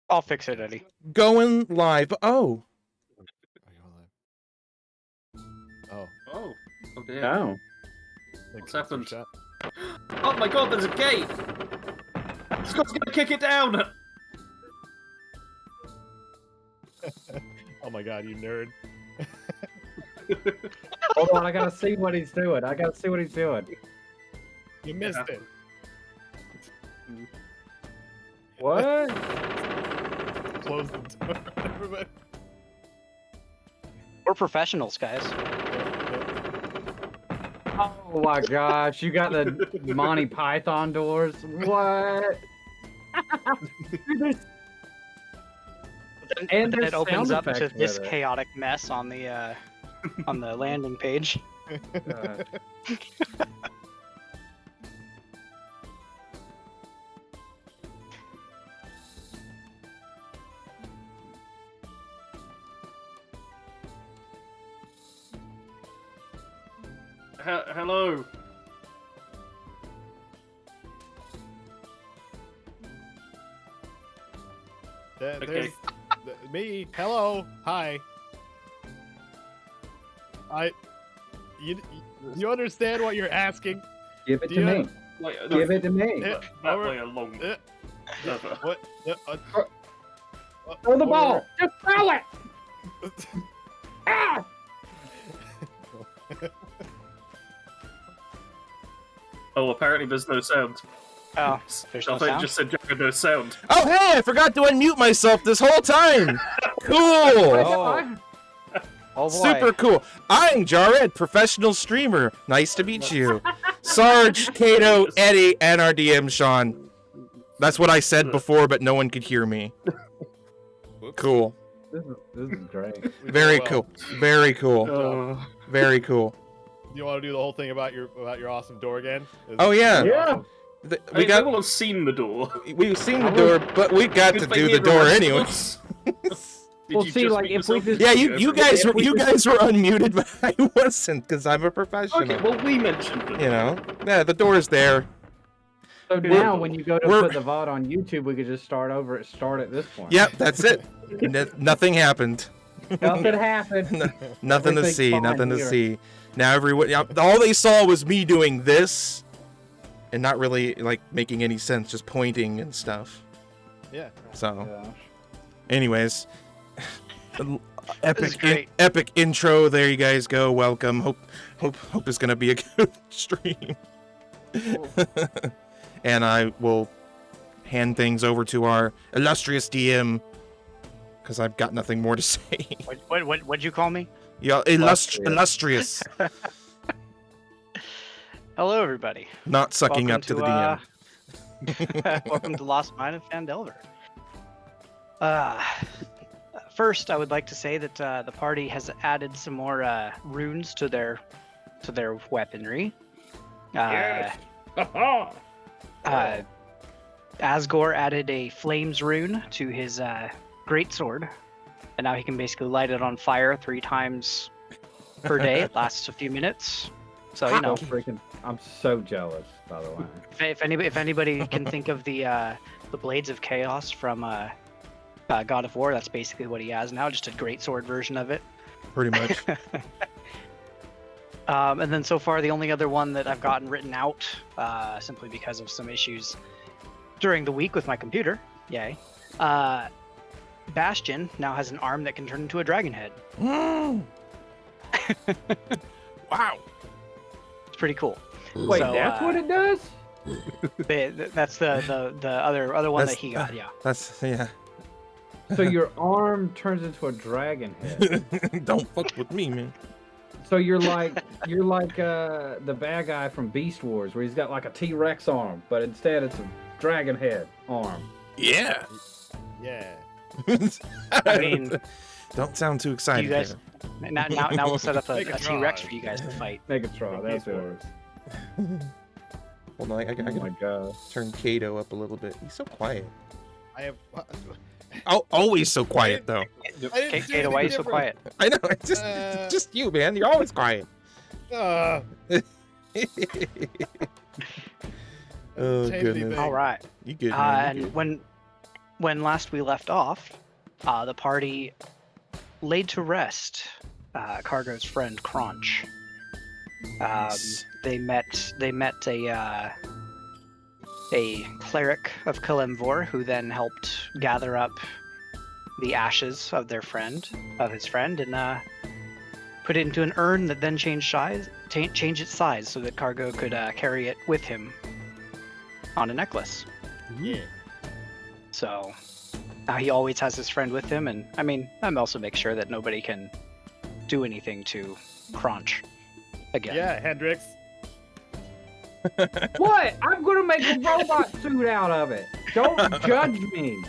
I'll fix it, Eddie. Going live. Oh. Oh. Oh. Oh dear. Oh. What's happened? Oh my god, there's a gate! Scott's gonna kick it down! Oh my god, you nerd. Hold on, I gotta see what he's doing. I gotta see what he's doing. You missed it. What? Close the door. Everybody. We're professionals, guys. Oh my gosh, you got the Monty Python doors? What? And it opens up to effects this with it. chaotic mess on the landing page. Hello. There's me. Hello. Hi. You understand what you're asking? Give it to me. Give it to me. That way along. What? Throw the ball. Just throw it. Ah! Oh, apparently there's no sound. Oh, there's no I think sound? just said no sound. Oh, hey, I forgot to unmute myself this whole time. Cool. Oh. Oh boy. Super cool. I'm Jared, professional streamer. Nice to meet you. Sarge, caedo, Eddie, and our DM, Sean. That's what I said before, but no one could hear me. Cool. This is great. Very cool. Very cool. Oh. Very cool. You want to do the whole thing about your awesome door again? Oh, yeah. Yeah. We got. Everyone's seen the door. We've seen the door, but we got to do the door anyway. Well, see, like if we just Yeah, you guys were unmuted, but I wasn't because I'm a professional. Okay, well we mentioned it. You know, yeah, the door's there. so now when you go to put the VOD on YouTube, we could just start over. Start at this point. Yep, that's it. Nothing happened. Nothing happened. Nothing to Everything's see. fine Nothing to here. see. Now everyone, all they saw was me doing this, and not really like making any sense, just pointing and stuff. Yeah. So, Yeah. anyways, is great. epic intro. There you guys go. Welcome. Hope it's gonna be a good stream. And I will hand things over to our illustrious DM because I've got nothing more to say. What'd you call me? Yeah, illustrious. Hello, everybody. Not sucking Welcome up to the DM. Welcome to Lost Mine of Phandelver. First, I would like to say that the party has added some more runes to their weaponry. Yes. Asgore added a flames rune to his greatsword, and now he can basically light it on fire 3 times per day. It lasts a few minutes, so you know. I'm so jealous, by the way. If anybody can think of the blades of chaos from God of War, that's basically what he has now, just a greatsword version of it. Pretty much. And then so far, the only other one that I've gotten written out, simply because of some issues during the week with my computer, yay. Bastion now has an arm that can turn into a dragon head. Wow. It's pretty cool. Wait, So, that's what it does? That's the other one that he got, yeah. That's yeah. So your arm turns into a dragon head. Don't fuck with me, man. So you're like the bad guy from Beast Wars, where he's got like a T-Rex arm, but instead it's a dragon head arm. Yeah. Yeah. I mean, don't sound too excited. you guys, now we'll set up a Make a T-Rex try. for you guys to fight. Make a try. That's what it is. Hold on, I Oh my gotta god. turn caedo up a little bit. He's so quiet. I have. Always so quiet though. Kato, why are you so quiet? I know. It's just you, man. You're always quiet. Uh, Oh Change goodness. anything. All right. You good, man. You And good. when when last we left off, the party laid to rest Cargo's friend Crunch. Nice. They met a cleric of Kalimvor, who then helped gather up the ashes of his friend, and put it into an urn that then changed its size so that Cargo could carry it with him on a necklace. Yeah. So now he always has his friend with him, and I mean, that also makes sure that nobody can do anything to Crunch again. Yeah, Hendrix. What? I'm gonna make a robot suit out of it. Don't judge me.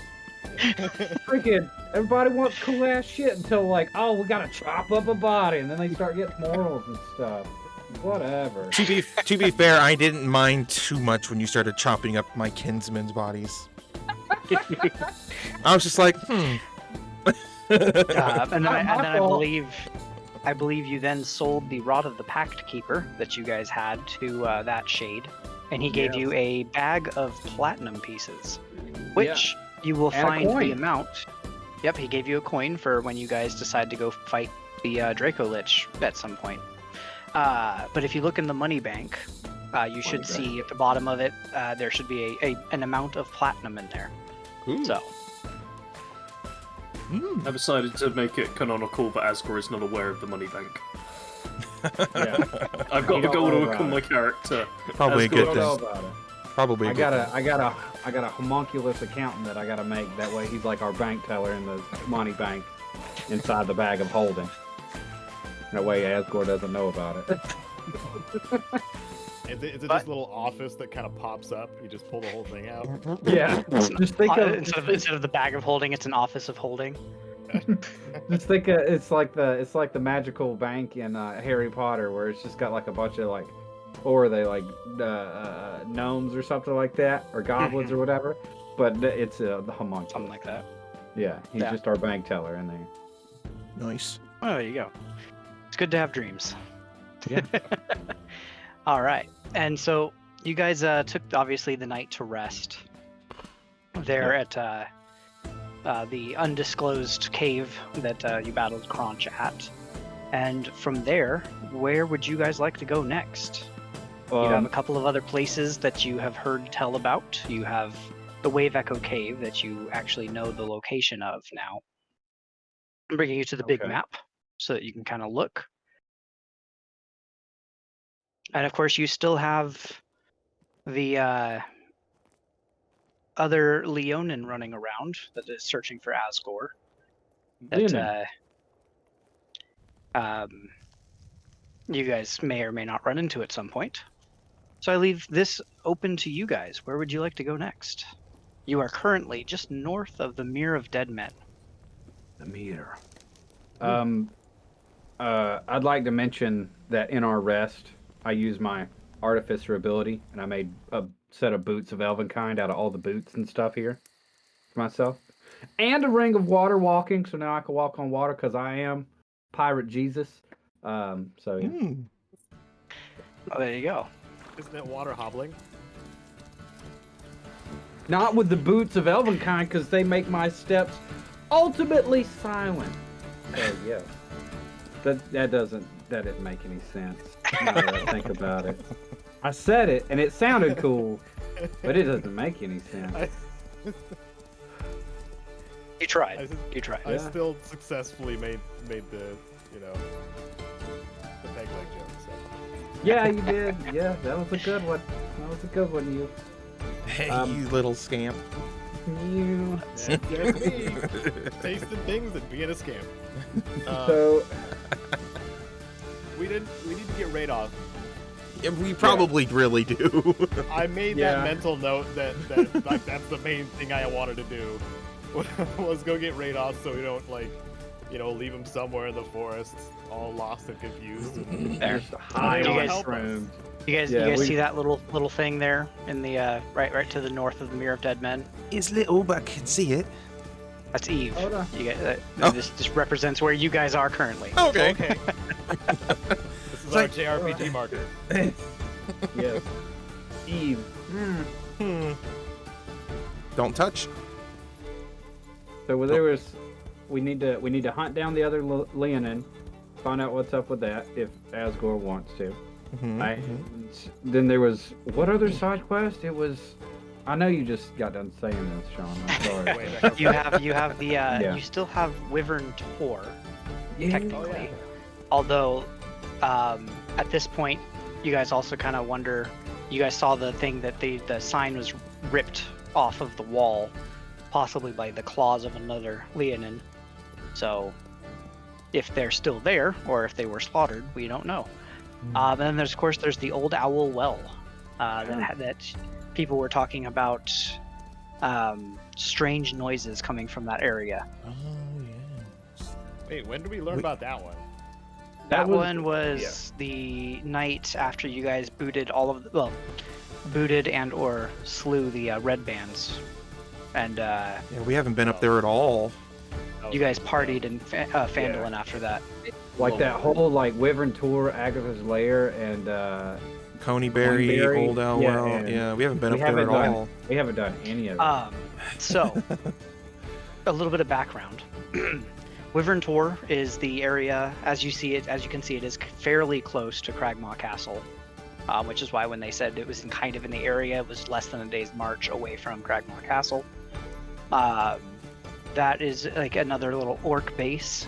Freaking everybody wants cool ass shit until like, oh, we gotta chop up a body, and then they start getting morals and stuff. Whatever. To be fair, I didn't mind too much when you started chopping up my kinsmen's bodies. I was just like, And then I believe you then sold the Rod of the Pact Keeper that you guys had to that shade, and he gave you a bag of platinum pieces, which you will And a find the coin. amount. Yep, he gave you a coin for when you guys decide to go fight the Draco Lich at some point. But if you look in the money bank, you should see at the bottom of it, there should be an amount of platinum in there. ooh. So, I decided to make it canonical that Asgore is not aware of the money bank. Yeah. I've got You the don't gold know to about become it. my character. Probably a Asgore good I don't know thing. about it. Probably a I good got thing. a homunculus accountant that I gotta make. That way he's like our bank teller in the money bank inside the bag of holding. That way Asgore doesn't know about it. Is it But- this little office that kind of pops up? You just pull the whole thing out. Yeah. Just think of instead of the bag of holding, it's an office of holding. it's like the magical bank in Harry Potter where it's just got like a bunch of like, or are they like gnomes or something like that, or goblins or whatever. But it's the homunculus. Something like that. Yeah, he's Yeah. just our bank teller in there. Nice. Oh, there you go. It's good to have dreams. Yeah. All right. And so you guys took obviously the night to rest there at the undisclosed cave that you battled Crunch at. And from there, where would you guys like to go next? You have a couple of other places that you have heard tell about. You have the Wave Echo Cave that you actually know the location of now. I'm bringing you to the big Okay. map so that you can kind of look. And of course, you still have the other Leonin running around that is searching for Asgore. That you guys may or may not run into at some point. So I leave this open to you guys. Where would you like to go next? You are currently just north of the Mere of Dead Men. The meter. I'd like to mention that in our rest, I used my artificer ability, and I made a set of boots of Elvenkind out of all the boots and stuff here for myself, and a ring of water walking, so now I can walk on water because I am Pirate Jesus. So yeah. Mm. Oh, there you go. Isn't it water hobbling? Not with the boots of Elvenkind, because they make my steps ultimately silent. So yeah, that didn't make any sense. Now that I think about it, I said it and it sounded cool, but it doesn't make any sense. You tried. I You tried. I Yeah. still successfully made the the peg leg joke. So. Yeah, you did. Yeah, that was a good one. You. Hey, Um, you little scamp. You. Yeah, there's me tasting things and being a scam. So We need to get Radoff. Yeah, we probably really do. I made Yeah. that mental note that like that's the main thing I wanted to do was go get Radoff so we don't leave him somewhere in the forest all lost and confused. And There. high Do you on guys- shrooms. You guys Yeah, we- see that little thing there in the right to the north of the Mere of Dead Men? It's little, but I can see it. That's Eve. Hold on. You guys, Oh. this represents where you guys are currently. Okay. this is our JRPG marker. Yes. Eve. Don't touch. So there was, we need to hunt down the other Leonin, find out what's up with that if Asgore wants to. Then there was what other side quest? It was. I know you just got done saying this, Sean. I'm sorry. You have the you still have Wyvern Tor, technically. Although at this point, you guys also kind of wonder. You guys saw the thing that the sign was ripped off of the wall, possibly by the claws of another Leonin. So, if they're still there or if they were slaughtered, we don't know. And then there's the Old Owl Well that people were talking about strange noises coming from that area. Oh yeah. Wait, when did we learn about that one? That one was the night after you guys booted booted and or slew the red bands, and Yeah, we haven't been up there at all. you guys partied in Phandelver after that. Like that whole Wyvern Tour, Agatha's Lair, and Coneyberry, Old Owl Well. Yeah, we haven't been up there at all. We haven't done any of it. So, a little bit of background. Wyvern Tor is the area, as you can see, it is fairly close to Cragmaw Castle, which is why when they said it was kind of in the area, it was less than a day's march away from Cragmaw Castle. That is like another little orc base.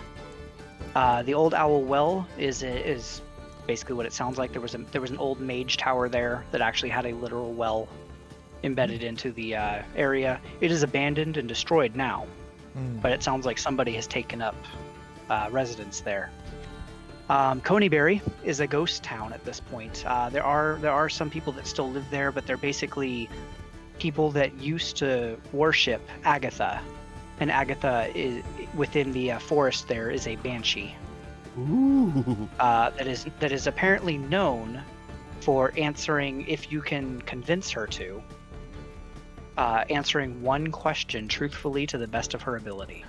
The Old Owl Well is basically what it sounds like. There was an old mage tower there that actually had a literal well embedded into the area. It is abandoned and destroyed now. But it sounds like somebody has taken up residence there. Coneyberry is a ghost town at this point. There are some people that still live there, but they're basically people that used to worship Agatha, and Agatha is within the forest. There is a banshee. Ooh. That is apparently known for answering, if you can convince her to. Answering one question truthfully to the best of her ability.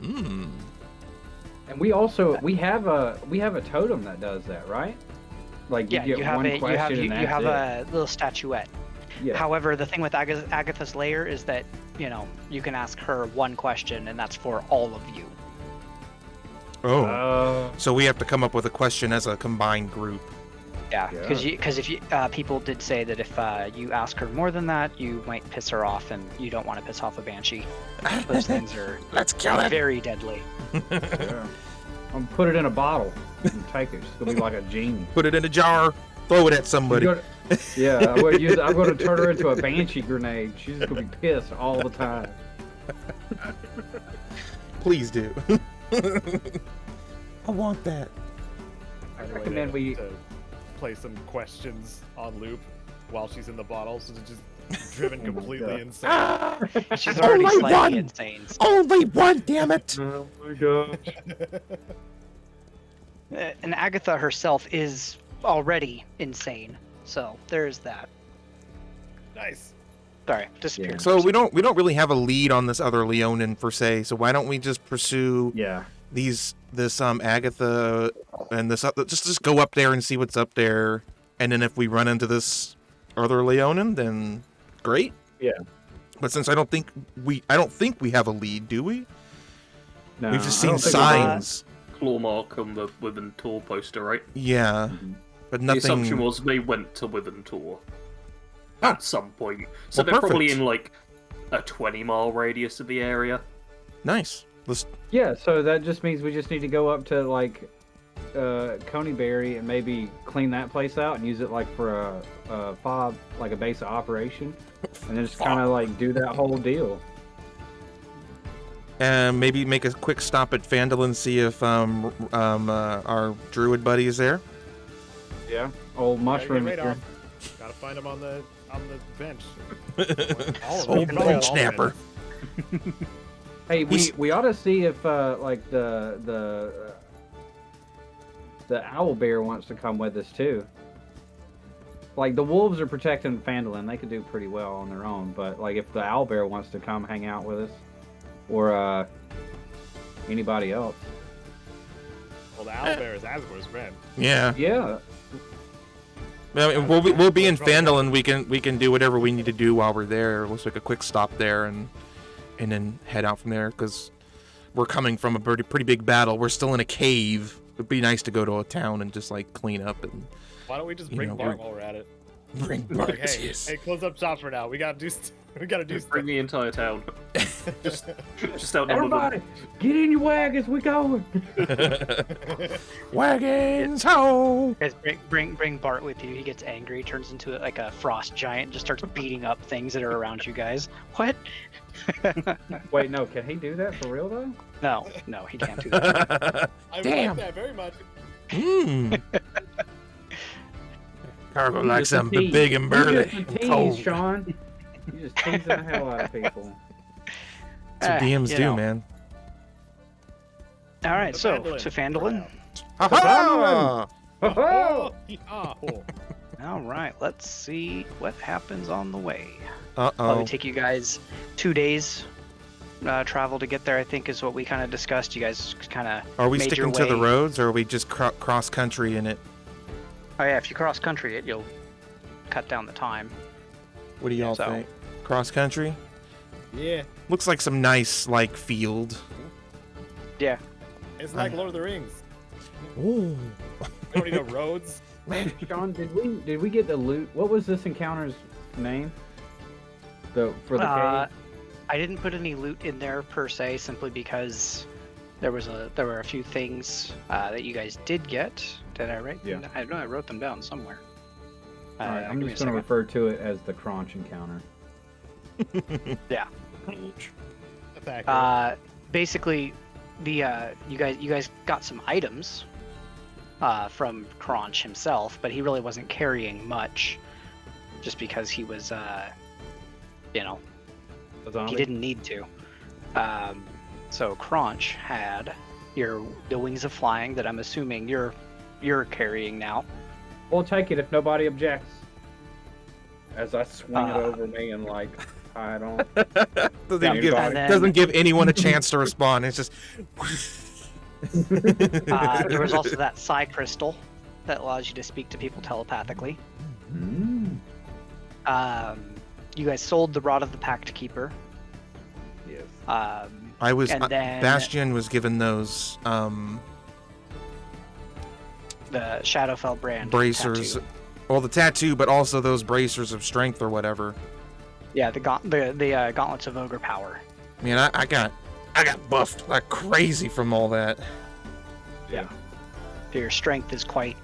Mm. And we have a totem that does that, right? Like you get one question and that's you have it. a little statuette. Yeah. However, the thing with Agatha's Lair is that you can ask her one question, and that's for all of you. Oh. So we have to come up with a question as a combined group. Yeah, because if you people did say that if you ask her more than that, you might piss her off, and you don't want to piss off a banshee. Those things are Let's kill it. very deadly. Yeah. I'm put it in a bottle and take it. It's gonna be like a genie. Put it in a jar. Throw it at somebody. I'm gonna turn her into a banshee grenade. She's gonna be pissed all the time. Please do. I want that. I recommend we play some questions on loop while she's in the bottle, so it's just driven completely insane. She's already Only slightly one! insane. Only one, damn it! Oh my gosh. And Agatha herself is already insane, so there's that. Nice. Sorry, disappeared. So we don't really have a lead on this other Leonin per se. So why don't we just pursue this Agatha and this just go up there and see what's up there, and then if we run into this other Leonin, then great. Yeah. But since I don't think we have a lead, do we? No, We've just I seen don't think signs. Claw mark on the Wyvern Tor poster, right? Yeah, but nothing. The assumption was they went to Wyvern Tor at some point, so Well, they're probably perfect. in like a 20-mile radius of the area. Nice. Yeah, so that just means we just need to go up to Coneyberry and maybe clean that place out and use it for a fob, like a base of operation, and then just kind of do that whole deal. And maybe make a quick stop at Phandelver and see if our druid buddy is there. Yeah, old mushroom. Gotta find him on the bench. Old bench snapper. Hey, we ought to see if the owl bear wants to come with us too. Like the wolves are protecting Phandelver, they could do pretty well on their own. But if the owl bear wants to come hang out with us, or anybody else. Well, the owl bear is Asgore's friend. Yeah. Yeah. I mean, we'll be in Phandelver, and we can do whatever we need to do while we're there. Let's make a quick stop there and and then head out from there because we're coming from a pretty big battle. We're still in a cave. It'd be nice to go to a town and just like clean up and Why don't we just You bring know, Bart while we're at it? bring Like, Bart. hey, Yes. hey, close up shop for now. We gotta do Just bring the entire town. just outnumber them. Everybody, get in your wagons. We going. Wagons ho! Guys, bring Bart with you. He gets angry, turns into like a frost giant, just starts beating up things that are around you guys. What? Wait, no. Can he do that for real though? No, he can't do that. I Damn. like that very much. Cargo You like just a something tease. big and burly. You just a and tease, cold. Sean. You just tease the hell out of people. That's what DMs you do, know. man. All right, The so Phandelver. to Phandelin. Ha-ha! Oh, Oh. All right, let's see what happens on the way. Uh-oh. Probably take you guys 2 days travel to get there. I think is what we kind of discussed. You guys kind of. Are we made sticking your to the way- roads, or are we just cross country in it? Oh yeah, if you cross country it, you'll cut down the time. What do y'all So- think? Cross country? Yeah. Looks like some nice, like, field. Yeah. It's like Lord of the Rings. Ooh. We don't need no roads. Sean, did we get the loot? What was this encounter's name? For the cave? I didn't put any loot in there per se, simply because there were a few things that you guys did get. Did I write? Yeah. I know I wrote them down somewhere. All right, I'm give me just a going to second. refer to it as the Crunch encounter. That's accurate. Basically, the you guys got some items from Kronch himself, but he really wasn't carrying much, just because he was you know, A zombie? he didn't need to. So Kronch had the wings of flying that I'm assuming you're carrying now. We'll take it if nobody objects. As I swing it Uh, over me and like tie it on. Doesn't, Yeah, even give, and then- doesn't give anyone a chance to respond. It's just. There was also that psi crystal that allows you to speak to people telepathically. Mm. You guys sold the Rod of the Pact Keeper. Yes. I was. And then- Bastion was given those The Shadowfell brand bracers. tattoo. Well, the tattoo, but also those bracers of strength or whatever. Yeah, the gauntlets of ogre power. Man, I got buffed like crazy from all that. Yeah. Your strength is quite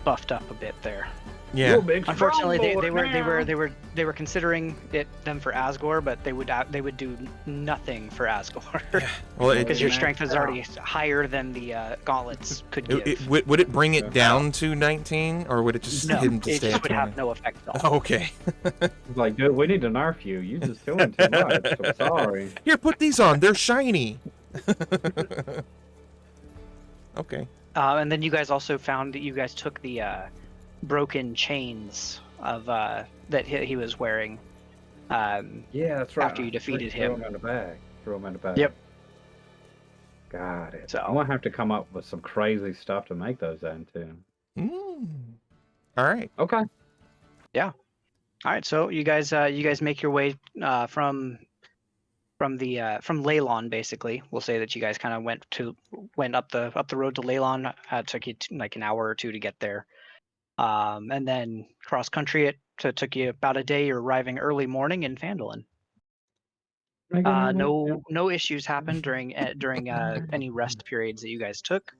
buffed up a bit there. Yeah. You're a big Unfortunately, strong boy they were considering them for Asgore, but they would do nothing for Asgore Well, because your Yeah. strength is already higher than the gauntlets could give. would it bring it down to 19, or would it just No, hit him to it stay just at would 20? have no effect at all. Oh, okay. Like, dude, we need to nerf you. You just doing too much. I'm sorry. Here, put these on. They're shiny. Okay. And then you guys also found that you guys took the broken chains of that he was wearing. Yeah, that's right. After you defeated Throw him. in the bag. Throw him in the bag. Yep. Got it. So- I'm gonna have to come up with some crazy stuff to make those into. All right. Okay. All right, so you guys make your way from Leylon, basically. We'll say that you guys kind of went up the road to Leylon. Took you like an hour or two to get there, and then cross country it took you about a day. You're arriving early morning in Phandelin. No issues happened during any rest periods that you guys took.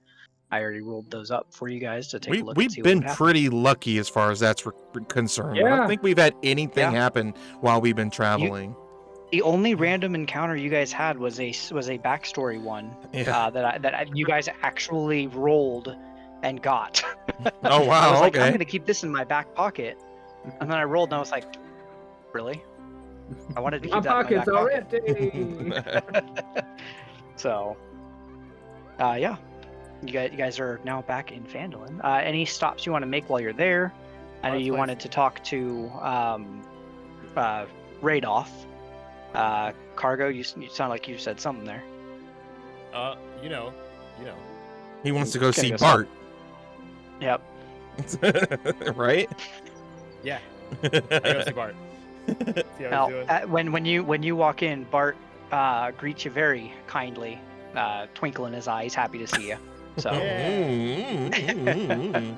I already rolled those up for you guys to take a look. and see We've what been would happen. pretty lucky as far as that's concerned. I Yeah. don't think we've had anything Yeah. happen while we've been traveling. The only random encounter you guys had was a backstory one Yeah. that you guys actually rolled and got. Oh I wow. was like, I'm Okay. gonna keep this in my back pocket, and then I rolled and I was like, really? I wanted to My keep that in my pockets back are pocket. empty. So, yeah, you guys are now back in Phandelin. Any stops you want to make while you're there? I know Last you place. wanted to talk to Radoff. Cargo, you sound like you said something there. You know. He wants to go Gonna see go Bart. Yep. Right? Yeah. I go see Bart. See how he's doing. When you walk in, Bart greets you very kindly, twinkle in his eye. He's happy to see you. So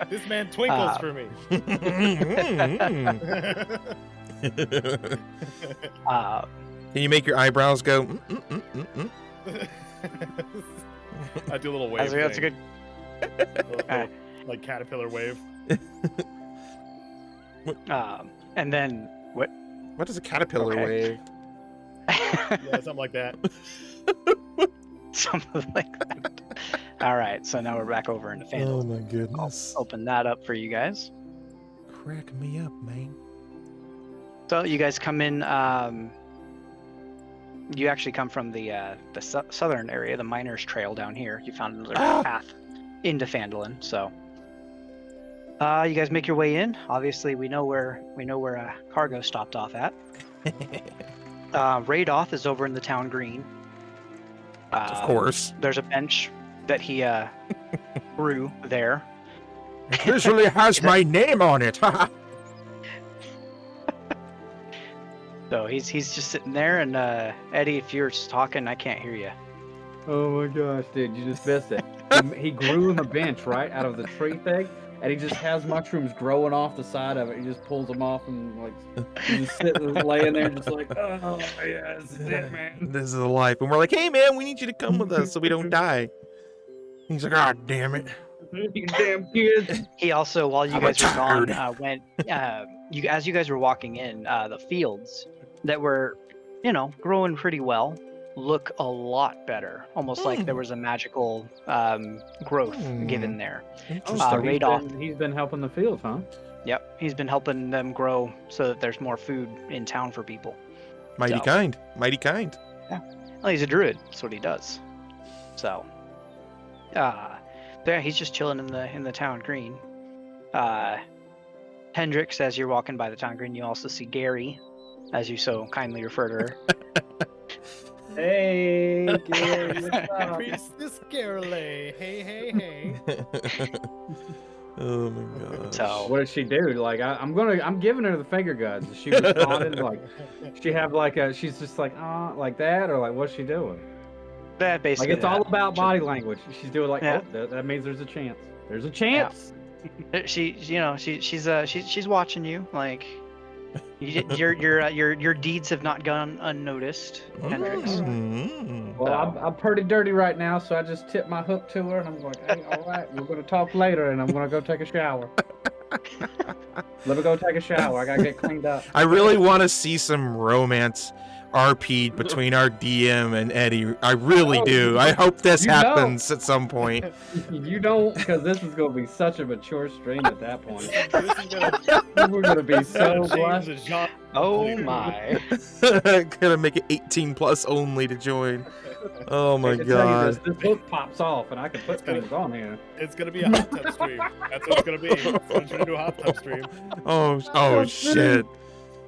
This man twinkles for me. Can you make your eyebrows go? I do a little wave. that's a good. Like caterpillar wave. And then what? What is a caterpillar Okay. wave? Yeah, something like that. Something like that. All right, so now we're back over into Phandelver. Oh my goodness! Open that up for you guys. Crack me up, man. So you guys come in. You actually come from the southern area, the Miners Trail down here. You found another path into Phandelver. So you guys make your way in. Obviously, we know where cargo stopped off at. Radoth is over in the town green. Of course. There's a bench that he grew there. It visually has my name on it. So he's just sitting there, and Eddie, if you're just talking, I can't hear you. Oh my gosh, dude, you just missed it. He grew him a bench right out of the tree thing, and he just has mushrooms growing off the side of it. He just pulls them off and like he's just sitting, laying there, just like, oh yeah, this is it, man. This is the life. And we're like, hey man, we need you to come with us so we don't die. He's like, ah, damn it. You damn kids. He also, while you I'm guys were tired. gone, went. As you guys were walking in, the fields that were, growing pretty well, look a lot better. Almost like there was a magical growth given there. Oh, so Radoth. he's been helping the fields, huh? Yep, he's been helping them grow so that there's more food in town for people. Mighty So- kind. Mighty kind. Well, he's a druid. That's what he does. So, yeah, he's just chilling in the town green. Hendrix, as you're walking by the town green, you also see Gary, as you so kindly refer to her. Hey, Gary, what's up? Priestess Garley. Hey. Oh my god. So, What did she do? Like, I'm giving her the finger guns. Is she responded? Like, she have like she's just like, like that, or like, what's she doing? that Like, basically. it's all about body language. She's doing like, Yeah. oh, that means there's a chance. There's a chance. She's watching you. Like, your deeds have not gone unnoticed, Hendrix. Mm. Well, I'm pretty dirty right now, so I just tipped my hook to her, and I'm like, hey, all right, we're gonna talk later, and I'm gonna go take a shower. Let me go take a shower. I gotta get cleaned up. I really want to see some romance RP'd between our DM and Eddie. I really do. I hope this happens at some point. You don't, because this is gonna be such a mature stream at that point. We're gonna be so blessed. Oh my! Gonna make it 18 plus only to join. Oh my I can tell you god. this hook pops off, and I can put things on here. It's gonna be a hot tub stream. That's what it's gonna be. I'm trying to do a hot tub stream. Oh shit.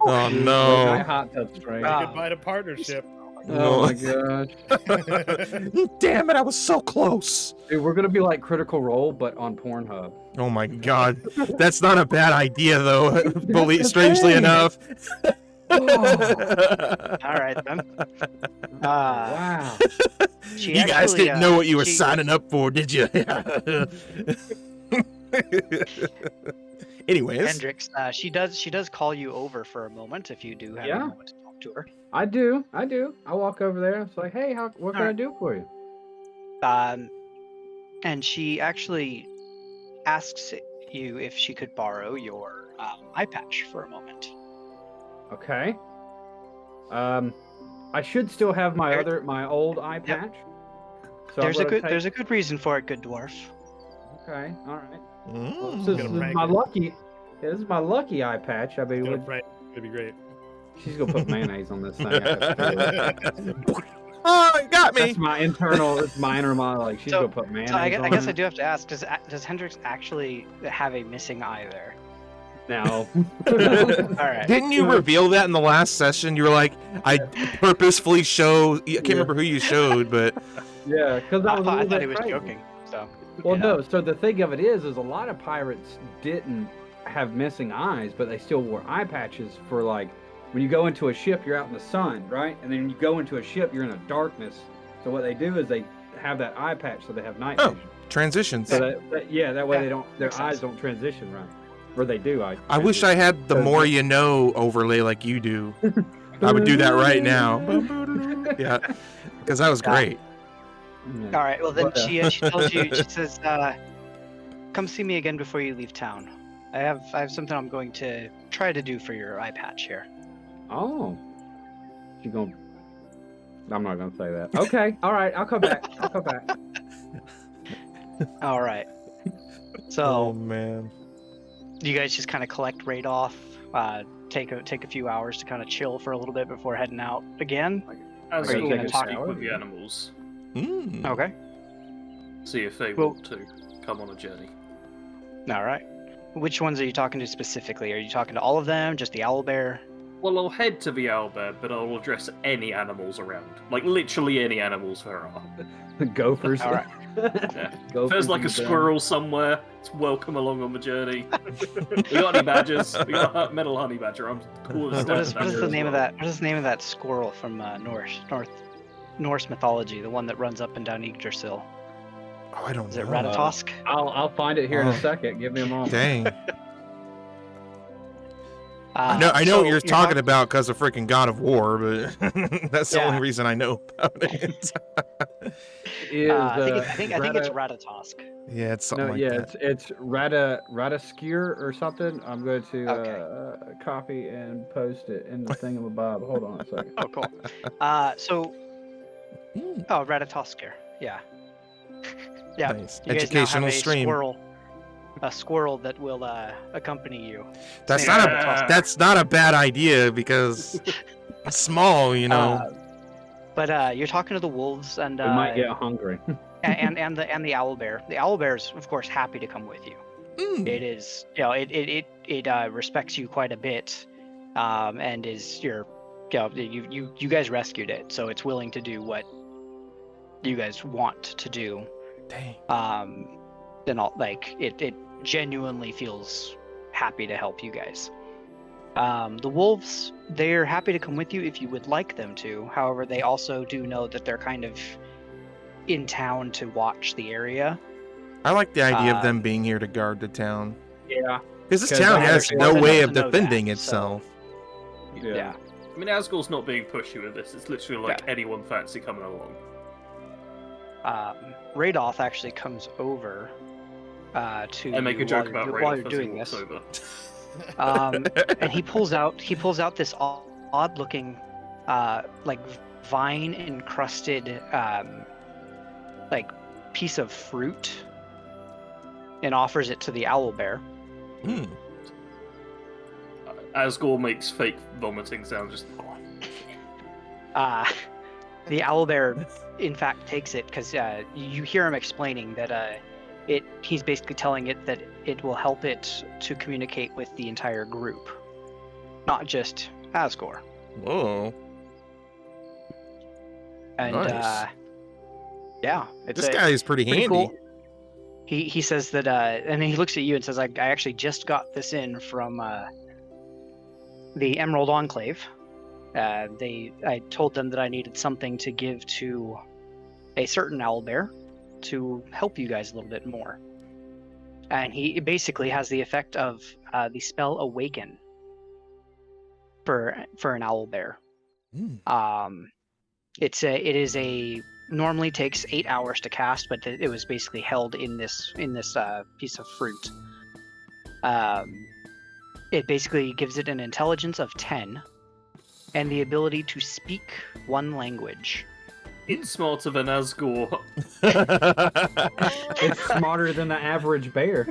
Oh My no. hot tub stream. Ah. Goodbye to partnership. Oh my gosh. Damn it, I was so close. Dude, we're gonna be like Critical Role, but on Pornhub. Oh my god. That's not a bad idea though, strangely enough. All right then. Wow. She You guys actually, didn't know what you were she- signing up for, did you? Anyways, Hendrix, she does call you over for a moment if you do have Yeah. a moment to talk to her. I do. I walk over there. It's like, hey, what can I Alright. do for you? And she actually asks you if she could borrow your eye patch for a moment. Okay. I should still have my old eye Yep. patch. So There's I'm a gonna there's a good reason for it, good dwarf. Okay. All right. Mm. This Gonna is prank my her. lucky. This is my lucky eye patch. I mean, It'd be great. she's gonna put mayonnaise on this thing. Oh, it got me. That's my internal. It's my inner monologue. She's So- gonna put mayonnaise So I on guess I it. do have to ask: Does Hendrix actually have a missing eye there? No. All right. Didn't you reveal that in the last session? You were like, I purposefully show. I can't remember who you showed, but Yeah, because I was a I little thought bit he was crazy. joking. So. Well, you know. no. So the thing of it is a lot of pirates didn't have missing eyes, but they still wore eye patches for like when you go into a ship, you're out in the sun, right? And then when you go into a ship, you're in a darkness. So what they do is they have that eye patch so they have night vision. Transitions. So that way their makes eyes sense. don't transition right. Or they do. I wish I had the more you know overlay like you do. I would do that right now. Yeah, because that was great. Yeah. All right. Well, then But, she tells you. She says, "Come see me again before you leave town. I have something I'm going to try to do for your eye patch here." Oh. You going I'm not gonna say that. Okay, all right, I'll come back. All right. Oh So man. you guys just kind of collect right off. Take a few hours to kind of chill for a little bit before heading out again. As Are you you're gonna going to talk- speak with the animals, Okay. see if they Well- want to come on a journey. All right. Which ones are you talking to specifically? Are you talking to all of them? Just the owlbear? Well, I'll head to the owlbear, but I'll address any animals around. Like, literally any animals there are. Gophers. All right. Yeah. If Gophers there's like a and squirrel somewhere, it's welcome along on the journey. We got honey badgers. We got metal honey badger. I'm cool as What is badger the as name of well. that? What is the name of that squirrel from Norse mythology? The one that runs up and down Yggdrasil. Oh, I don't Is it know. Ratatosk? I'll find it here in Oh. a second. Give me a moment. Dang. I know So what you're talking about because of freaking God of War, but that's the Yeah. only reason I know about it. I think it's Ratatosk. Yeah, it's something No, like yeah, that. it's Rataskier or something. I'm going to Okay. copy and post it in the thingamabob. Hold on a second. Oh, cool. Ratatosker. Yeah. Yeah. Nice. You guys now Educational have stream. a squirrel that will accompany you. That's Name not is Ratatosk. that's not a bad idea because it's small, you know. But you're talking to the wolves and We might get hungry. and the owlbear. The owlbear's of course happy to come with you. It is, it respects you quite a bit, and is you guys rescued it, so it's willing to do what you guys want to do. Dang. And all, like it genuinely feels happy to help you guys. The wolves, they're happy to come with you if you would like them to. However, they also do know that they're kind of in town to watch the area. I like the idea of them being here to guard the town. Yeah. Because this 'Cause town I has actually no wanted way them of to know defending that, so- itself. Yeah. I mean, Asgul's not being pushy with this. It's literally like Yeah. anyone fancy coming along. Radoth actually comes over to I make a you joke while about you're Radoff as he doing walks this. over. And he pulls out this odd looking like vine encrusted like piece of fruit and offers it to the owlbear. Hmm. Asgul makes fake vomiting sounds. Just The owlbear in fact takes it because you hear him explaining that he's basically telling it that it will help it to communicate with the entire group, not just Asgore. Whoa. And Nice. yeah, it's This guy is pretty handy. cool. He says that, and then he looks at you and says, I actually just got this in from the Emerald Enclave. I told them that I needed something to give to a certain owlbear to help you guys a little bit more. And it basically has the effect of the spell Awaken for an owlbear. It normally takes 8 hours to cast, but it was basically held in this piece of fruit. It basically gives it an intelligence of 10 and the ability to speak one language. it's smarter than Asgul. It's smarter than the average bear.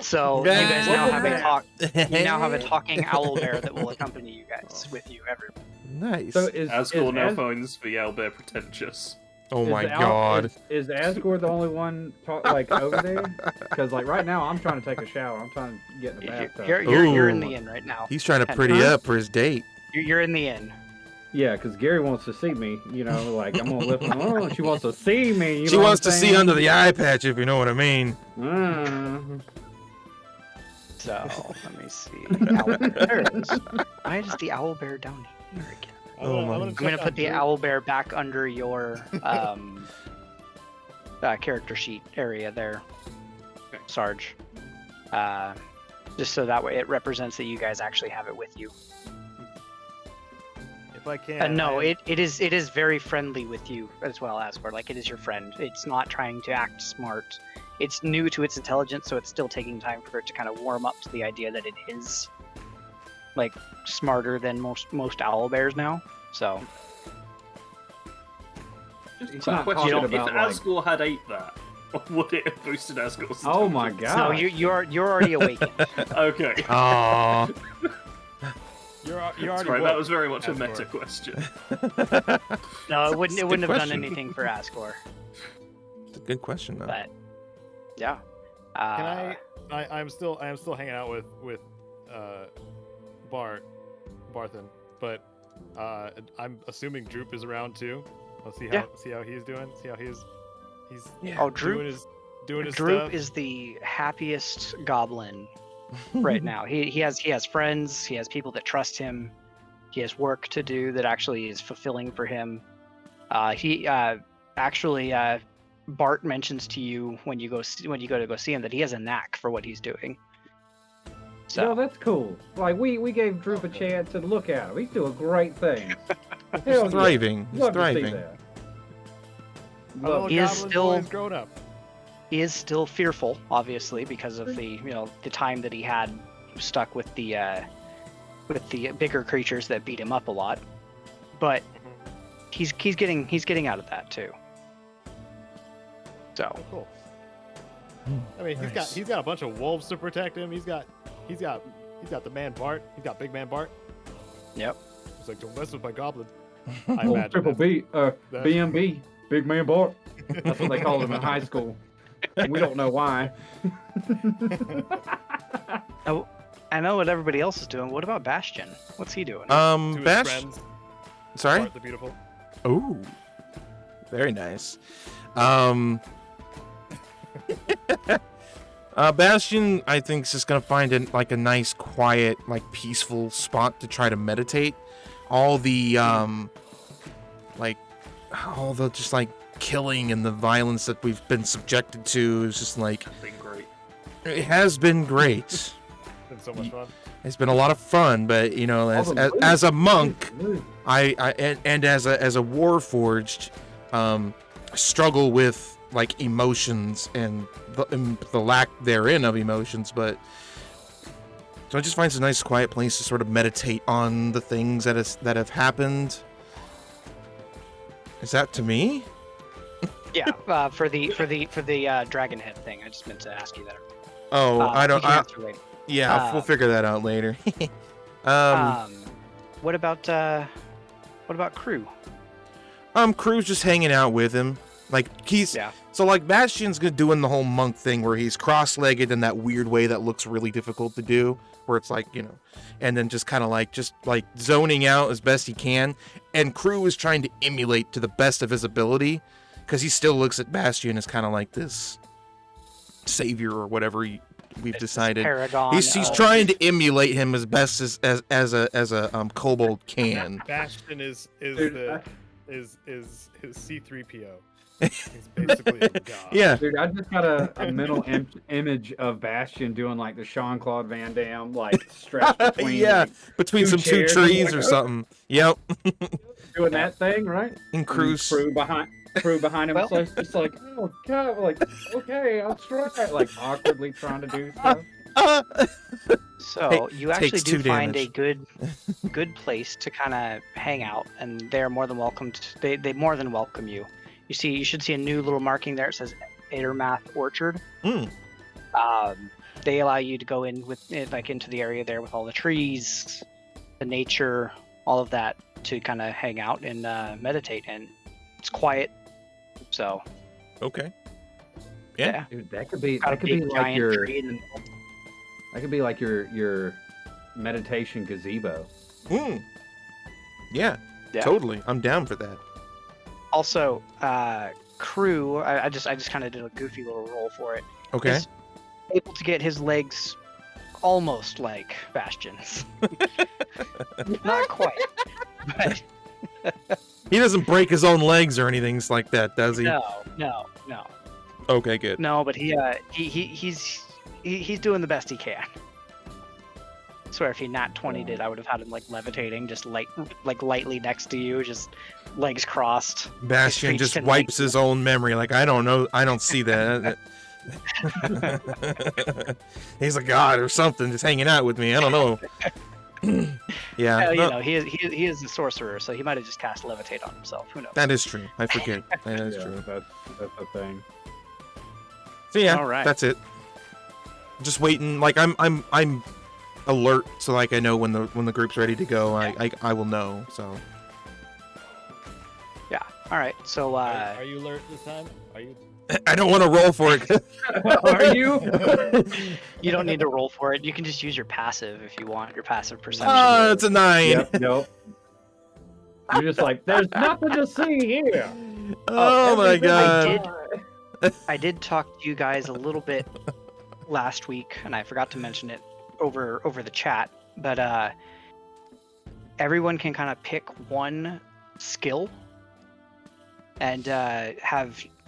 So you guys now have a talking owlbear that will accompany you guys with you everywhere. Nice. So Asgul now finds the owlbear pretentious. Oh my god. Is Asgore the only one over there? Because right now I'm trying to take a shower. I'm trying to get in the bathtub. You're in Ooh. the inn right now. He's trying to pretty up for his date. You're in the inn. Yeah, because Gary wants to see me. I'm gonna lift him. Oh, she wants to see me. You She know what wants I'm to see saying? under the eye patch, if you know what I mean. So let me see. There it is. Why is the owl bear down here again? Oh, I'm gonna put the owl bear back under your character sheet area there, Sarge. Just so that way it represents that you guys actually have it with you. If I can. No, it is very friendly with you as well, Asgore. Like, it is your friend. It's not trying to act smart. It's new to its intelligence, so it's still taking time for it to kind of warm up to the idea that it is like smarter than most owl bears now. So Just a It's quick not question. talking If about, like- Asgore had ate that, would it have boosted Asgore's Oh my intelligence? god. no, you're already awakened. Okay. Aw. You're That's already right, that woke, was very much a Asgore. meta question. No, it It's wouldn't a have good done question. anything for Asgore. It's a good question, though. But yeah. Can I'm still hanging out with Barthen, but I'm assuming Droop is around too. Let's see how he's doing. See how he's Oh, Droop. doing his Droop stuff. is the happiest goblin right now. He has friends. He has people that trust him. He has work to do that actually is fulfilling for him. Bart mentions to you when you go to go see him that he has a knack for what he's doing. So No, that's cool. Like we gave Droop a chance to look at him. He's doing great things. Hell He's yeah. thriving. He's Love to see thriving. that. Our little He is goblin still- boy's grown up. he is still fearful, obviously, because of the the time that he had stuck with the bigger creatures that beat him up a lot. But he's getting out of that too. So Oh, cool. Hmm, I mean, nice. he's got a bunch of wolves to protect him. He's got the man Bart. He's got big man Bart. yep. He's like, don't mess with my goblin. I Oh, imagine Triple B, that- BMB, Big Man Bart. That's what they called him in high school. We don't know why. Oh, I know what everybody else is doing. What about Bastion? What's he doing? to his Bash. friends, Sorry. Bart the Beautiful. Ooh, very nice. Bastion, I think, is just gonna find a nice, quiet, like peaceful spot to try to meditate. All the just like killing and the violence that we've been subjected to is just like Been great. it has been great. It's been so much fun. It's been a lot of fun, but as a monk, and as a warforged, struggle with like emotions and the lack therein of emotions. But so I just find a nice quiet place to sort of meditate on the things that have happened. Is that to me? Yeah, for the dragon head thing. I just meant to ask you that. Oh, I don't. You can answer later. Yeah, we'll figure that out later. What about Crew? Crew's just hanging out with him. Like so like Bastion's doing the whole monk thing where he's cross-legged in that weird way that looks really difficult to do, where it's like, and then just kind of like zoning out as best he can. And Crew is trying to emulate to the best of his ability, because he still looks at Bastion as kind of like this savior or whatever we've decided. Paragon. He's trying to emulate him as best as a kobold can. Bastion is Dude, his C3PO. He's basically a god. Yeah. Dude, I just got a mental image of Bastion doing like the Jean-Claude Van Damme, like stretched between, Yeah, between some two chairs, trees like, or something. Yep. doing that thing, right? And Crew's Crew behind him, Well- so it's just like, oh god, like, okay, I'll try. Like awkwardly trying to do stuff. So you actually takes do 2 find damage. a good place to kind of hang out, and they're more than welcome. They more than welcome you. You should see a new little marking there. It says Adermath Orchard. Mm. They allow you to go in into the area there with all the trees, the nature, all of that to kind of hang out and meditate. And it's quiet, so Okay. yeah. Dude, that could be Got a big like giant your tree in the middle. that could be like your meditation gazebo. Mm. Yeah, Yeah. totally. I'm down for that. Also, Crew, I just kind of did a goofy little roll for it. Okay. Is able to get his legs almost like Bastion's. Not quite. But He doesn't break his own legs or anything like that, does he? no. Okay, good. No, but he's doing the best he can. I swear, if he nat 20'd it, I would have had him like levitating, just lightly next to you, just legs crossed. Bastion His feet just can, wipes his own memory. Like, I don't know. I don't see that. He's a god or something, just hanging out with me. I don't know. Yeah. Well, you no, know, he is a sorcerer, so he might have just cast levitate on himself. Who knows? that is true. I forget. That is true. That's the thing. So yeah, All right. that's it. Just waiting. Like I'm alert, so like I know when the group's ready to go. I will know. So Yeah. All right. So Are you alert this time? Are you? I don't want to roll for it. Are you? you don't need to roll for it. You can just use your passive if you want. Your passive perception. It's a 9. Yep. Nope. You're just like, there's nothing to see here. Oh my god. I did talk to you guys a little bit last week, and I forgot to mention it over the chat. But everyone can kind of pick one skill, and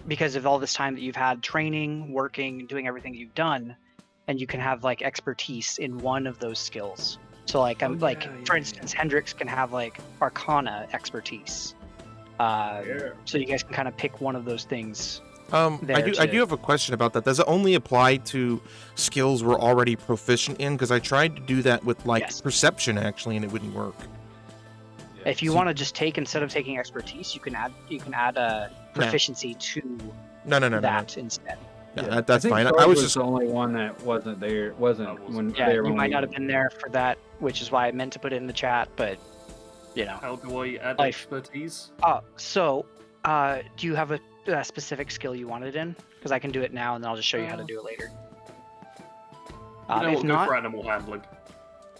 because of all this time that you've had training, working, doing everything you've done, and you can have like expertise in one of those skills. So like for instance, Hendrix can have like Arcana expertise. So you guys can kind of pick one of those things. I do have a question about that. Does it only apply to skills we're already proficient in? Because I tried to do that with like perception actually, and it wouldn't work. If you want to just take, instead of taking expertise, you can add a proficiency to that instead. No, that's fine. Sarge I was just the only one that wasn't there. Wasn't when Yeah, they were you might only- not have been there for that, which is why I meant to put it in the chat. But you know. How do I add Like- expertise? So, do you have a specific skill you wanted in? Because I can do it now, and then I'll just show you how to do it later. You know If what, go not, for animal handling.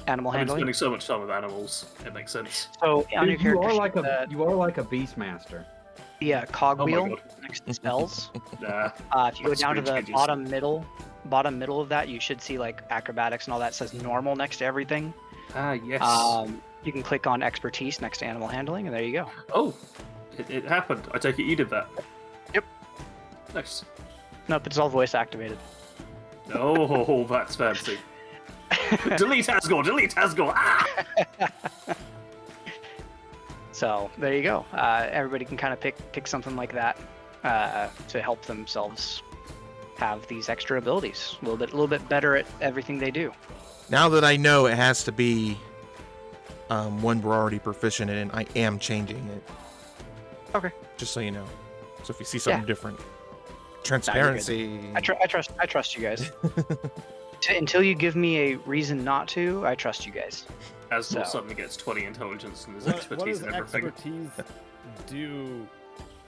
animal I've been handling. spending so much time with animals, it makes sense. So on your You character are sheet, like you are like a beast master. the cog Oh my wheel god. next to spells. Nah. If you go That's down to pretty the changes. bottom middle of that, you should see like acrobatics and all that says normal next to everything. Ah, yes. You can click on expertise next to animal handling, and there you go. Oh, it happened. I take it you did that. Yep. Nice. Nope, it's all voice activated. Oh, that's fancy. Delete Asgore! Delete Asgore! Ah! So there you go. Everybody can kind of pick something like that to help themselves have these extra abilities. A little bit better at everything they do. now that I know it has to be one we're already proficient in, I am changing it. Okay. Just so you know. So if you see something Yeah. different, transparency. I trust you guys. Until you give me a reason not to, I trust you guys. Asgore So- suddenly gets 20 intelligence and his What expertise does and everything. expertise do?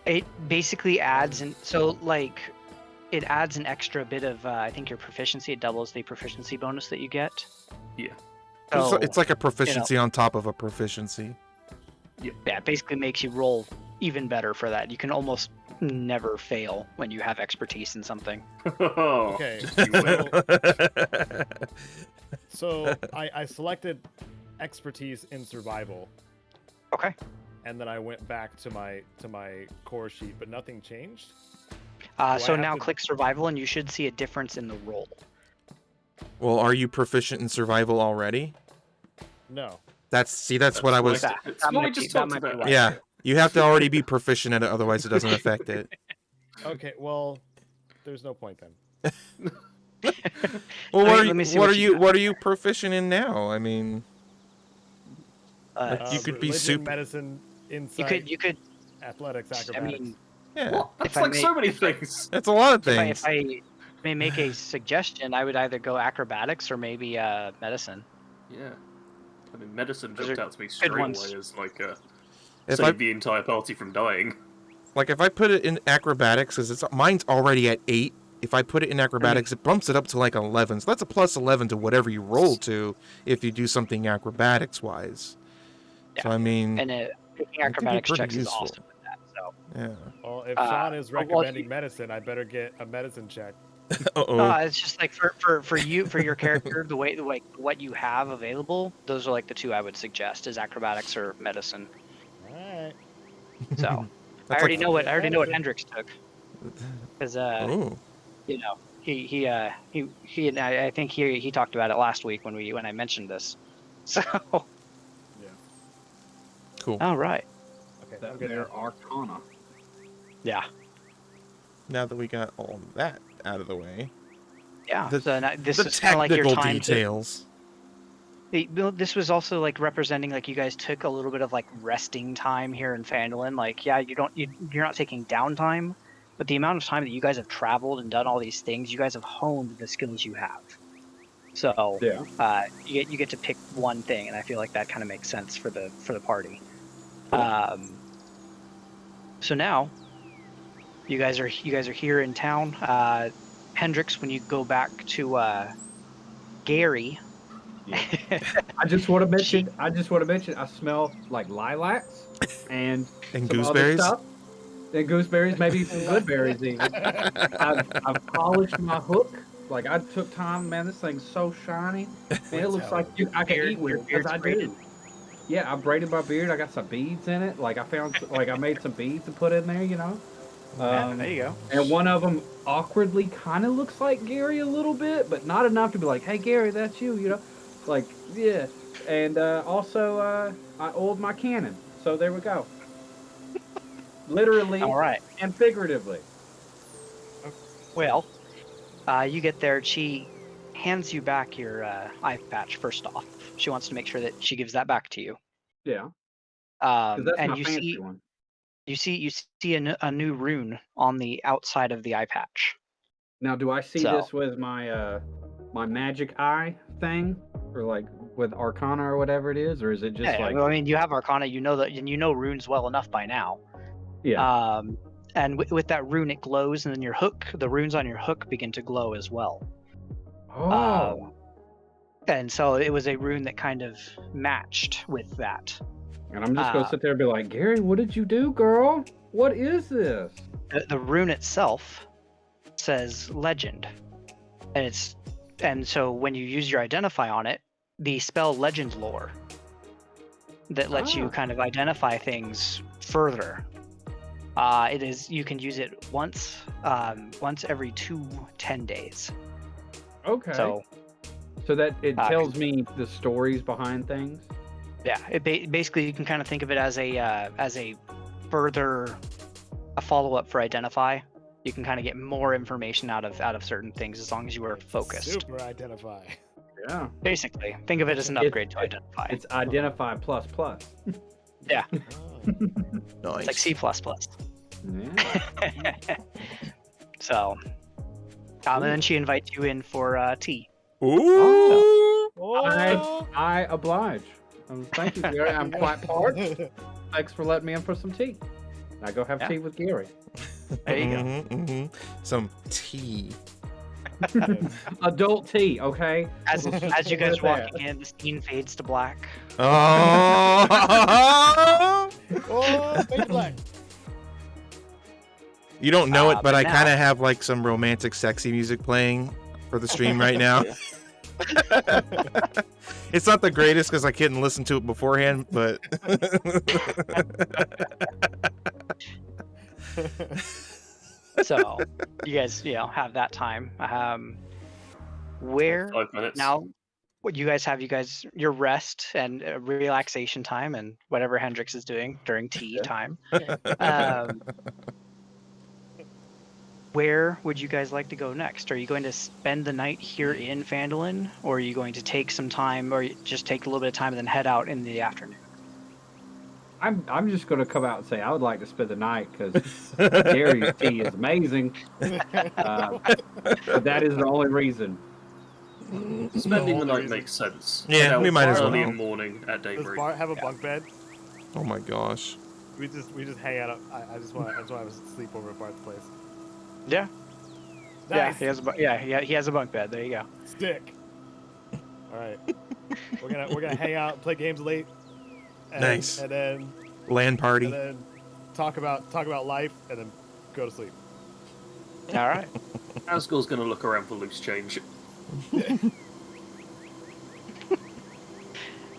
It basically adds it adds an extra bit of I think your proficiency. It doubles the proficiency bonus that you get. Yeah. It's, So, it's like a proficiency on top of a proficiency. yeah, it basically makes you roll even better for that. You can almost never fail when you have expertise in something. Oh, Okay. just you wait. So I selected expertise in survival, Okay. and then I went back to my core sheet, but nothing changed. So I have now to- click survival, and you should see a difference in the roll. Well, are you proficient in survival already? No. That's what I was. That- It's that what I might be- just that talked might be about. why. Yeah, you have to already be proficient at it, otherwise it doesn't affect it. Okay. Well, there's no point then. Well, Let me see what you got. what are you proficient in now? I mean, you could be religion, super. medicine, insight, You could. athletics, I acrobatics. mean, Yeah, What? That's If I like may- so many things. that's a lot of if things. I may make a suggestion, I would either go acrobatics or maybe medicine. Yeah. I mean, medicine Those jumped are out to me straight away ones. as like If save I the entire party from dying. if I put it in acrobatics, because mine's already at 8. If I put it in acrobatics, it bumps it up to like 11. So that's a plus 11 to whatever you roll to if you do something acrobatics wise. So Yeah. I mean, And picking be acrobatics pretty checks useful. is awesome with that. So yeah. Well, if well, Sean is well, recommending medicine, I better get a medicine check. Uh-oh. It's just like for you, for your character, the way like what you have available, those are like the two I would suggest is acrobatics or medicine. Alright. So I That's already like, know what Medicine. Hendrix took because oh, you know he and I think he talked about it last week when I mentioned this. So Yeah. cool. all right, Okay, I'm good. They're Arcana. yeah, Now that we got all that out of the way, yeah. the, So now, this the is kind of like your technical time details. This was also like representing like you guys took a little bit of like resting time here in Phandelver. Like, yeah, you're not taking downtime, but the amount of time that you guys have traveled and done all these things, you guys have honed the skills you have. So Yeah. you get to pick one thing, and I feel like that kind of makes sense for the party. So now you guys are here in town. Hendrix, when you go back to Gary. Yeah. I just want to mention. I smell like lilacs and And some other gooseberries? stuff. And gooseberries, maybe some good berries even. I've polished my hook. Like I took time, man. This thing's so shiny. Man, it looks like I can eat with Your it because beard's I braided. do. Yeah, I braided my beard. I got some beads in it. Like I made some beads to put in there. You know. Yeah, there you go. And one of them awkwardly kind of looks like Gary a little bit, but not enough to be like, "Hey, Gary, that's you," you know? Like, yeah. And also, I oiled my cannon, so there we go. Literally All right. and figuratively. Well, you get there. She hands you back your eye patch. First off, she wants to make sure that she gives that back to you. Yeah, because that's And my fancy one. you see a new rune on the outside of the eye patch. Now, do I see So- this with my my magic eye thing, or like with Arcana or whatever it is, or is it just Yeah, like? well, I mean, you have Arcana. You know that, and you know runes well enough by now. Yeah. And with that rune, it glows, and then the runes on your hook begin to glow as well. Oh. And so it was a rune that kind of matched with that. And I'm just gonna sit there and be like, Gary, what did you do, girl? What is this? The rune itself says legend, and so when you use your identify on it, the spell legend lore that lets you kind of identify things further. It is you can use it once every 10 days. Okay. So that it tells me the stories behind things. yeah, basically you can kind of think of it as a follow up for identify. You can kind of get more information out of certain things as long as you are focused. Super identify. Yeah. Basically, think of it as an upgrade to identify. It's identify plus plus. Yeah, Oh. Nice. it's like C++. Yeah. So, and then she invites you in for tea. Ooh. Oh. I oblige. Thank you, Gary. I'm quite parched. Thanks for letting me in for some tea. Now go have Yeah. tea with Gary. There you go. Mhm. Some tea. Adult tea, okay? As you guys walking in, the scene fades to black. Oh. Oh, fade to black. You don't know it, but but I now- kind of have like some romantic, sexy music playing for the stream right now. It's not the greatest because I couldn't listen to it beforehand, but So you guys, have that time. Where 5 minutes. now? What you guys have? Your rest and relaxation time, and whatever Hendrix is doing during tea time. Where would you guys like to go next? Are you going to spend the night here in Phandelver, or are you going to take some time, or just take a little bit of time and then head out in the afternoon? I'm just going to come out and say I would like to spend the night because Gary's tea is amazing. But that is the only reason. Spending the No, night reason. makes sense. Yeah, Head out we might as early well. in morning at Does daybreak. Bart have a bunk bed? oh my gosh. We just hang out. I just want to sleep over at Bart's place. Yeah. Nice. He has he has a bunk bed. There you go. Stick. All right. We're gonna hang out, play games late. And, Nice. And then LAN party. talk about life, and then go to sleep. All right. Asgore's gonna look around for loose change.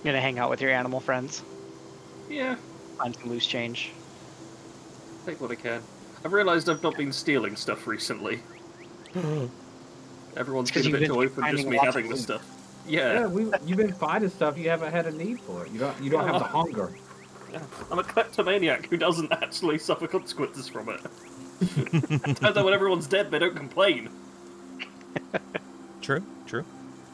Gonna hang out with your animal friends, Yeah, find some loose change. take what I can. I've realised I've not been stealing stuff recently. Everyone's been a bit away from just me having the stuff. Yeah, Yeah. you've been finding stuff you haven't had a need for it. You don't have the hunger. Yeah. I'm a kleptomaniac who doesn't actually suffer consequences from it. Turns out when everyone's dead, they don't complain. True.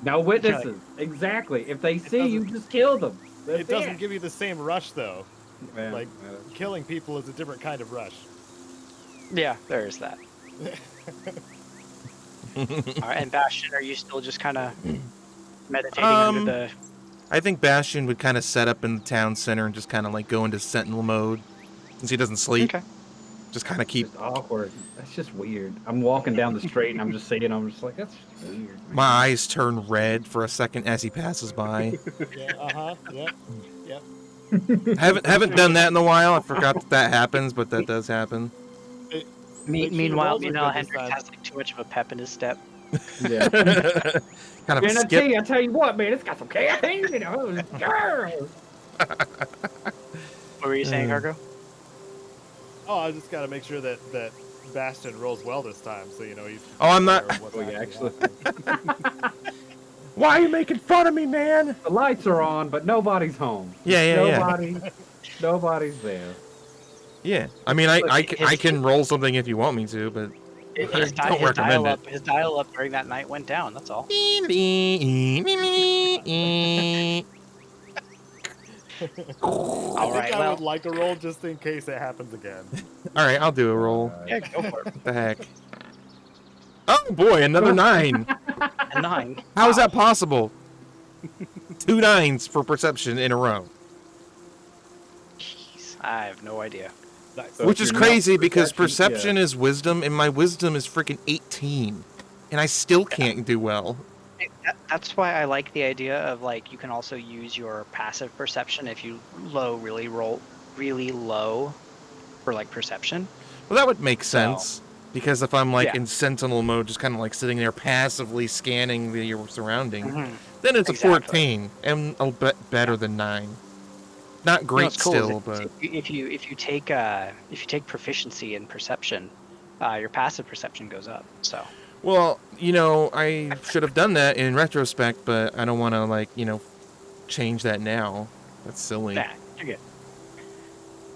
No witnesses. Exactly. If they see you, just kill them. That's It doesn't give you the same rush, though. Yeah, Like, killing people is a different kind of rush. Yeah, there is that. All right, and Bastion, are you still just kind of meditating under the? I think Bastion would kind of set up in the town center and just kind of like go into sentinel mode since he doesn't sleep. Okay. Just kind of keep. It's awkward. That's just weird. I'm walking down the street and I'm just seeing. I'm just like, that's just weird. Man. My eyes turn red for a second as he passes by. Yeah. Yep. haven't done that in a while. I forgot that happens, but that does happen. Meanwhile, rolls are good this Hendrix time. has like too much of a pep in his step. Yeah. Kind of Man, skip. I tell you what, man, it's got some caffeine, you know. Girl. What were you saying, Cargo? Oh, I just gotta make sure that Bastion rolls well this time, so you know he's. Oh, I'm not- aware of what's Oh, yeah, actually actually. Why are you making fun of me, man? The lights are on, but nobody's home. Yeah. Nobody's there. Yeah. I mean, I His- can roll something if you want me to, but His don't recommend it. His dial up during that night went down. That's all. All I right. think I Well, would like a roll just in case it happens again. All right, I'll do a roll. yeah, go for it. What the heck? Oh boy, another 9. A 9. How is that possible? 2 9s for perception in a row. Jeez, I have no idea. So Which if is you're not crazy because yeah. perception is wisdom, and my wisdom is freaking 18. And I still can't do well. That's why I like the idea of like you can also use your passive perception if you roll really low for like perception. Well, that would make sense. Because if I'm like Yeah. in sentinel mode, just kind of like sitting there passively scanning your surrounding, Mhm. then it's a Exactly. 14 and a bit better than 9. Not You know great what's cool is still, if- but if you take proficiency in perception, your passive perception goes up. So well, you know, I should have done that in retrospect, but I don't want to like, you know, change that now. That's silly. nah, you're good.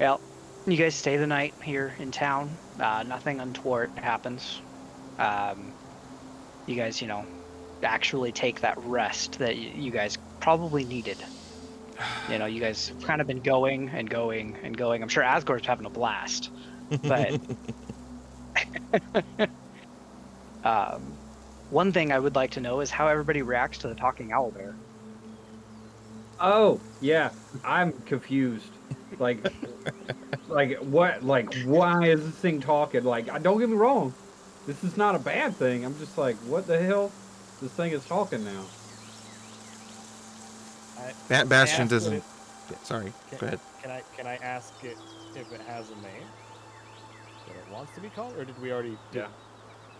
Well, you guys stay the night here in town. Nothing untoward happens. You guys, you know, actually take that rest that you guys probably needed. You know, you guys have kind of been going and going and going. I'm sure Asgore's having a blast, but one thing I would like to know is how everybody reacts to the talking owlbear. Oh, yeah. I'm confused. Like what? Like, why is this thing talking? Like, don't get me wrong. This is not a bad thing. I'm just like, what the hell? This thing is talking now. Bastion asked doesn't. what Yeah, sorry, go ahead. Can I ask it if it has a name that it wants to be called, or did we already?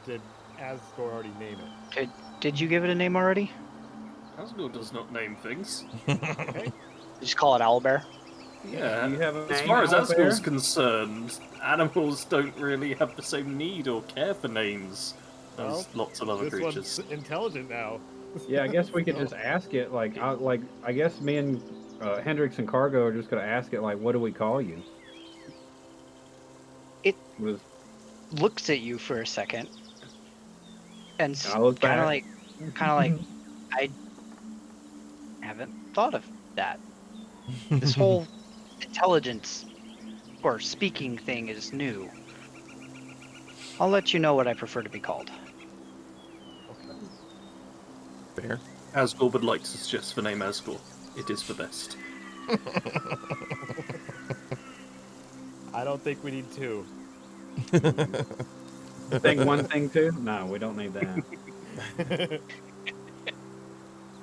Did Asgore already name it? Did you give it a name already? Asgore does not name things. Okay. You just call it owlbear. Yeah. Do you have a As name, far as Owlbear? Asgore's concerned, animals don't really have the same need or care for names as Well, lots of other This creatures. one's intelligent now. Yeah, I guess we could just ask it. Like, I guess me and Hendrix and Cargo are just gonna ask it. Like, what do we call you? It- was Looks at you for a second, and I look kind of back. like, I haven't thought of that. This whole intelligence or speaking thing is new. I'll let you know what I prefer to be called. Fair. Asgore would like to suggest the name Asgore. It is the best. I don't think we need two. thing one, thing two. No, we don't need that.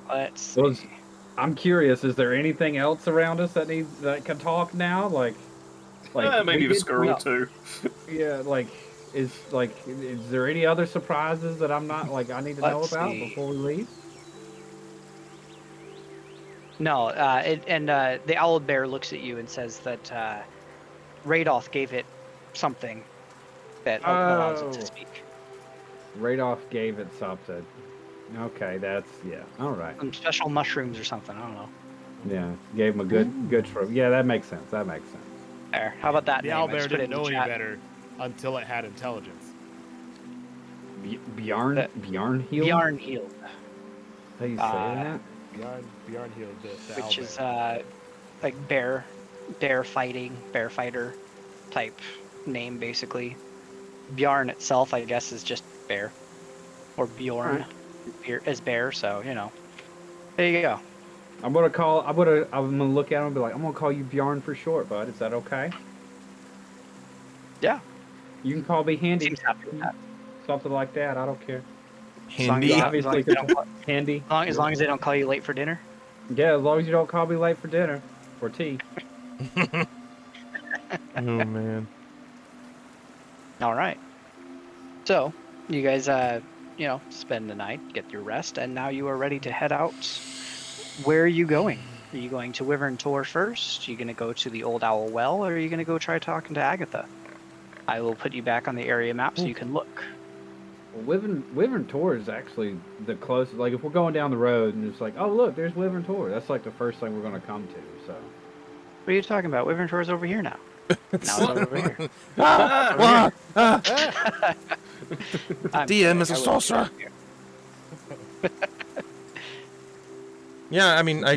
Let's Well, see. I'm curious. Is there anything else around us that can talk now? Like Maybe we the did- squirrel we- too. Yeah, like is there any other surprises that I'm not I need to know Let's about see. before we leave? No, the owl bear looks at you and says that Radoth gave it something that allows it to Oh. speak. Radoff gave it something. Okay, that's all right. Some special mushrooms or something. I don't know. Yeah, gave him a good trophy. Yeah, that makes sense. That makes sense. There. How about that The name? I owlbear just put it didn't in the know any chat. better until it had intelligence. Bjarn Heal? Bjarn healed, How you say that? Bjorn healed the which owlbear. is like bear fighting, bear fighter type name basically. Bjarn itself, I guess, is just bear, or Bjorn is bear. So there you go. I'm gonna look at him and be like, I'm gonna call you Bjarn for short, bud. Is that okay? Yeah, You can call me Handy. seems happy with that. Something like that. I don't care. Handy. As Obviously, Handy. as long as they don't call you late for dinner. Yeah, as long as you don't call me late for dinner or tea. Oh man. All right. So you guys, spend the night, get your rest, and now you are ready to head out. Where are you going? Are you going to Wyvern Tor first? Are you going to go to the Old Owl Well, or are you going to go try talking to Agatha? I will put you back on the area map so you can look. Well, Wyvern Tor is actually the closest. Like, if we're going down the road and it's like, oh look, there's Wyvern Tor. That's like the first thing we're gonna come to. So. What are you talking about? Wyvern Tor is over here now. Now it's over here. DM is a sorcerer. Yeah, I mean, I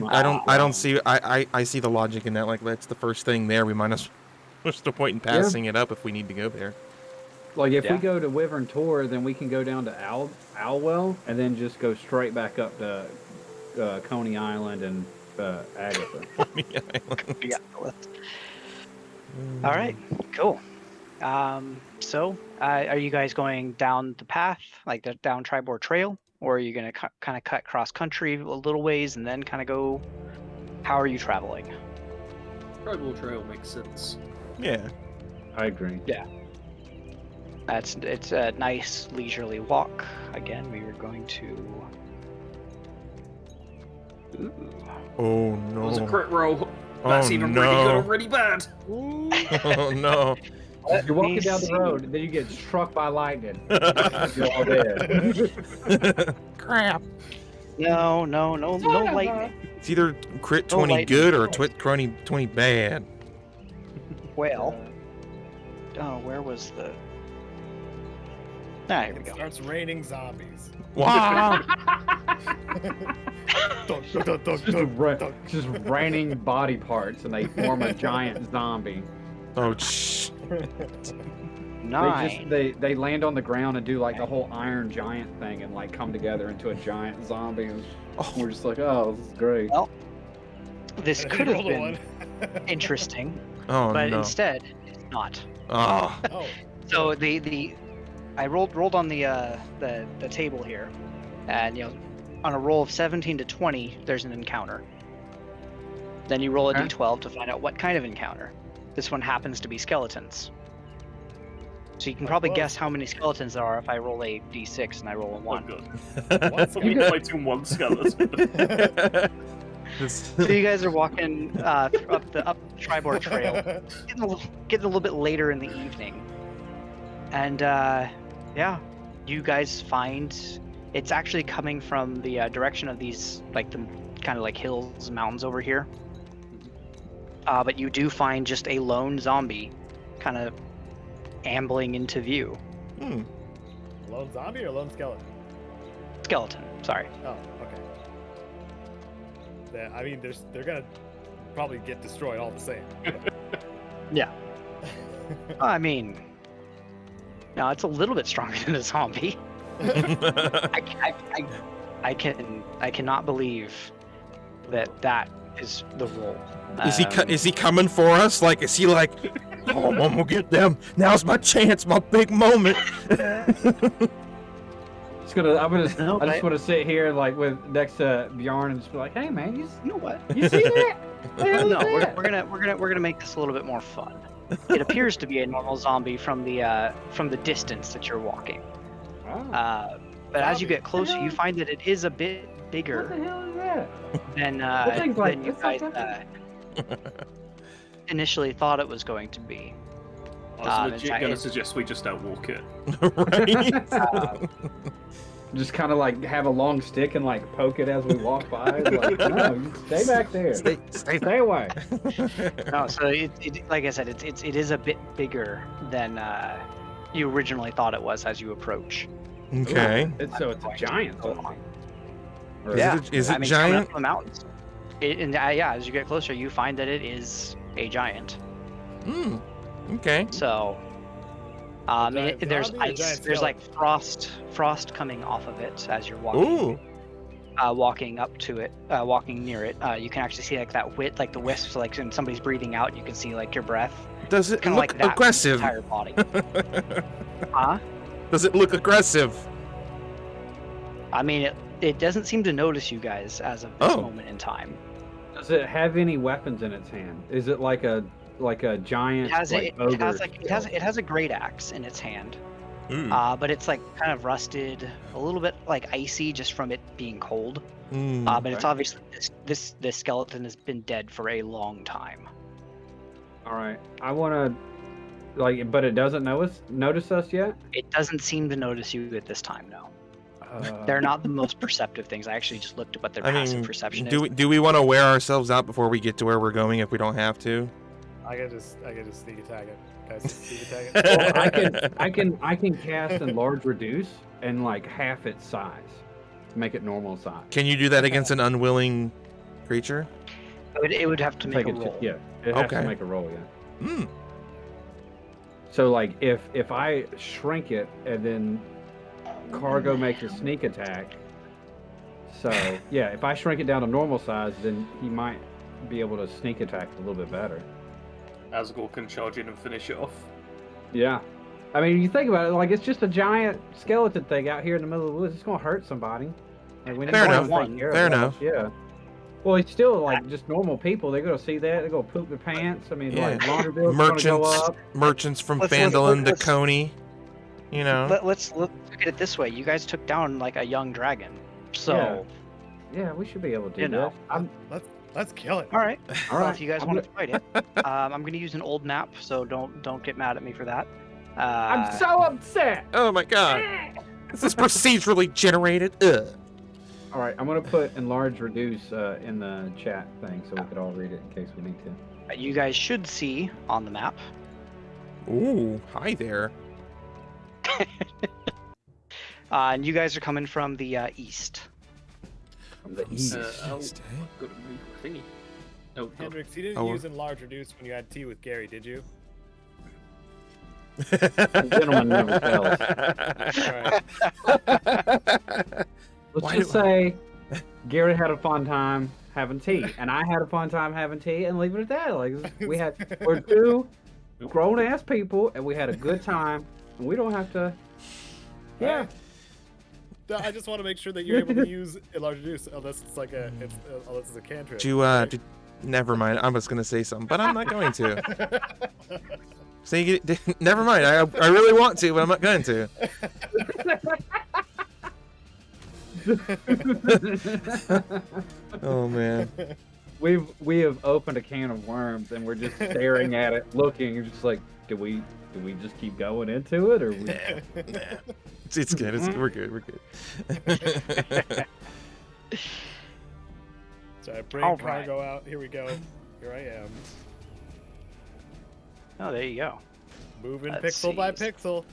don't see. I see the logic in that. Like, that's the first thing there. We might as well. What's the point in passing it up if we need to go there? Like, if we go to Wyvern Tor, then we can go down to Owlwell and then just go straight back up to Coney Island and Agatha. Yeah. All right, cool. So, are you guys going down the path, like the down Tribord Trail, or are you going to kind of cut cross country a little ways and then kind of go? How are you traveling? Tribal trail makes sense. Yeah. I agree. Yeah. It's a nice leisurely walk. Again, we were going to. Ooh. Oh That no. was a crit roll. That's even no. really good or really bad. Oh no. You're walking me down the see. road, and then you get struck by lightning. You're all dead. Crap. No lightning. It's either crit No 20 lightning. good or 20 bad. Well. Oh, where was the? Ah, here we It go. starts raining zombies. Wow. Just raining body parts, and they form a giant zombie. Oh, shh. 9. They land on the ground and do like the whole Iron Giant thing and like come together into a giant zombie. And we're just like, oh, this is great. Well, this And I could have rolled a been one. interesting, Oh but no. instead it's not. Oh. Oh, So I rolled on the table here, and on a roll of 17 to 20, there's an encounter. Then you roll a Okay. d12 to find out what kind of encounter. This one happens to be skeletons. So you can probably close. guess how many skeletons there are if I roll a d6 and I roll a Oh 1. god. what's You can fight in one skeleton. So you guys are walking up the Tribord Trail, getting a little bit later in the evening, and you guys find it's actually coming from the direction of these the kind of like hills and mountains over here. But you do find just a lone zombie, kind of ambling into view. Hmm. Lone zombie or lone skeleton? Skeleton, sorry. Oh, okay. I mean, they're gonna probably get destroyed all the same. Yeah. I mean, no, it's a little bit stronger than a zombie. I cannot believe that is the role. Is he coming for us? Like, is he like, oh, I'm gonna get them. Now's my chance, my big moment. I just want to sit here like with next to Bjorn and just be like, hey man, You know what? you see that? No, we're gonna make this a little bit more fun. it appears to be a normal zombie from the distance that you're walking. Wow. But as you Zombie. get closer, you find that it is a bit What bigger the hell is that? than thing's like- than you it's like guys initially thought it was going to be. I was in legit fact, gonna it- suggest we just outwalk it. Right? Just kind of like have a long stick and like poke it as we walk by. Like, no, you stay back there. Stay away. No, so like I said, it is a bit bigger than you originally thought it was as you approach. Okay. So it's a giant zombie. Or- Is it I mean, coming giant? up from the mountains. Yeah, as you get closer, you find that it is a giant. Hmm. Okay. So, giant there's zombie or ice. giant There's like frost coming off of it as you're walking. Ooh. Walking up to it, walking near it. You can actually see like that like the wisps, like when somebody's breathing out, you can see like your breath. Does it Kind of look like that aggressive? entire body. Huh? Does it look aggressive? I mean, it doesn't seem to notice you guys as of this Oh. moment in time. Does it have any weapons in its hand? Is it like a giant? It has like, it has a great axe in its hand. Ooh. But it's like kind of rusted, a little bit like icy just from it being cold. Mm. But it's obviously this skeleton has been dead for a long time. All right, I want to but it doesn't notice us yet. It doesn't seem to notice you at this time, no. Uh, They're not the most perceptive things. I actually just looked at what their I passive mean, perception do is. we want to wear ourselves out before we get to where we're going if we don't have to? I can just sneak attack it. Can I sneak attack it? Well, I can cast enlarge reduce and like half its size, make it normal size. Can you do that against an unwilling creature? It would have to make a Take it roll. yeah, it has Okay. to make a roll. Yeah. Hmm. So like if I shrink it and then Cargo makes a sneak attack. So yeah, if I shrink it down to normal size, then he might be able to sneak attack a little bit better. Asgore can charge in and finish it off. Yeah. I mean, you think about it, like it's just a giant skeleton thing out here in the middle of the woods. It's gonna hurt somebody. Like, we need Fair to enough. take care of Fair it. enough. Yeah. Well, it's still like just normal people. They're gonna see that. They're gonna poop their pants. I mean, Yeah. like laundry bills gonna go Merchants, up. merchants from Let's- Phandelver to let's- Coney. You know. Let's look at it this way. You guys took down like a young dragon. So, Yeah, we should be able to do You know. this. Let's kill it. all right. All Well, right. if you guys I'm want to fight it, I'm going to use an old map, so don't get mad at me for that. I'm so upset. Oh my god. This is procedurally generated. Ugh. All right, I'm gonna put enlarge reduce in the chat thing so we could all read it in case we need to. You guys should see on the map. Ooh, hi there. And you guys are coming from the east. From the From east. Oh, East, eh? got to move thingy. Oh, God. Hendrix, you didn't Oh, use enlarge reduce when you had tea with Gary, did you? Gentleman never tells. Alright. Let's Why just do I- say Garrett had a fun time having tea, and I had a fun time having tea, and leave it at that. Like we're two grown ass people, and we had a good time, and we don't have to. Yeah. I just want to make sure that you're able to use enlarge reduce unless it's like unless it's a cantrip. Never mind. I was gonna say something, but I'm not going to. See, never mind. I really want to, but I'm not going to. Oh man. We have opened a can of worms, and we're just staring at it, looking, and just like, do we just keep going into it, or we? It's good. We're good. We're good. So I bring All right. cargo out. Here we go. Here I am. Oh, there you go. Moving Let's pixel by see. pixel.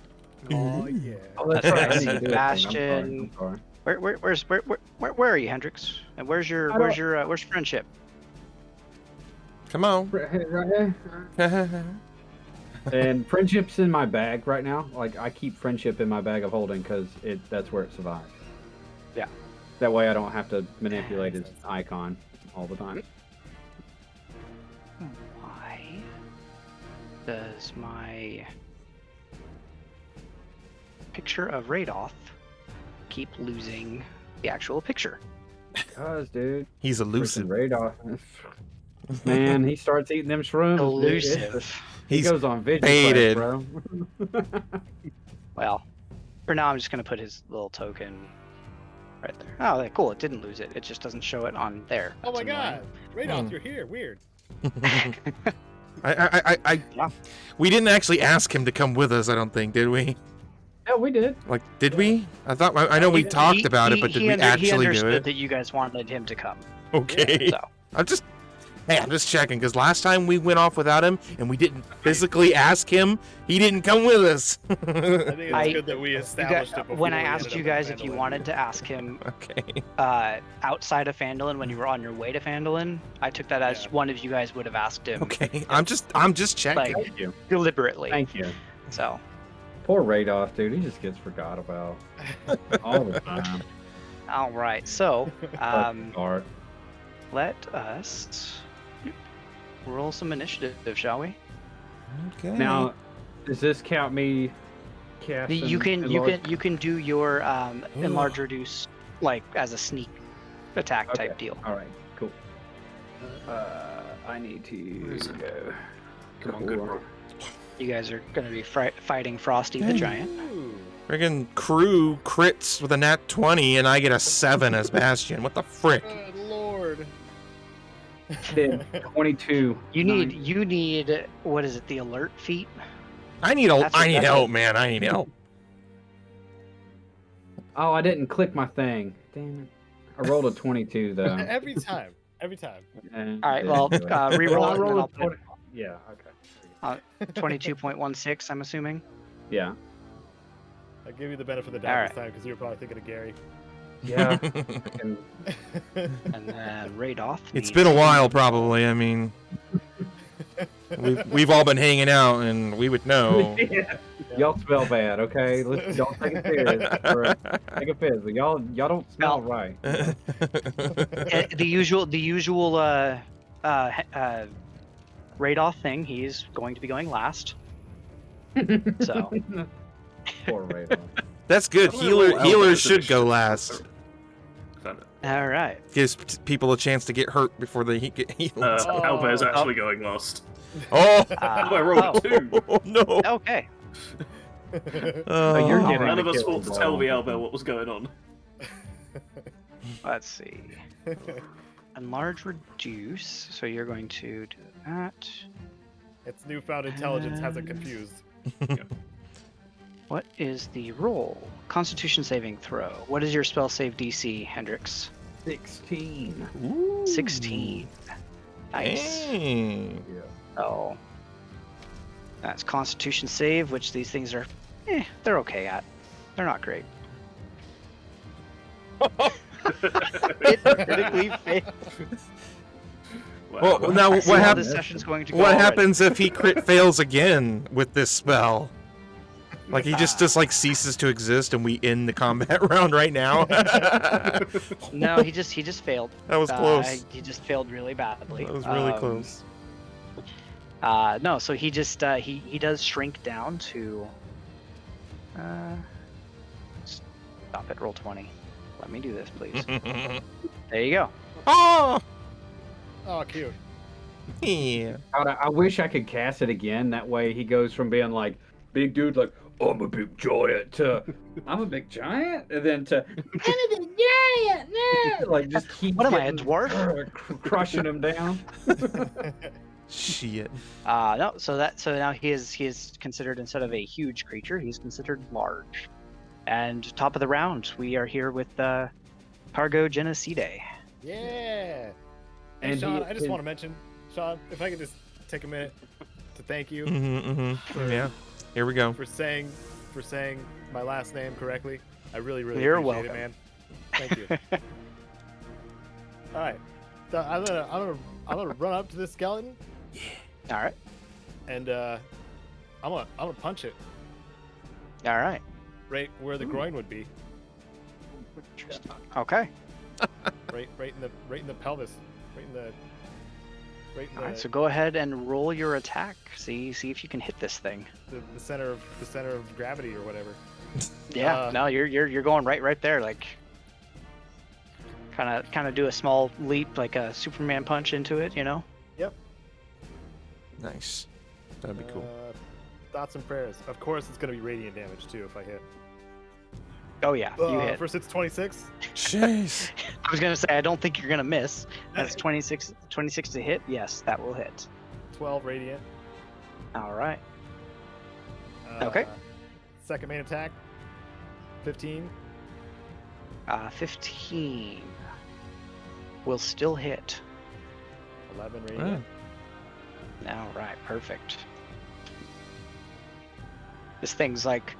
Oh yeah. Oh, that's That's right. I right, need to do it. I'm sorry, Sebastian. I'm sorry. Where are you, Hendrix? And where's your friendship? Come on. And friendship's in my bag right now. Like I keep friendship in my bag of holding because that's where it survives. Yeah. That way I don't have to manipulate his icon all the time. Why does my picture of Radoth keep losing the actual picture? Because, dude, He's elusive. radar. Man, he starts eating them shrooms. dude. Elusive. He He's goes on vigil baited. quest, bro. Well, for now, I'm just gonna put his little token right there. Oh, okay, cool. It didn't lose it. It just doesn't show it on there. Oh my That's god! Radoth, Hmm. you're here. Weird. Yeah. We didn't actually ask him to come with us. I don't think, did we? Yeah, we did. Like, did we? I know we He- talked he- about it, he- but did he we under- he actually do understood it? that you guys wanted him to come. Okay. So I'm just checking because last time we went off without him and we didn't physically ask him, he didn't come with us. I think it's I- good that we you established guys, it before when I we asked ended you up in guys if you Phandelver. wanted to ask him Okay. outside of Phandelin when you were on your way to Phandelin, I took that as Yeah. one of you guys would have asked him Okay. I'm just checking. like Thank you. deliberately. Thank you. So Poor Radoth, dude. He just gets forgot about all the time. all right. So Art. let us roll some initiative, shall we? Okay. Now, does this count me casting? You can do your Ooh. enlarge reduce like as a sneak attack type Okay. deal. All right, cool. I need to go. Come on, good roll. You guys are going to be fighting Frosty the Giant. Ooh. Friggin' crew crits with a nat 20 and I get a 7 as Bastion. What the frick? Good lord. Did 22. You need what is it? The alert feat. I need That's help, man. I need help. Oh, I didn't click my thing. Damn it. I rolled a 22 though. Every time. Every time. And All right. Well, didn't do it. reroll Well, I it, and then rolled I'll a put 20. Yeah. Okay. 22.16. I'm assuming. Yeah. I'll give you the benefit of the All doubt right. this time because you were probably thinking of Gary. Yeah. And And then Radoth. It's needs- been a while, probably. I mean, we've all been hanging out, and we would know. y'all smell bad, okay? Y'all take a fizz. All right. Take a fizz, but y'all don't smell right. The usual Radoth thing. He's going to be going last. So Poor Radoth. That's good. I'm gonna roll Healers Albert's should go initiative. last. Found it. all right. Gives people a chance to get hurt before they get healed. Oh. Albert's actually going last. Oh! I rolled a 2. Oh, no! Okay. Oh, you're Oh. getting None of the us kill thought to ball. tell the Albert what was going on. Let's see. Enlarge reduce. So you're going to do that. Its newfound intelligence has it confused. What is the roll? Constitution saving throw. What is your spell save DC, Hendrix? 16. Ooh. 16. Nice. Dang. Oh. That's Constitution save, which these things are, they're okay at. They're not great. It critically failed. Well, now I see what how happens? this session's going to go What already. happens if he crit fails again with this spell? Like he just like ceases to exist, and we end the combat round right now. That No, he just failed. was close. He just failed really badly. That was really close. No, so he just he does shrink down to. Stop it. Roll 20. Let me do this, please. There you go. Oh, Oh, cute. yeah. I wish I could cast it again. That way he goes from being like big dude, like I'm a big giant, to I'm a big giant, and then to I'm a big giant. No! Like just keep. What am I, a getting- dwarf? Crushing him down. Shit. No, so now he is considered, instead of a huge creature, he's considered large. And top of the round, we are here with Cargo Genocide. Yeah. And And Sean, he I just is- want to mention, Sean, if I could just take a minute to thank you Yeah. Here we go. for saying my last name correctly. I really You're appreciate welcome. it, man. Thank you. All right. So I'm gonna run up to this skeleton All right. and I'm gonna punch it All right. right where the groin would be, Okay. right in the pelvis, right in the All right. So go ahead and roll your attack. See if you can hit this thing. the center of gravity or whatever. Yeah. No, you're going right there. Like, kind of do a small leap, like a Superman punch into it. You know. Nice. That'd be cool. Thoughts and prayers. Of course, it's gonna be radiant damage too if I hit. Oh yeah, you hit. First, it's 26. Jeez. I was gonna say I don't think you're gonna miss. That's 26 to hit. Yes, that will hit. 12 radiant. All right. Okay. Second main attack. 15. 15 will still hit. 11 radiant. All right, perfect. This thing's like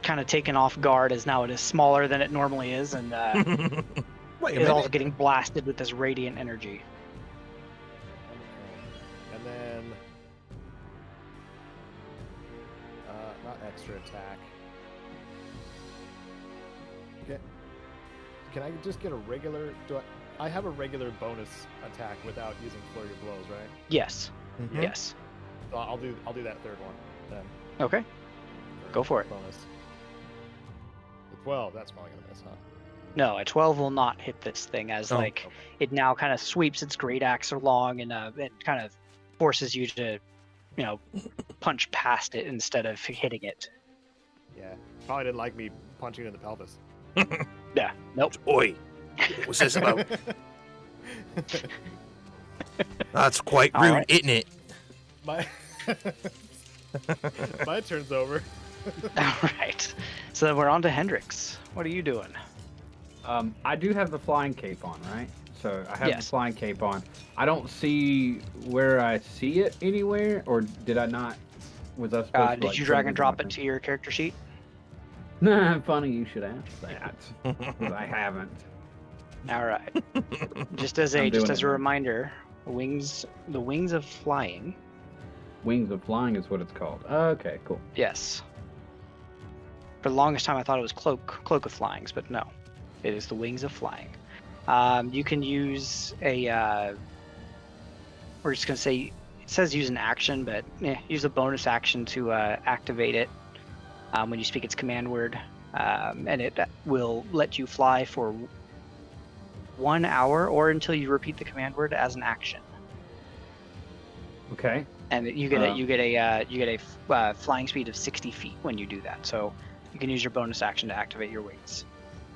kind of taken off guard as now it is smaller than it normally is, and Wait a is also minute. getting blasted with this radiant energy. And then not extra attack. Okay. Can I just get a regular? I have a regular bonus attack without using flurry of blows, right? Yes. Mhm. Yes. So I'll do that third one then. Okay. Go for it. Bonus. The 12. That's probably gonna miss, huh? No, a 12 will not hit this thing as Oh. like it now kind of sweeps its great axe along and it kind of forces you to, punch past it instead of hitting it. Yeah. Probably didn't like me punching it in the pelvis. Yeah. Nope. Oi. What's this about? That's quite All rude, right. isn't it? My my turn's over. All right. So then we're on to Hendrix. What are you doing? I do have the flying cape on, right? So I have Yes. the flying cape on. I don't see where I see it anywhere, or did I not? Was I supposed to? Did like, you put drag in and drop my it to your character sheet? Nah, funny you should ask that. 'Cause I haven't. All right. Just as I'm a doing it now. reminder, the wings of flying. Wings of flying is what it's called. Okay, cool. Yes. For the longest time, I thought it was cloak of flyings, but no, it is the wings of flying. You can use a. We're just gonna say it says use an action, but use a bonus action to activate it when you speak its command word, and it will let you fly for 1 hour or until you repeat the command word as an action. Okay. And you get a flying speed of 60 feet when you do that. So you can use your bonus action to activate your wings.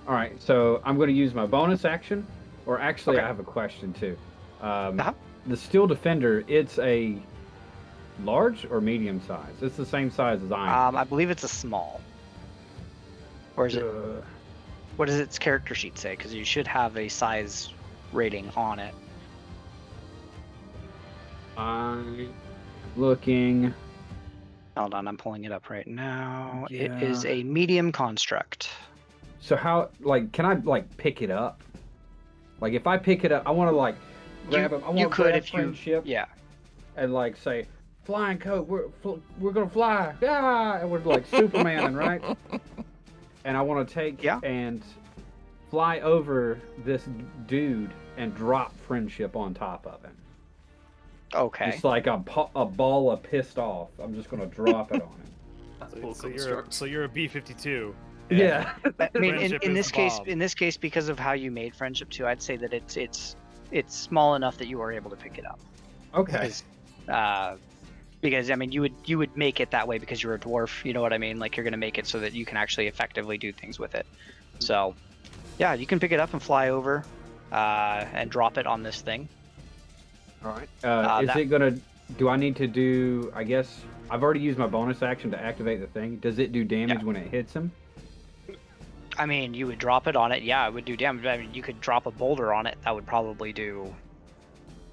All right. So I'm going to use my bonus action, or actually, Okay. I have a question too. Uh-huh. The Steel Defender, it's a large or medium size? It's the same size as I am. I believe it's a small. Or is it? Uh, What does its character sheet say? Because you should have a size rating on it. I'm looking. Hold on, I'm pulling it up right now. Yeah. It is a medium construct. So how, can I pick it up? Like if I pick it up, I want to grab him. I want you to could grab if you. friendship Yeah. and say, flying coat, we're gonna fly, yeah, and we're Superman, right? And I want to take and fly over this dude and drop friendship on top of him. Okay. It's like a ball of pissed off. I'm just gonna drop it on him. That's So, full so construct. you're a B-52. Yeah. I mean, Friendship in is this case, Bob. because of how you made friendship too, I'd say that it's small enough that you are able to pick it up. Okay. Because I mean, you would make it that way because you're a dwarf. You know what I mean? Like you're gonna make it so that you can actually effectively do things with it. So, yeah, you can pick it up and fly over, and drop it on this thing. All right. Is it gonna? Do I need to do? I guess I've already used my bonus action to activate the thing. Does it do damage when it hits him? I mean, you would drop it on it. Yeah, it would do damage. I mean, you could drop a boulder on it. That would probably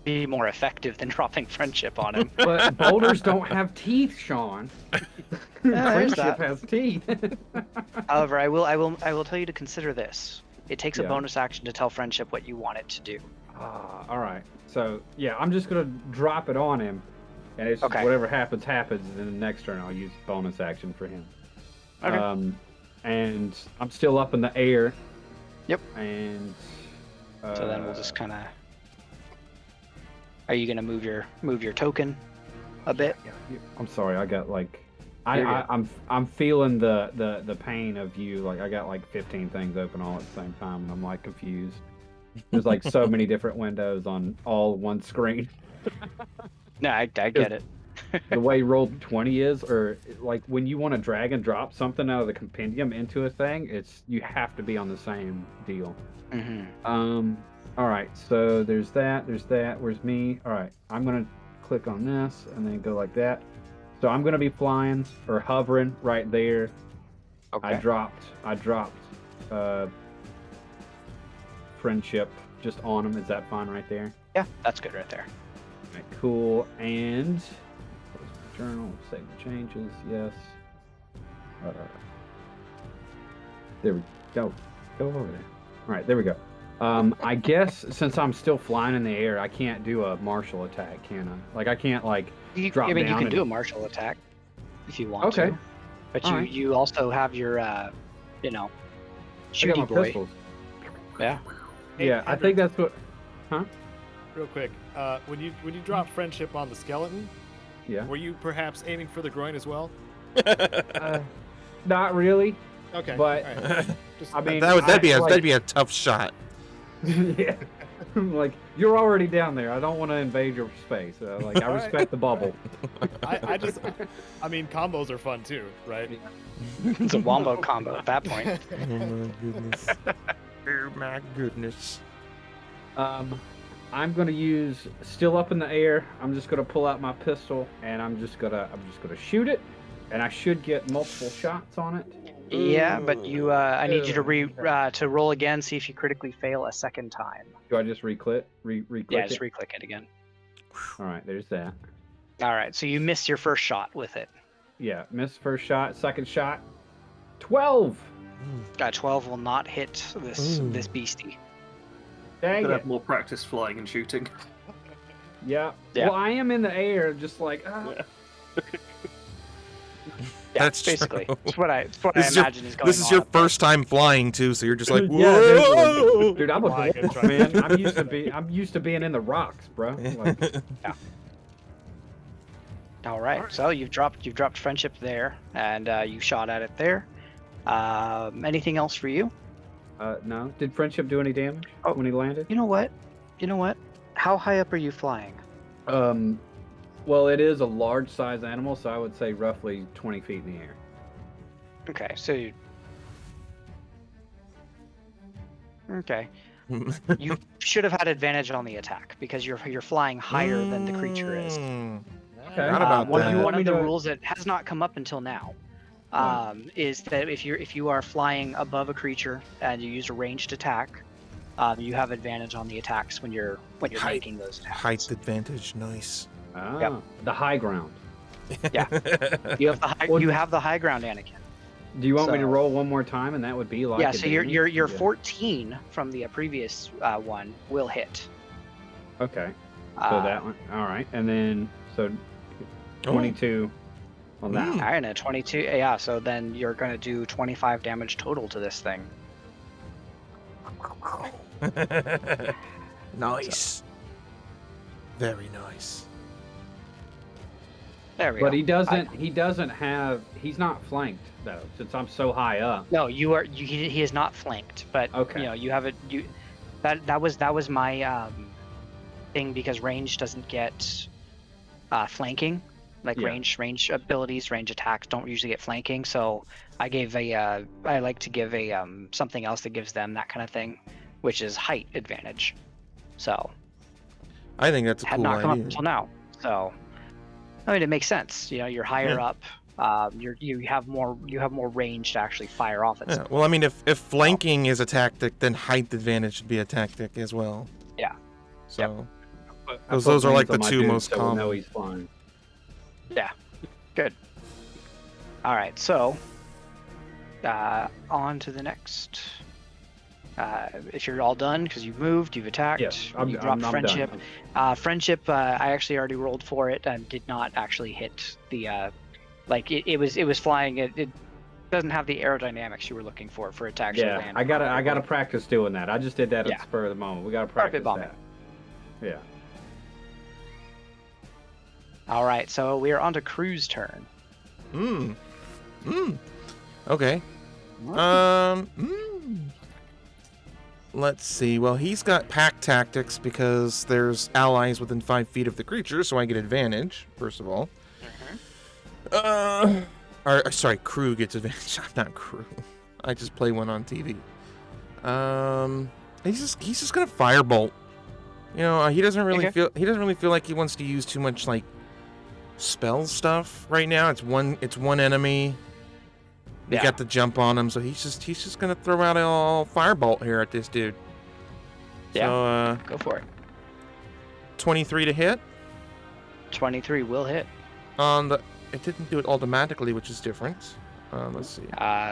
be more effective than dropping friendship on him. But boulders don't have teeth, Sean. there's Friendship that. has teeth. However, I will tell you to consider this. It takes a Yeah. bonus action to tell friendship what you want it to do. All right. So yeah, I'm just gonna drop it on him, and it's just Okay. whatever happens, happens. And then the next turn, I'll use bonus action for him. Okay. And I'm still up in the air. Yep. And So then we'll just kind of. Are you gonna move your token a bit? Yeah, I'm sorry. I got You're good. I'm feeling the pain of you. I got 15 things open all at the same time, and I'm confused. There's so many different windows on all one screen. No, I get it. The way Roll20 is, or like when you want to drag and drop something out of the compendium into a thing, you have to be on the same deal. Mm-hmm. All right, so there's that. Where's me? All right, I'm gonna click on this and then go like that. So I'm gonna be flying or hovering right there. Okay. I dropped friendship just on him. Is that fine right there? Yeah, that's good right there. All right, cool. And close my journal, save the changes. Yes. There we go. Go over there. All right, there we go. I guess since I'm still flying in the air, I can't do a martial attack, can I? Like I can't drop I mean, down. you can and... do a martial attack if you want Okay. to. But All right. you also have your, I got shooty my boy. pistols. Yeah. Hey, Yeah, I Hendrik, think that's what. real quick. When you drop friendship on the skeleton, Yeah. were you perhaps aiming for the groin as well? Not really. Okay. But- all right. Just, I mean, that'd be like- a tough shot. Yeah. Like you're already down there. I don't want to invade your space. Like I All right. respect the bubble. I mean, combos are fun too, right? It's a wombo combo at that point. Oh my goodness. Oh my goodness. I'm gonna use still up in the air. I'm just gonna pull out my pistol and I'm just gonna shoot it, and I should get multiple shots on it. Yeah, but I need you to to roll again, see if you critically fail a second time. Do I just re-click Yeah, it? just re-click it again. All right, there's that. All right, so you missed your first shot with it. Yeah, missed first shot, second shot. 12. 12 will not hit this beastie. Dang Could it. have more practice flying and shooting. Yeah. Yeah. Well, I am in the air, just like. Yeah. Yeah, That's basically. true. It's what I This is your- imagine is going on. This is your up there. first time flying too, so you're just like, Yeah, there's whoa! one. Dude, I'm a Flying and dwarf, trying man. I'm used to being in the rocks, bro. Like, All right, so you've dropped friendship there, and you shot at it there. Anything else for you? no. Did friendship do any damage Oh. when he landed? You know what? How high up are you flying? Well, it is a large size animal, so I would say roughly 20 feet in the air. Okay, so you. Okay, you should have had advantage on the attack because you're flying higher than the creature is. Mm. Okay. Forgot about one that. one me of the to- rules that has not come up until now is that if you are flying above a creature and you use a ranged attack, you have advantage on the attacks when you're Height. making those attacks. Height advantage, nice. Ah, Yep. the high ground. You have the high, Well, you have the high ground, Anakin. Do you want me to So- roll one more time, and that would be like? Yeah, a so your damage? your Yeah. 14 from the previous one will hit. Okay. So Uh, that one. All right, and then so 22 on that. Mm. All right, and a 22. Yeah, so then you're going to do 25 damage total to this thing. Nice. Very nice. There we But go. he doesn't have. He's not flanked though, since I'm so high up. No, he is not flanked, but Okay. you know you have it. That was my thing because range doesn't get flanking. Like Yeah. range abilities, range attacks don't usually get flanking. So I gave I like to give a something else that gives them that kind of thing, which is height advantage. So I think that's a had cool not come up idea. until now. So I mean, it makes sense. You know, you're higher up. You have more range to actually fire off at. Yeah, well, I mean, if flanking is a tactic, then height advantage should be a tactic as well. Yeah. So I Those put are like wings on the my two dude, most so we'll know common. he's flying. All right, so on to the next. If you're all done, because you've moved, you've attacked, Yes, you dropped I'm friendship. done. Friendship, I actually already rolled for it and did not actually hit the. Like it was flying. It doesn't have the aerodynamics you were looking for it to actually Yeah, land. I gotta properly. practice doing that. I just did that at Yeah. the spur of the moment. We gotta Carpet practice bombing. that. Yeah. All right, so we are on to Crew's turn. Okay. let's see. Well, he's got pack tactics because there's allies within 5 feet of the creature, so I get advantage, first of all. Sorry, crew gets advantage. I'm not crew. I just play one on TV. He's just gonna firebolt. You know, he doesn't really feel like he wants to use too much like spell stuff right now. It's one enemy. They got the jump on him, so he's just gonna throw out a firebolt here at this dude. Yeah. So, go for it. 23 to hit. 23 will hit. It didn't do it automatically, which is different. Let's see.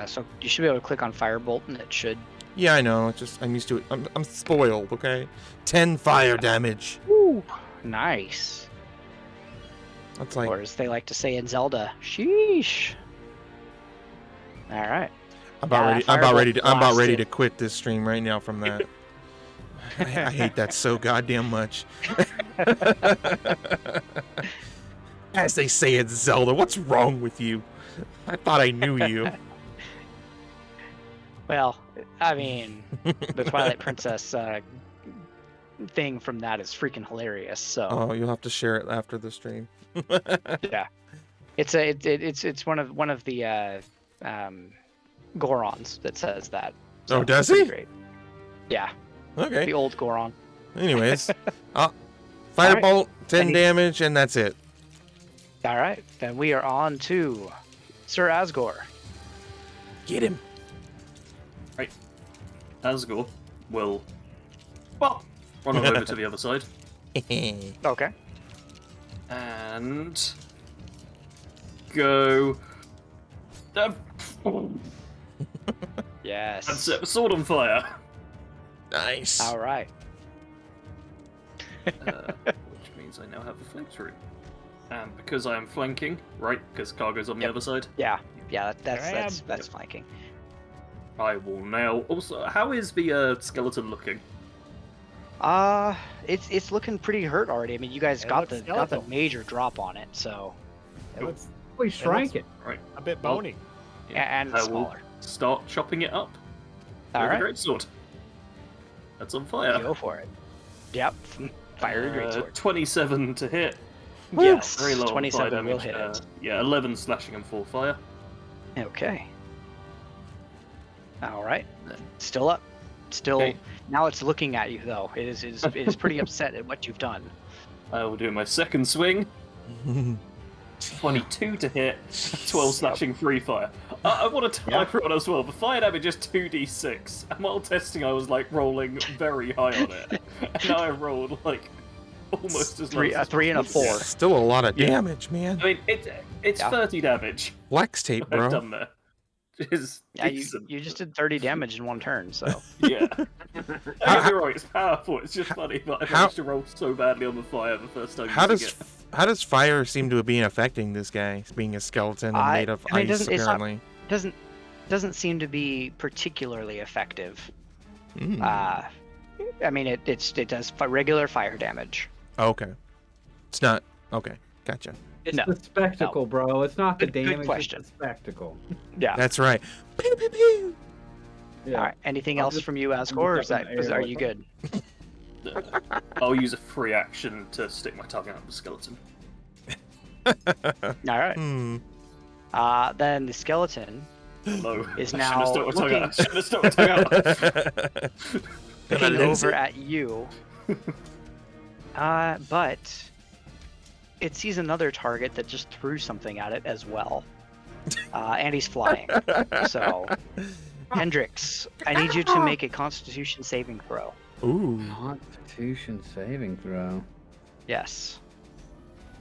So you should be able to click on Firebolt, and it should. Yeah, I know. I'm used to it. I'm spoiled. Okay. 10 fire damage. Ooh, nice. That's like. Or as they like to say in Zelda, sheesh. All right. I'm about ready to quit this stream right now from that. I hate that so goddamn much. As they say in Zelda, what's wrong with you? I thought I knew you. Well, I mean, the Twilight Princess thing from that is freaking hilarious. So. Oh, you'll have to share it after the stream. Yeah, it's one of the Gorons that says that. So does he? Great. Yeah. Okay. The old Goron. Anyways, firebolt, 10 damage, and that's it. All right, then we are on to Sir Asgore. Get him. Right. Asgore will, run on over to the other side. Okay. And go. Yes. And set the sword on fire. Nice. All right. Which means I now have the flank through. And because I am flanking, right? Because cargo's on the other side. Yeah. That's flanking. I will now. Also, how is the skeleton looking? It's looking pretty hurt already. I mean, you guys got the skeletal. major drop on it, so. It looks We shrank it. Right. a bit bony. And I it's will smaller. start chopping it up. All with right. a great sword. That's on fire. Go for it. Yep. Fire great sword. 27 to hit. Yes. Very low on fire 27 will damage. hit it. Yeah, 11 slashing and 4 fire. Okay. All right. Still up. Still. Okay. Now it's looking at you though. It is pretty upset at what you've done. I will do my second swing. 22 to hit, 12 slashing, 3 fire. I want to tell everyone as well, the fire damage is 2d6. And while testing, I was like rolling very high on it. And now I rolled like almost as low A as 3 and a 4. Still a lot of damage, man. I mean, it's 30 damage Flex tape, I've bro. done there. Which is Yeah, decent. you just did 30 damage in one turn, so. Yeah. You're right, it's powerful. It's just funny that I managed to roll so badly on the fire the first time. How does fire seem to be affecting this guy, being a skeleton and made of ice, apparently? Doesn't seem to be particularly effective. Mm. I mean, it does regular fire damage. Okay. It's not. Okay. Gotcha. It's No. the spectacle, bro. It's not the Good damage. question. It's the spectacle. Yeah. That's right. Pew, pew, pew. Yeah. All right. Anything I'll else just- from you, I'll Asgore, just or up in the air are like you that. good? I'll use a free action to stick my tongue out of the skeleton. All right. Hmm. Then the skeleton Hello. is I now shouldn't have stuck my tongue looking, out. Shouldn't have stuck my tongue out. looking lose over it. at you. But it sees another target that just threw something at it as well. And he's flying. So, Hendrix, I need you to make a Constitution saving throw. Ooh. Constitution saving throw. Yes.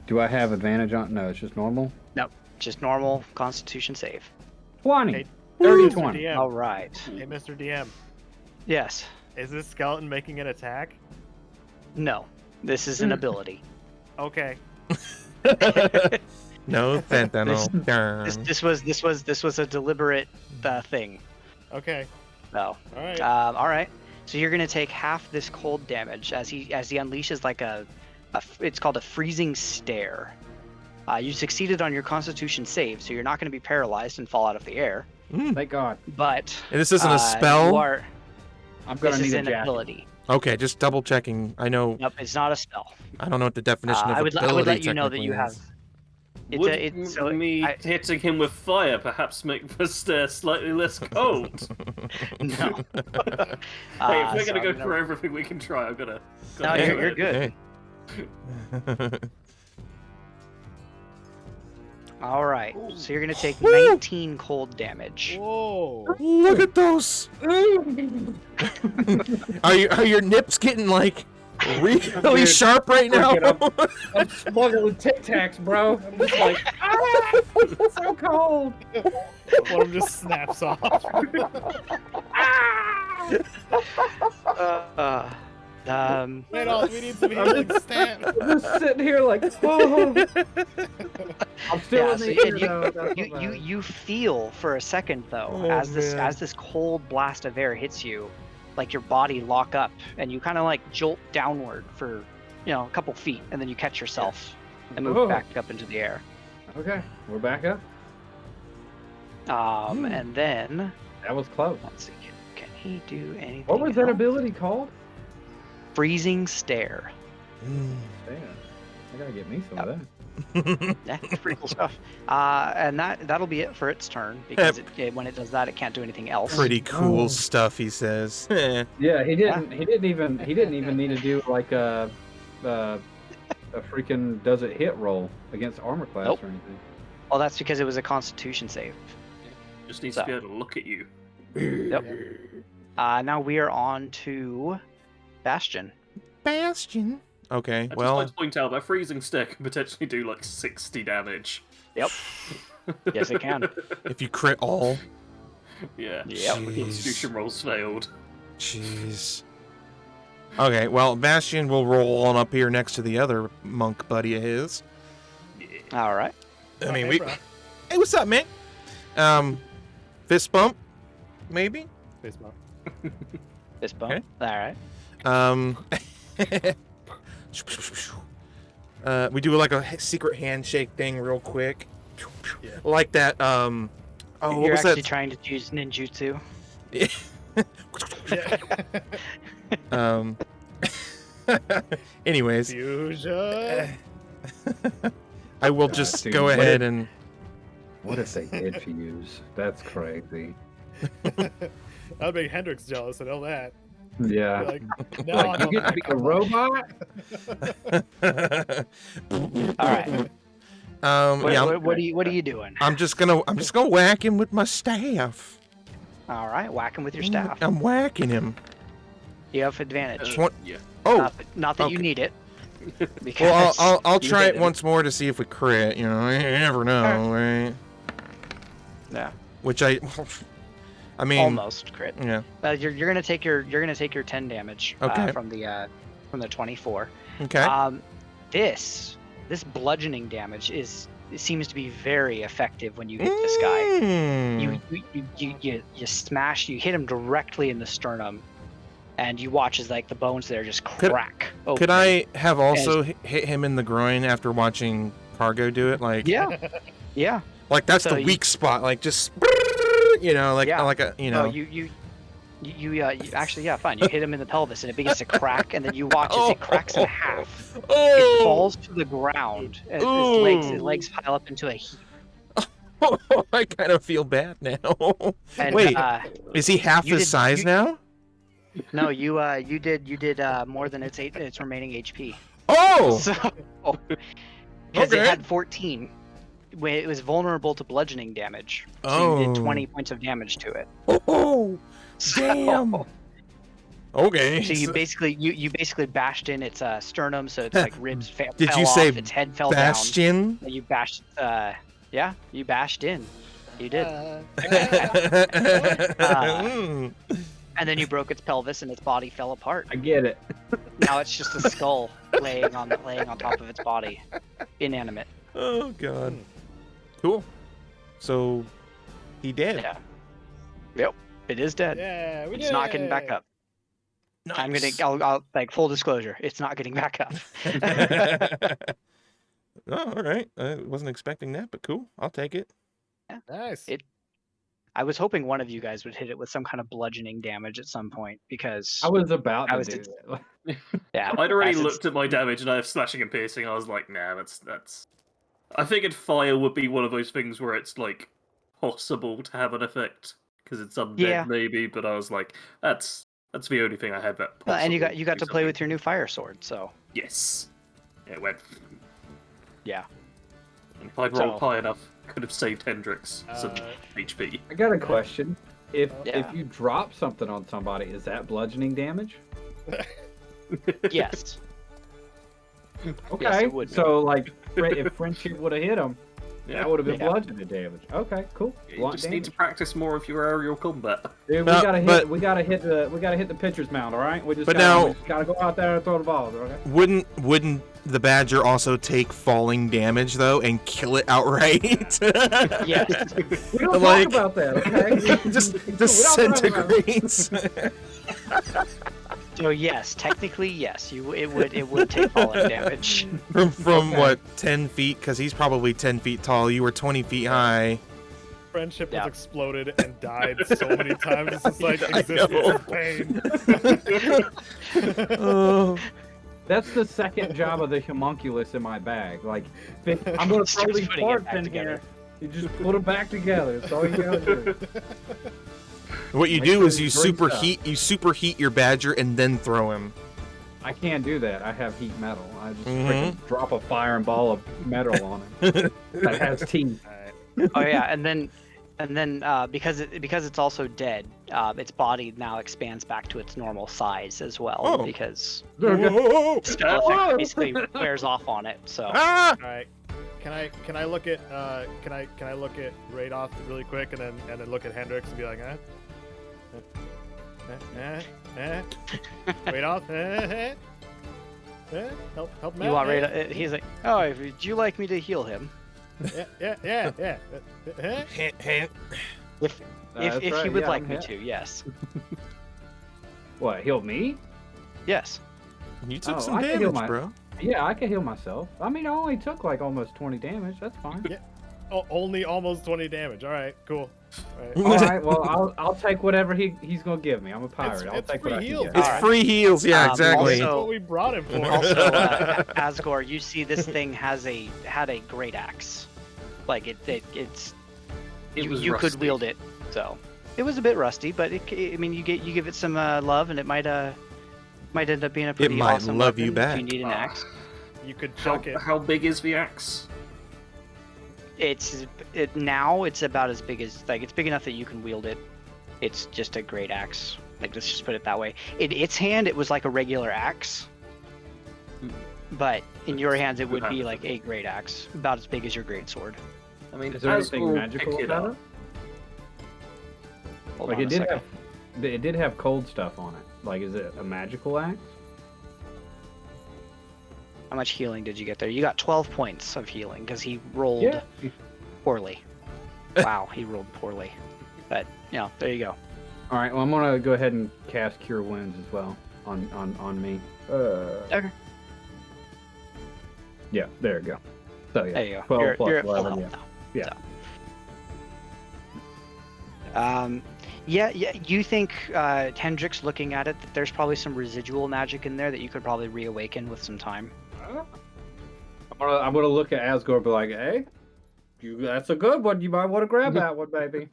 Do I have advantage on? No, it's just normal. Nope. Just normal Constitution save. 20. Hey, 30, Mr. 20. DM. All right. Hey, Mr. DM, Yes. is this skeleton making an attack? No. This is an ability. Okay. No fentanyl. Darn. This was a deliberate thing. Okay. No. All right. All right. So you're gonna take half this cold damage as he unleashes like it's called a freezing stare. You succeeded on your Constitution save, so you're not going to be paralyzed and fall out of the air. Thank God. But And this isn't a spell? You are. I'm gonna This is need a an jacket. ability. Okay, just double checking. I know. Nope, it's not a spell. I don't know what the definition of I would ability let you know that you technically have. is. It's Would a, it's so me I, hitting him with fire perhaps make the stair slightly less cold? no. Hey, if we're So gonna go I'm for everything we can try, I'm gonna. No, gotta do you're it. good. Okay. All right, so you're gonna take 19 cold damage. Whoa. Look at those. Are your nips getting like really Dude, sharp right now? I'm smuggling Tic Tacs, bro. I'm just like, it's so cold. One of them just snaps off. Wait, we need some healing stamp. I'm just sitting here like, oh. I'm still Yeah, in so the and air, though. That's what you feel for a second though, Oh, as man. this cold blast of air hits you, like your body lock up and you kind of like jolt downward for, a couple feet, and then you catch yourself and move Whoa. back up into the air. Okay, we're back up. And then That was close. let's see, can he do anything? What was that else? ability called? Freezing stare. Mm. Damn, I gotta get me some of that. Yeah, it's pretty cool stuff. And that'll be it for its turn, because when it does that, it can't do anything else. Pretty cool Oh. stuff, he says. Eh. Yeah, he didn't even need to do like a freaking does it hit roll against armor class Nope. or anything. Well, that's because it was a Constitution save. Just needs to be able to look at you. Yep. Now we are on to Bastion. Bastion. Okay, I'd just well, like to point out that freezing stare can potentially do like 60 damage. Yep. Yes, it can. if you crit all, Yeah. Yep. Jeez. Constitution rolls failed. jeez. Okay, well, Bastion will roll on up here next to the other monk buddy of his. All right. I mean, Hey, we. bro. Hey, what's up, man? Fist bump, maybe. Face bump. Fist bump. Okay. All right. We do like a secret handshake thing real quick. Yeah. Like that. Oh, what You're was actually that? trying to use ninjutsu. Yeah. Anyways, Fusion. I will just Dude, go what ahead if- and. What if they did fuse? That's crazy. That'd make Hendrix jealous. I know that. Yeah. Be like, no, Like, I'm you get to be a robot? All right. Yeah, What are you doing? I'm just gonna whack him with my staff. All right. Whack him with your staff. I'm whacking him. You have advantage. What? Yeah. Oh, Not that you okay. need it. well, because I'll you try hit it him. once more to see if we crit. You know, you never know, right? Yeah. Which I mean, Almost crit. yeah. You're gonna take your 10 damage. Okay. From the 24. Okay. This bludgeoning damage seems to be very effective when you hit this guy. Mm. You smash, you hit him directly in the sternum, and you watch as like the bones there just crack open. Could I have also hit him in the groin after watching Cargo do it? Like, Yeah. Yeah. like that's So the you- weak spot. Like just, you know, like Yeah. like a, you know. No, you actually, yeah, fine. You hit him in the pelvis and it begins to crack, and then you watch as it cracks in half. It Oh, falls to the ground, and his legs pile up into a heap. I kind of feel bad now. And, Wait, is he half you his did- size you- now? No, you did more than its remaining HP. Oh, So, because Okay. it had 14, when it was vulnerable to bludgeoning damage. So you Oh. did 20 points of damage to it. oh, So- damn. Okay. So you basically bashed in its sternum, so it's like ribs Did fell you off, say its head fell Bastion? down. You bashed, yeah, you bashed in. You did. Mm. And then you broke its pelvis and its body fell apart. I get it. Now it's just a skull laying on top of its body, inanimate. Oh god. Cool. So he did. Yeah. Yep. It is dead. Yeah, we It's not getting back up. Nice. I'll like full disclosure. It's not getting back up. Oh, all right. I wasn't expecting that, but cool. I'll take it. Nice. It- I was hoping one of you guys would hit it with some kind of bludgeoning damage at some point because I was about I to was do just- that. yeah. I'd already as it's- looked at my damage and I have slashing and piercing. I was like, nah, that's. I figured fire would be one of those things where it's like possible to have an effect because it's undead, Yeah. maybe. But I was like, that's the only thing I had that. and you got possible you got do to play something. with your new fire sword, so Yes. It went. yeah. And if I'd rolled So- high enough, could have saved Hendrix some HP. I got a question. If Yeah. you drop something on somebody, is that bludgeoning damage? Yes. Okay. it would be. So like, if friendship would have hit him, Yeah. that would have been Yeah. bludgeoning damage. Okay, cool. You Blunt just need to damage. practice more of your aerial combat. Dude, we No, gotta hit. but- We gotta hit the pitcher's mound. All right. We just But gotta, now- we just gotta go out there and throw the balls. Okay. Wouldn't the badger also take falling damage though and kill it outright? Yes. We don't Like- talk about that. Okay. Just We don't talk about disintegrates. So yes, technically yes, it would take falling damage. from Okay. what 10 feet? Because he's probably 10 feet tall. You were 20 feet high. Friendship Yeah. was exploded and died so many times. It's just like I existence know. is pain. Oh. That's the second job of the homunculus in my bag. Like, I'm gonna throw Starts these putting it parts back in together. here. You just put them back together. That's all you gotta do. What you Make do sure is he you drinks up. superheat your badger and then throw him. I can't do that. I have heat metal. I just Mhm. freaking drop a fire and ball of metal on it that has teeth. Alright. Oh yeah, and then because it's also dead, its body now expands back to its normal size as well Oh. because Whoa! the spell effect basically wears off on it. So Ah! All right. Can I look at can I look at Radoff really quick and then look at Hendrix and be like, Radoff, help me you out, want eh? Rada? He's like, oh, would you like me to heal him? Yeah. If That's if right, he would yeah, like I'm me hit. to, yes, What, heal me? yes. You took Oh, some I can heal damage, my- bro. Yeah, I can heal myself. I mean, I only took like almost 20 damage. That's fine. Oh, only almost 20 damage. All right, cool. All right. All right, well, I'll take whatever he's gonna give me. I'm a pirate. I'll it's take what I free can heals. get. It's Alright. free heals, yeah, exactly. That's also- what we brought him for. Also, Asgore, you see this thing had a great axe. Like it's It was you could rusty. wield it. So it was a bit rusty, but I mean you give it some love and it might end up being a pretty might awesome love you weapon if back. you need an axe. You could How, chuck it. how big is the axe? Now it's about as big as it's big enough that you can wield it. It's just a great axe. Like let's just put it that way. In its hand, it was like a regular axe, but in your hands, it would be like a great axe, about as big as your great sword. I mean, Is there anything Asgore magical picked it about up. it? Hold Like on it a did second. have cold stuff on it. Like, is it a magical axe? How much healing did you get there? You got 12 points of healing because he rolled Yeah. poorly. Wow, he rolled poorly. But there you go. All right. Well, I'm gonna go ahead and cast Cure Wounds as well on me. Okay. Yeah. There you go. So yeah. There you go. 12 You're, plus you're at full 11. health Yeah. now. Yeah. So. Yeah. You think Hendrix, looking at it, that there's probably some residual magic in there that you could probably reawaken with some time. I'm gonna look at Asgore and be like, hey, that's a good one. You might want to grab that one, baby.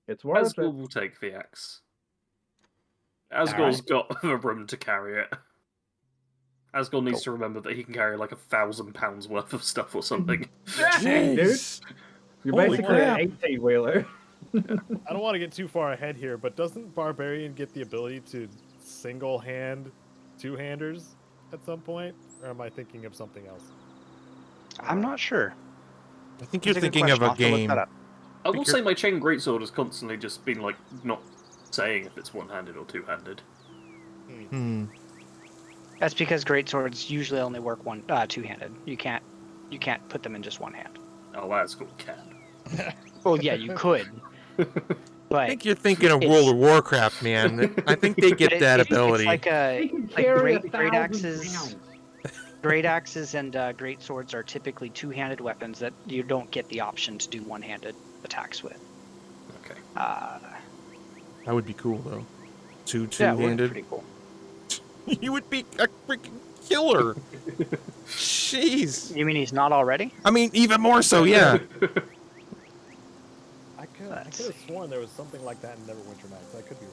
It's worth Asgore it. will take the axe. Asgore's got the room to carry it. Asgore needs to remember that he can carry like 1,000 pounds worth of stuff or something. Dang, dude. Jeez. You're Holy basically crap. an 18-wheeler. I don't want to get too far ahead here, but doesn't Barbarian get the ability to single hand two-handers at some point? Or am I thinking of something else? I'm not sure. I think you're That's a good thinking of question. a I'll have to look game. that up. I will say my chain greatsword has constantly just been like not saying if it's one-handed or two-handed. Hmm. That's because great swords usually only work two-handed. You can't put them in just one hand. Oh, Asgore can. Well, yeah, you could. I But think you're thinking of It's- World of Warcraft, man. I think they get that ability. It's like He can carry great 1,000 axes. pounds. Great axes and great swords are typically two-handed weapons that you don't get the option to do one-handed attacks with. Okay. That would be cool though. Yeah, it would be Two-handed. pretty cool. You would be a freaking killer. Jeez. You mean he's not already? I mean, even more so, yeah. I could Let's have see. sworn there was something like that in Neverwinter Nights. I could be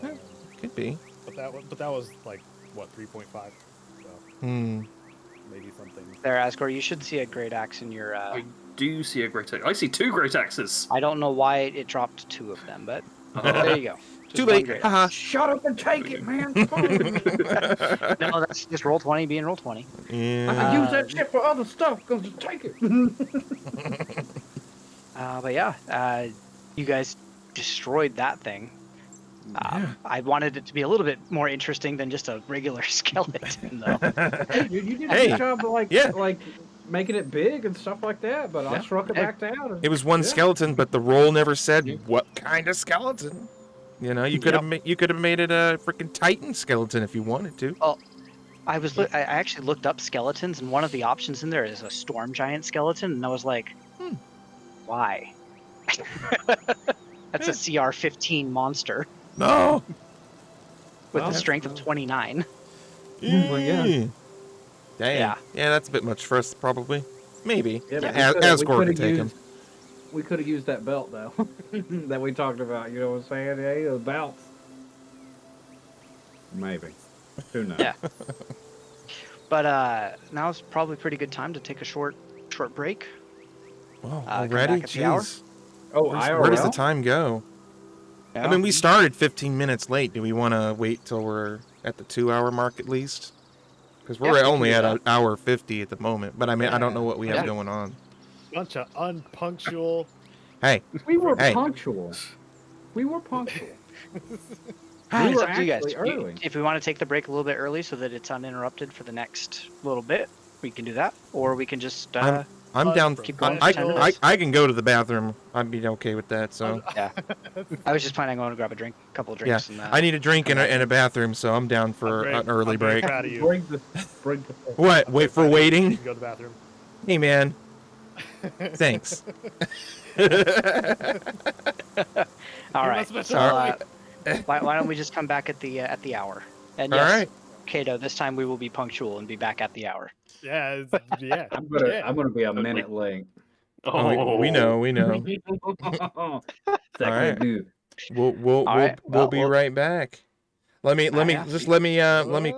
wrong. Could be. But that was like what 3.5. So Hmm. maybe something. There, Asgore, you should see a great axe in your. I do see a great axe. I see 2 great axes. I don't know why it dropped 2 of them, but Oh. there you go. Just Too one late. great Haha. Shut up and take it, man. axe. No, that's just roll 20 being roll 20. I Yeah. can use that shit for other stuff. Cause just take it. But yeah, you guys destroyed that thing. I wanted it to be a little bit more interesting than just a regular skeleton, though. Dude, you did a Hey, good job of yeah. like making it big and stuff like that. But I Yeah. struck it Hey. back down. It was one Yeah. skeleton, but the roll never said what kind of skeleton. You know, you could have you could have made it a freaking Titan skeleton if you wanted to. I actually looked up skeletons, and one of the options in there is a storm giant skeleton, and I was like, why? That's a CR-15 monster No. with Well, a strength of 29. Well, yeah. Dang. Yeah. Yeah, that's a bit much for us, probably. Maybe. Yeah, but Asgore could take him. We could have used that belt though, that we talked about. You know what I'm saying? Yeah, the belts. Maybe. Who knows? Yeah. But now is probably a pretty good time to take a short break. Wow, come already? back at the hour. Jeez. Oh, Where does the time go? I mean, we started 15 minutes late. Do we want to wait till we're at the 2-hour mark at least? Because Yeah, we're we can only do at that. an hour 50 at the moment. But I mean, I don't know what we have Yeah. going on. Bunch of unpunctual. Hey, We were Hey. punctual. We were punctual. It's We were up to you guys. actually early. If we want to take the break a little bit early so that it's uninterrupted for the next little bit, we can do that. Or we can just I'm down. keep going I, for 10 I, minutes. I can go to the bathroom. I'd be okay with that. So I was just planning on going to grab a couple of yeah, drinks. And, I need a drink and a bathroom, so I'm down for an early I'm very break. proud of you. Bring the. What? Wait for waiting? You can go to the bathroom. Hey man, thanks. All right. must have So why don't we just come back at the hour? And All yes, right. Caedo, this time we will be punctual and be back at the hour. Yeah, yeah. I'm gonna be a minute late. Oh, we know. That All right. do. We'll All right, we'll well, be we'll- right back. Let me yeah. let me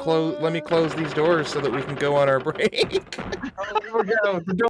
close these doors so that we can go on our break. Oh, here we go. The door.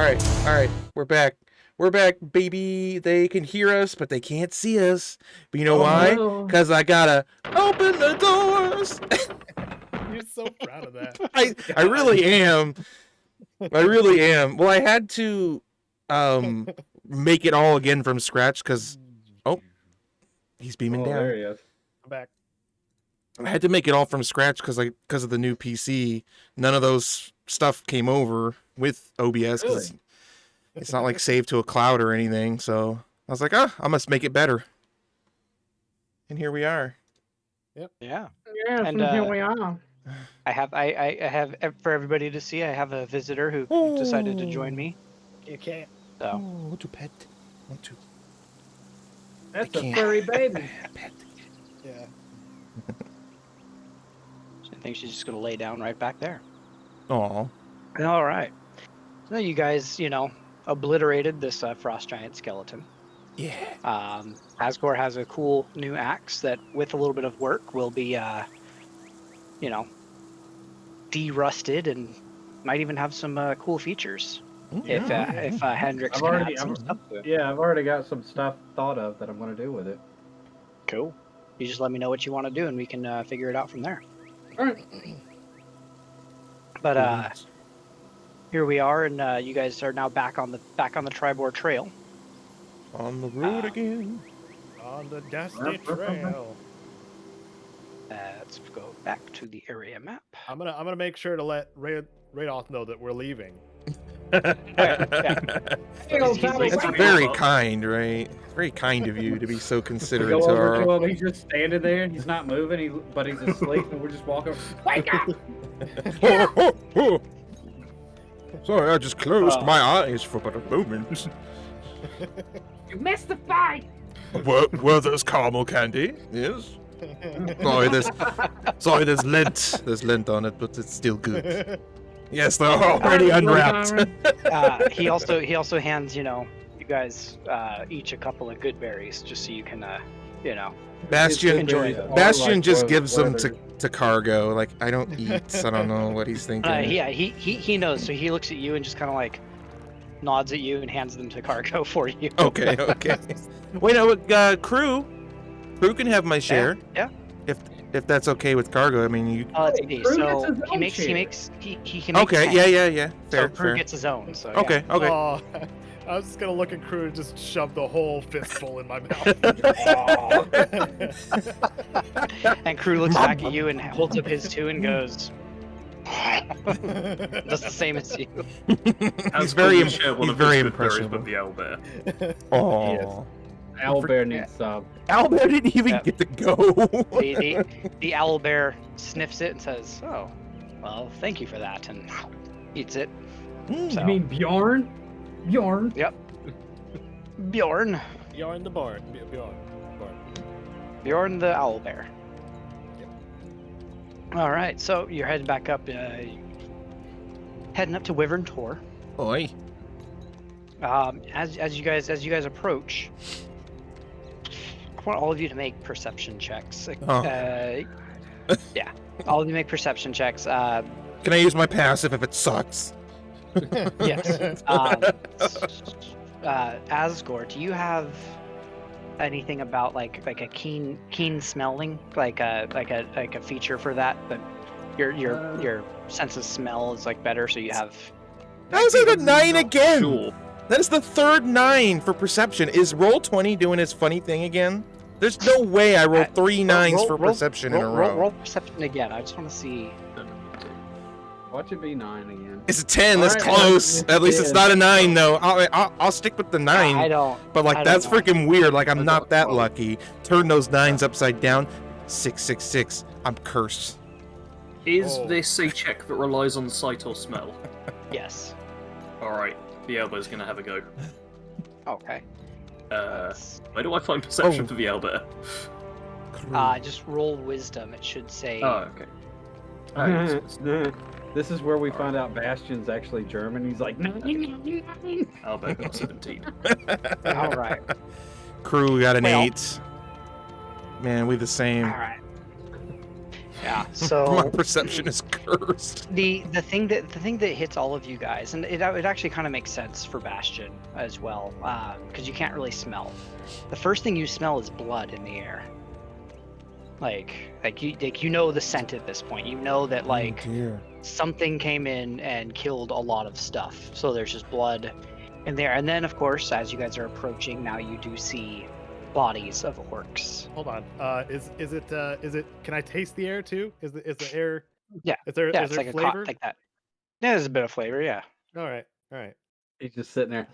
right. We're back. We're back, baby. They can hear us, but they can't see us. But you know why? no. Because I gotta open the doors. You're so proud of that. I really am. I really am. Well, I had to make it all again from scratch because he's beaming down. There he is. I'm back. I had to make it all from scratch because of the new PC. None of those stuff came over with OBS because it's not like saved to a cloud or anything. So I was like, I must make it better. And here we are. Yep. Yeah. Yeah, And, here we are. I have for everybody to see. I have a visitor who decided to join me. You can't. So Want to pet? Want to That's I a can't. furry baby. pet? Yeah. I think she's just gonna lay down right back there. Aw. All right. So you guys, obliterated this frost giant skeleton. Yeah. Asgore has a cool new axe that, with a little bit of work, will be, de-rusted and might even have some cool features. If Hendrix I've can already- add some I've- stuff to it. Yeah, I've already got some stuff thought of that I'm going to do with it. Cool. You just let me know what you want to do, and we can figure it out from there. All right. But here we are, and you guys are now back on the Tribor Trail. On the road again. On the dusty trail. Let's go back to the area map. I'm gonna make sure to let Radoth know that we're leaving. That's very kind, right? It's very kind of you to be so considerate Go to over our. to him. He's just standing there. He's not moving. But he's asleep, and we're just walking. Wake up! Sorry, I just closed my eyes for but a moment. You missed the fight. Were those caramel candy? Yes. Sorry, there's lint. There's lint on it, but it's still good. Yes, they're already unwrapped. He also hands you guys each a couple of good berries just so you can Bastion Enjoy. just gives them to Cargo. Like, I don't eat. I don't know what he's thinking. yeah, he knows, so he looks at you and just kind of like nods at you and hands them to Cargo for you. Okay. Wait, no, Crew can have my share. Yeah. If that's okay with Cargo. I mean, you. Let's see. Crew So gets his he own makes share. he can make Okay. 10. Yeah. So Fair. Crew gets his own. So yeah. Okay. Oh, I was just gonna look at Crew and just shove the whole fistful in my mouth. And Crew looks back at you and holds up his two and goes, "That's the same as you." He's very He's very impressive. impressionable. With the owlbear. Oh. Owlbear needs some. Owlbear didn't even Yep. get to go. The owl bear sniffs it and says, "Oh, well, thank you for that," and eats it. So, You mean Bjorn? Bjorn. Bjorn Bjorn the barn. Bjorn the owl bear. All right, so you're heading back up, heading up to Wyvern Tor. Oi. As you guys approach, I want all of you to make perception checks. Yeah, all of you make perception checks. Can I use my passive if it sucks? Yes. Asgore, do you have anything about like a keen smelling, like a feature for that your sense of smell is like better, so you have? That was like a 9 again. Sure. That is the third 9 for perception. Is Roll20 doing his funny thing again? There's no way I rolled 3 9s for perception in a row. Roll perception again. I just want to see. Watch it be 9 again. It's a 10. That's All right, close. well, At least it it's is. not a 9 though. I'll stick with the 9. I don't. But like I don't that's know. freaking weird. Like I'm I not got that 12. lucky. Turn those 9s upside down. 666. I'm cursed. Is Oh. this a check that relies on sight or smell? Yes. Alright, the elbow's gonna have a go. Okay. Where do I find perception Oh. for the elbow? Just roll wisdom. It should say. Oh, okay. This is where we find out Bastion's actually German. He's like, no. Elbow got 17. All right. Crew got an Well- 8. Man, we the same. All right. Yeah. My So perception is cursed. the thing that hits all of you guys, and it actually kind of makes sense for Bastion as well, because you can't really smell. The first thing you smell is blood in the air. Like you know the scent at this point. You know that like dear. something came in and killed a lot of stuff. So there's just blood in there. And then of course, as you guys are approaching, now you do see bodies of orcs. Hold on. Is it? Can I taste the air too? Is the air? Yeah. Is there Yeah, is it's there like flavor? like that. Yeah, there's a bit of flavor, yeah. All right. All right. He's just sitting there.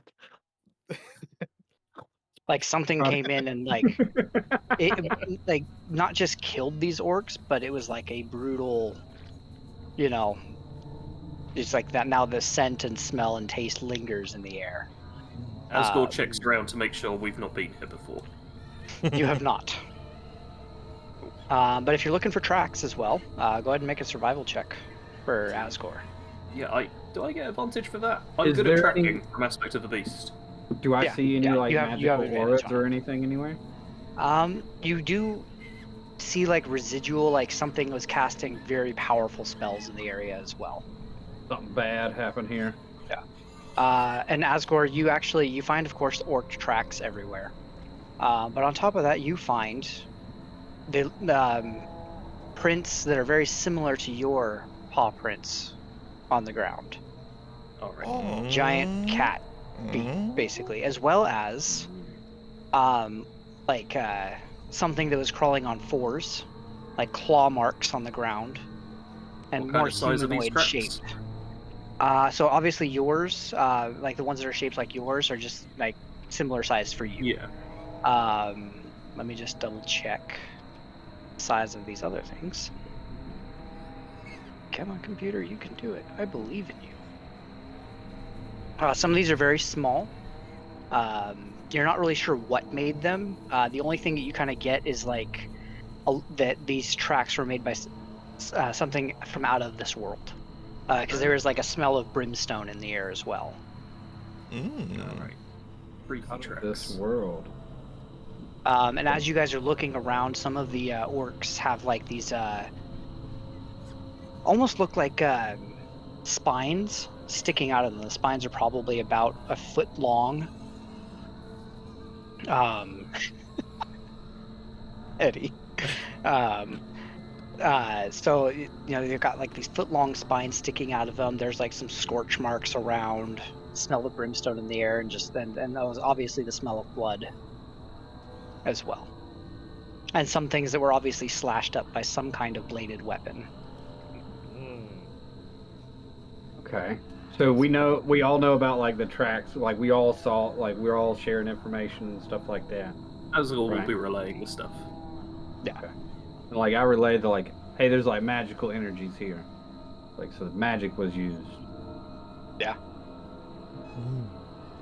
Like something came in and like it like not just killed these orcs, but it was like a brutal, you know, it's like that now the scent and smell and taste lingers in the air. Asgore checks around to make sure we've not been here before. You have not. But if you're looking for tracks as well, go ahead and make a survival check for Asgore. Yeah, do I get advantage for that? I'm Is good at there tracking any- from aspect of the beast. Do I Yeah, see any yeah, like you have magical advantage auras on or it. anything anywhere? You do see like residual, like something was casting very powerful spells in the area as well. Something bad happened here. And Asgore, you find, of course, orc tracks everywhere. But on top of that, you find the prints that are very similar to your paw prints on the ground. All right. Giant cat feet, basically, as well as something that was crawling on fours, like claw marks on the ground, and What more kind of size are these humanoid tracks? shaped. So obviously yours, like the ones that are shaped like yours, are just like similar size for you. Yeah. Let me just double check the size of these other things. Come on, computer, you can do it. I believe in you. Some of these are very small. You're not really sure what made them. The only thing that you kind of get is like that these tracks were made by something from out of this world. Because there is like a smell of brimstone in the air as well. All right. Freaky Out of tracks. this world. And as you guys are looking around, some of the orcs have like these almost look like spines sticking out of them. The spines are probably about a foot long. Eddie. So you know they've got like these foot-long spines sticking out of them. There's like some scorch marks around. Smell the brimstone in the air, and that was obviously the smell of blood as well. And some things that were obviously slashed up by some kind of bladed weapon. Okay. So we all know about like the tracks, like we all saw, like we're all sharing information and stuff like that. Asgore will Right. be relaying the stuff. Yeah. And like I relayed the like, hey, there's like magical energies here. Like so magic was used.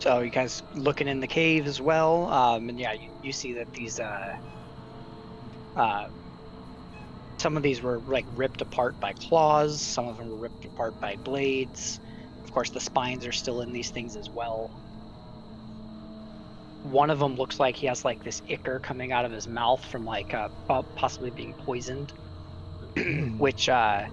So you guys looking in the cave as well, and yeah, you see that these some of these were like ripped apart by claws, some of them were ripped apart by blades. Of course, the spines are still in these things as well. One of them looks like he has like this ichor coming out of his mouth from like possibly being poisoned, which I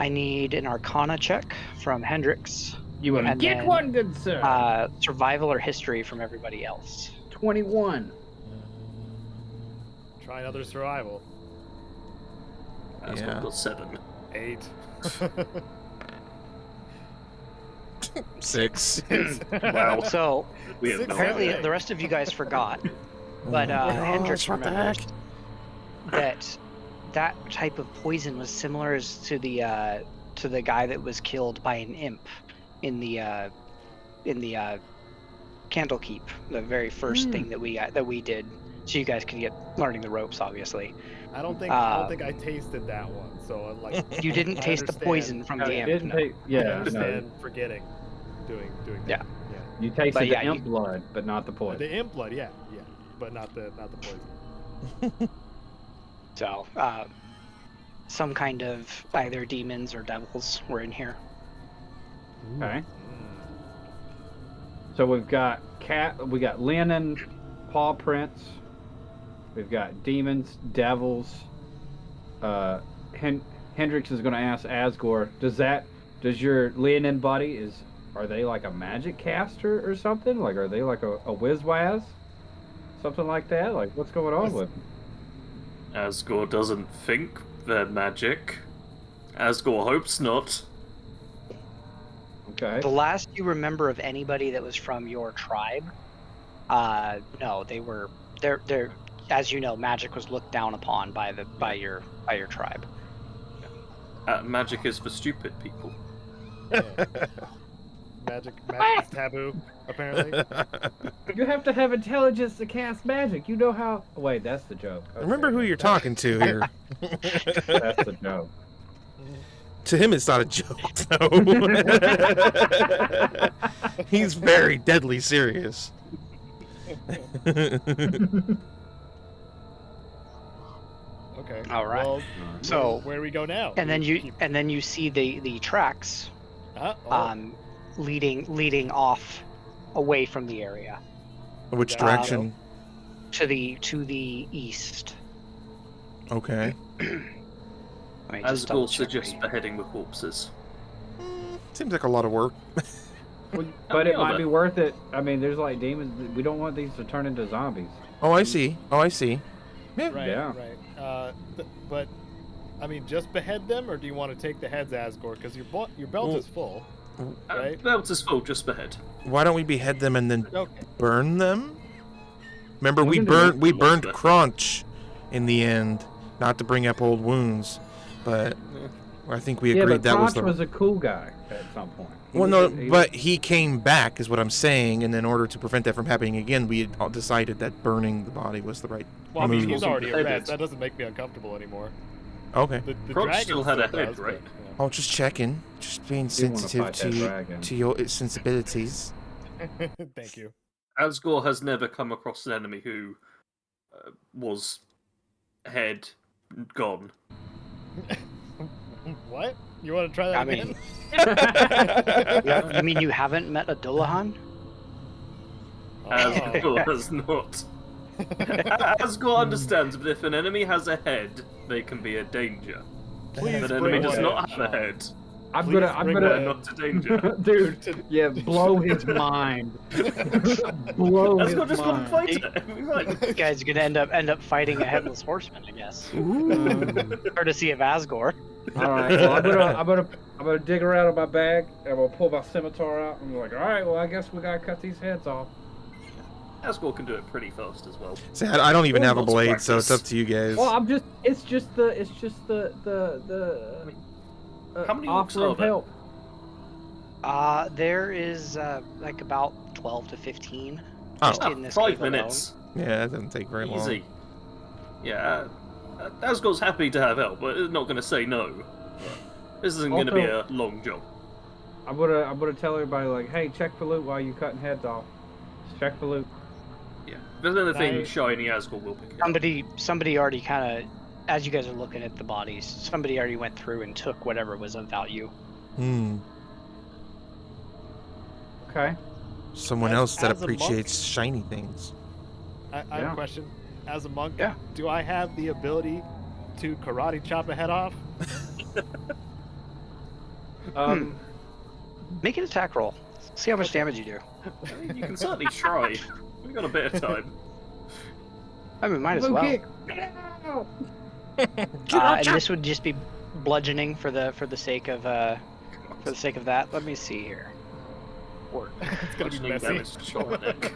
need an Arcana check from Hendrix. You want to And get then, one, good sir. Survival or history from everybody else. 21. Try another survival. Asgore Yeah. got 7. 8. 6. Wow. So We have no apparently idea. the rest of you guys forgot, but Hendrix what the remembers heck? that type of poison was similar as to the guy that was killed by an imp in the Candlekeep, the very first thing that we did, so you guys could get learning the ropes, obviously. I don't think I tasted that one. So like You didn't I taste the understand. poison from the imp. No. I Yeah, no. understand forgetting doing that. Yeah. Yeah. You tasted But yeah, the imp blood, but not the poison. The imp blood, yeah, but not the poison. So some kind of either demons or devils were in here. Okay. So we've got linen, paw prints. We've got demons, devils, Hendrix is going to ask Asgore, does your Leonin buddy, are they like a magic caster or something? Like, are they like a whiz-waz? Something like that? Like, what's going on with them? Asgore doesn't think they're magic. Asgore hopes not. Okay. The last you remember of anybody that was from your tribe, no, they're as you know, magic was looked down upon by your tribe. Magic is for stupid people. Yeah. Magic is taboo, apparently. You have to have intelligence to cast magic. You know how... Wait, that's the joke. Okay. Remember who you're talking to here. That's the joke. To him, it's not a joke, though. He's very deadly serious. Okay. All right. Well, So where we go now? and then you see the tracks leading off away from the area Which direction? to the east. Okay. Let me just double Asgore check suggests the- beheading the corpses. Seems like a lot of work. But it might be worth it. I mean, there's like demons. We don't want these to turn into zombies. Oh, I see. Yeah. Right. Yeah. Right. But I mean, just behead them, or do you want to take the heads, Asgore? Because your belt is full. Right. Belt is full, just behead. Why don't we behead them and then Okay. burn them? Remember, We we can do that. burned Crunch in the end, not to bring up old wounds, but I think we Yeah, agreed but that was Crotch the. was a cool guy at some point. Well, no, but he came back, is what I'm saying, and in order to prevent that from happening again, we had all decided that burning the body was the right Well, I mean, move. he's already Beheaded. arrested. That doesn't make me uncomfortable anymore. Okay. The Crotch dragon still had a head, does, right? but, Oh, just checking, just being You wanna sensitive fight that dragon. to your sensibilities. yeah. Thank you. Asgore has never come across an enemy who was head gone. What? You want to try that I again? mean, you mean you haven't met a Dullahan? Asgore has not. Asgore understands that if an enemy has a head, they can be a danger. Please If an bring enemy does one not in, have a Sean. head, I'm Please gonna, bring they're one in. not a danger. dude, yeah, blow his mind. Blow his Asgore just wouldn't mind. fight it. Right. This guy's gonna end up fighting a headless horseman, I guess. Courtesy of Asgore. All right, well, I'm gonna dig around in my bag and I'm gonna pull my scimitar out. I'm like, all right, well, I guess we gotta cut these heads off. Asgore can do it pretty fast as well. See, I don't even Well, have a lots of blade, so it's practice. up to you guys. Well, it's just the How many orcs offer are of there? help. There is like about 12 to 15. Oh. Just in this 5 cave alone. minutes. Yeah, that doesn't take very long. Easy. Yeah, Asgore's happy to have help, but is not going to say no. This isn't going to be a long job. I'm gonna tell everybody like, hey, check for loot while you cutting heads off. Just check for loot. Yeah. If there's anything Nice. shiny, Asgore will pick it up. Somebody already kind of, as you guys are looking at the bodies, somebody already went through and took whatever was of value. Okay. Someone As- else that as a monk- appreciates shiny things. I have Yeah. a question. As a monk, Yeah. do I have the ability to karate chop a head off? Make an attack roll. See how much damage you do. You can certainly try. We've got a bit of time. I mean, might as Blue well. kick. And this would just be bludgeoning for the sake of that. Let me see here. Work. It's gonna be Bludgeoning messy. damage to short neck.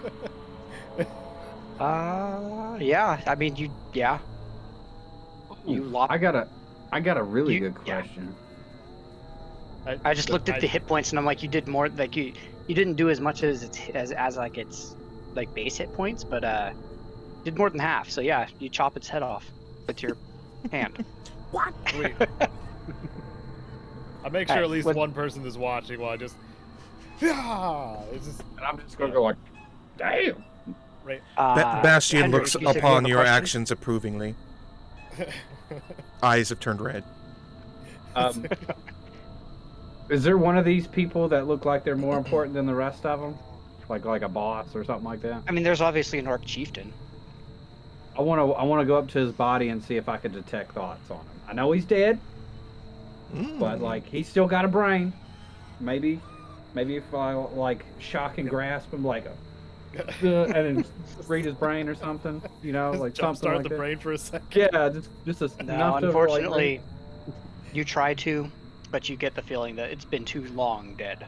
Yeah. I mean, you lop. I got a really You- good yeah. question. I just looked at the hit points and I'm like, you did more. Like you didn't do as much as like its like base hit points, but did more than half. So yeah, you chop its head off with your hand. Wait. I make sure Hey, at least what- one person is watching while I just. Yeah, it's just And I'm just gonna go like, damn. right. Bastion Henry, looks you said you upon have a your question? actions approvingly. Eyes have turned red. Is there one of these people that look like they're more important than the rest of them? Like a boss or something like that? I mean, there's obviously an orc chieftain. I want to go up to his body and see if I could detect thoughts on him. I know he's dead, but like he's still got a brain. Maybe if I like shock and grasp him like and then read his brain or something, like something Start like the that. brain for a second. Yeah, just No, enough to, unfortunately, you try to, but you get the feeling that it's been too long dead.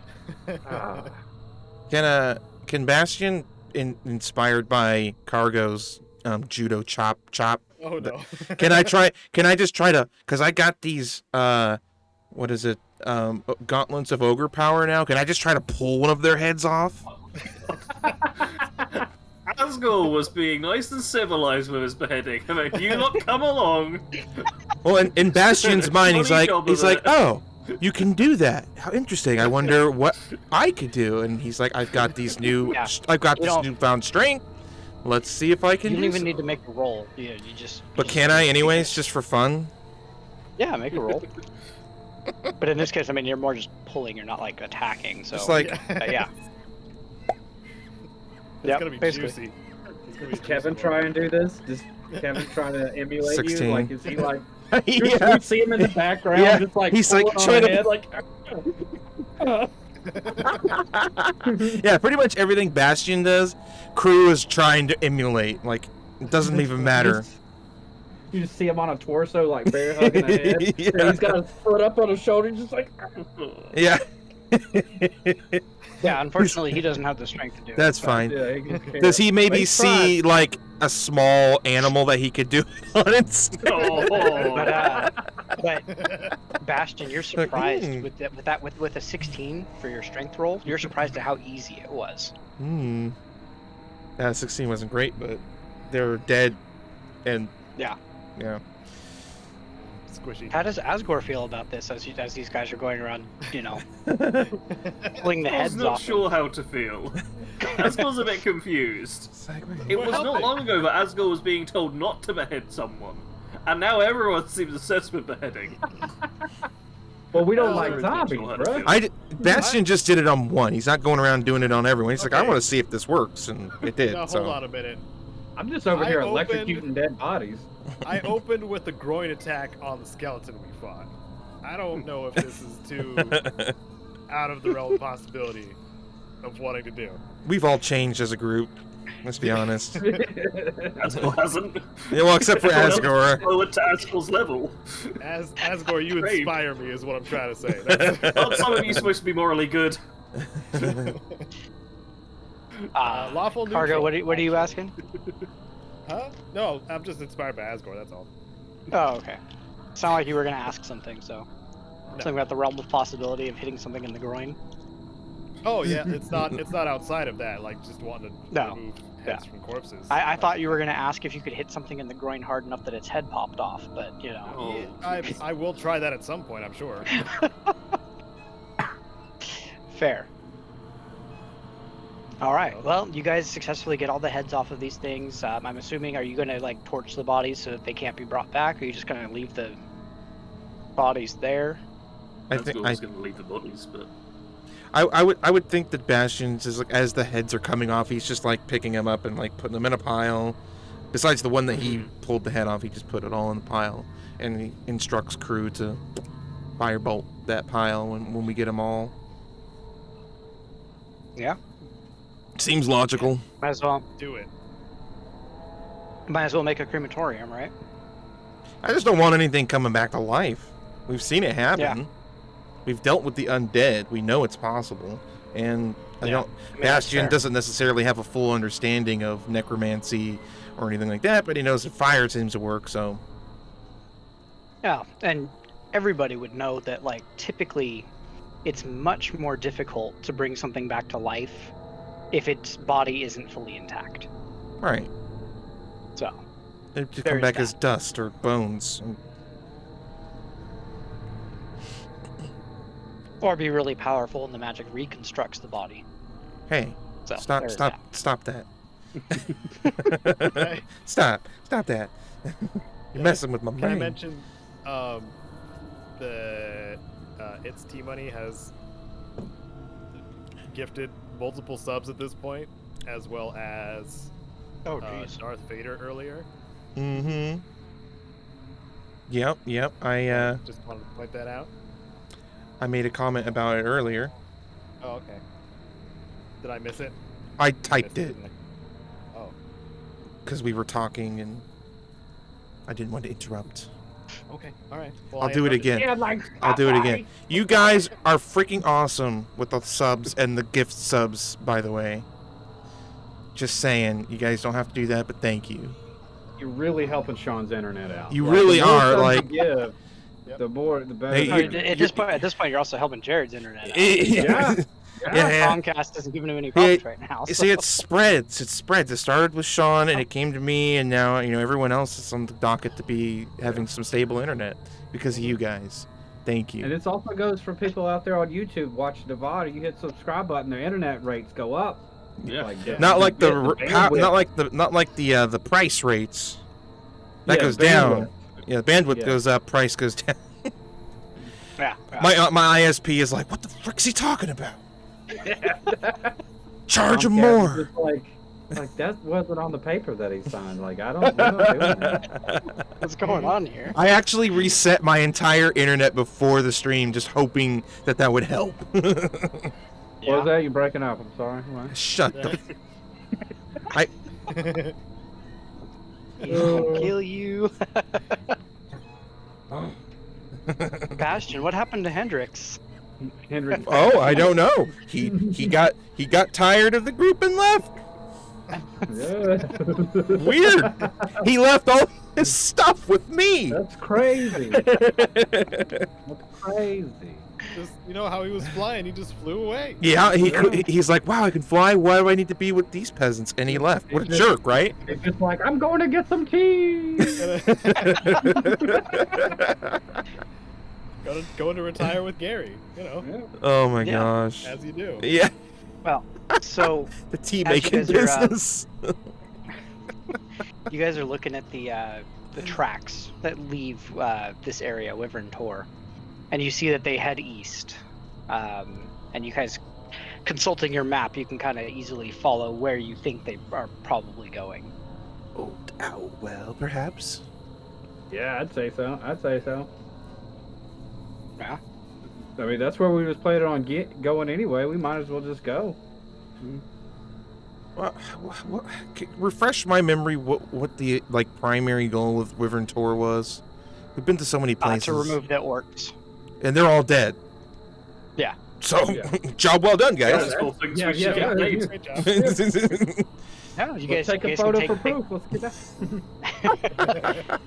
Can Bastion, inspired by Cargo's judo chop? Oh no. Can I just try to? Because I got these what is it? Gauntlets of ogre power now. Can I just try to pull one of their heads off? Asgore was being nice and civilized with his beheading. I mean, you lot come along. Well, in Bastion's mind, he's Funny like, job of it. oh, you can do that. How interesting. I wonder what I could do. And he's like, I've got these I've got this newfound strength. Let's see if I can. You do don't even so. need to make a roll. You just. But can I, anyways, just for fun? Yeah, make a roll. But in this case, I mean, you're more just pulling. You're not like attacking. So. Just like, yeah. It's Yep, gonna be basically. juicy. It's gonna be Does Kevin juicy. try and do this? Does Kevin try to emulate 16. you? Like, is he like? yeah. We see him in the background, Yeah, just like he's, like, pulling on trying the to- head, like. Yeah, pretty much everything Bastion does, Crew is trying to emulate. Like, it doesn't even matter. You just see him on a torso, like bear hugging the head. Yeah. And he's got his foot up on his shoulder, just like. Yeah. Yeah, unfortunately, he doesn't have the strength to do it. That's fine. Yeah, Does he maybe He's see, like, a small animal that he could do it on instead? But Bastion, you're surprised Hmm. with a 16 for your strength roll. You're surprised at how easy it was. 16 wasn't great, but they're dead, and Yeah. yeah. Squishy. How does Asgore feel about this as these guys are going around, pulling the I was heads not off? sure how to feel. Asgore's a bit confused. It's like, It What was not happened? long ago that Asgore was being told not to behead someone, and now everyone seems obsessed with beheading. Well, we don't Oh, like very zombies, intentional, bro. Bastion just did it on one. He's not going around doing it on everyone. He's like, I Okay. want to see if this works, and it did. Now, so. hold on a minute. I'm just over I here opened- electrocuting dead bodies. I opened with the groin attack on the skeleton we fought. I don't know if this is too out of the realm of possibility of wanting to do. We've all changed as a group. Let's be honest. Asgore hasn't. Yeah, well, except for Everyone else Asgore. is lower to Asgore's level. Asgore, you Great. inspire me, is what I'm trying to say. That's, Aren't some of you supposed to be morally good? lawful Cargo, neutral. what are you asking? Huh? No, I'm just inspired by Asgore. That's all. Oh, okay. Sounded like you were gonna ask something, so something about the realm of possibility of hitting something in the groin. Oh yeah, it's not outside of that. Like just wanting to No. remove heads from corpses. I thought you were gonna ask if you could hit something in the groin hard enough that its head popped off, but Oh, I will try that at some point. I'm sure. Fair. All right. Well, you guys successfully get all the heads off of these things. I'm assuming, are you gonna like torch the bodies so that they can't be brought back, or are you just gonna leave the bodies there? I think Asgore's going to leave the bodies, but I would think that Bastion's is like, as the heads are coming off, he's just like picking them up and like putting them in a pile. Besides the one that he pulled the head off, he just put it all in the pile, and he instructs Crew to firebolt that pile when we get them all. Yeah. Seems logical. Might as well Do it. make a crematorium, right? I just don't want anything coming back to life. We've seen it happen. Yeah. We've dealt with the undead. We know it's possible. And I Yeah. don't. I mean, that's Bastion fair. doesn't necessarily have a full understanding of necromancy or anything like that, but he knows that fire seems to work, so. Yeah, and everybody would know that, like, typically it's much more difficult to bring something back to life if its body isn't fully intact. Right. So, They come There's back that. as dust or bones. or be really powerful and the magic reconstructs the body. Hey, So, stop there's stop that. Hey. Stop that. You're messing with my Can I brain. mention the It's T Money has gifted multiple subs at this point, as well as Oh, jeez. Darth Vader earlier. Mm-hmm. Yep. I Just wanted to point that out. I made a comment about it earlier. Oh, okay. Did I miss it? I typed Missed it didn't I? Oh, because we were talking and I didn't want to interrupt. okay. All right. Well, I'll I do it interrupted again. Yeah, like I'll do it again. You guys are freaking awesome with the subs and the gift subs, by the way. Just saying, you guys don't have to do that, but thank you. You're really helping Sean's internet out. You Like, really the more are, subs like- you give, Yep. the better. Hey, I you- mean, at this point, you're also helping Jared's internet. Out. Yeah. Yeah. Comcast isn't giving him any problems right now. You So. see, it spreads. It spreads. It started with Sean, and it came to me, and now everyone else is on the docket to be having some stable internet because of you guys. Thank And you. this also goes for people out there on YouTube watching the VOD. You hit subscribe button, their internet rates go up. Yeah. Like, Not like the bandwidth. not like the price rates. That Yeah, goes bandwidth. down. Yeah, the bandwidth Yeah. goes up. Price goes down. Yeah. My ISP is like, what the frick's he talking about? Charge him Comcast is more. just like that wasn't on the paper that he signed. Like I don't know. That. What's going on here? I actually reset my entire internet before the stream, just hoping that would help. What was that? You breaking up? I'm sorry. What? Shut the. He'll kill you. Bastion, what happened to Hendrix? Henry. Oh, I don't know. He got tired of the group and left. Yeah. Weird. He left all his stuff with me. That's crazy. That's crazy. Just how he was flying, he just flew away. Yeah, he's like, wow, I can fly. Why do I need to be with these peasants? And he left. What a jerk, right? It's just like I'm going to get some tea. Going to retire with Gary. Oh my Yeah. gosh. As you do. Yeah, Well, so the tea As you making guys are, business. you guys are looking at the tracks that leave this area, Wyvern Tor, and you see that they head east. And you guys, consulting your map, you can kind of easily follow where you think they are probably going. Old owl well, perhaps. Yeah, I'd say so. Yeah. I mean, that's where we was planning on going anyway. We might as well just go. What, refresh my memory. What the primary goal of Wyvern Tor was? We've been to so many places. To remove the orcs. And they're all dead. Yeah. So, Yeah. job well done, guys. That's cool things Yeah, we should yeah, get yeah. made. Great job. Yeah, you Let's guys take a you guys photo can for proof. Let's get that.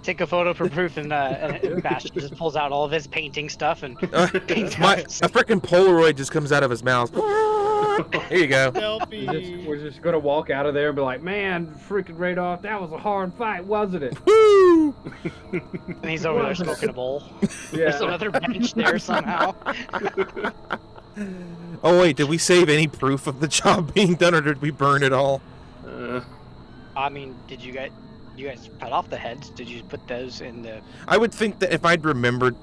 take a photo for proof, and Bastion just pulls out all of his painting stuff and paints A out. freaking Polaroid just comes out of his mouth. Here you go. Selfie. We're just gonna walk out of there and be like, man, freaking Radolph, that was a hard fight, wasn't it? Woo! And he's over there smoking a bowl. Yeah. There's another bench there somehow. Oh wait, did we save any proof of the job being done, or did we burn it all? I mean, did you guys cut off the heads? Did you put those in the? I would think that if I'd remembered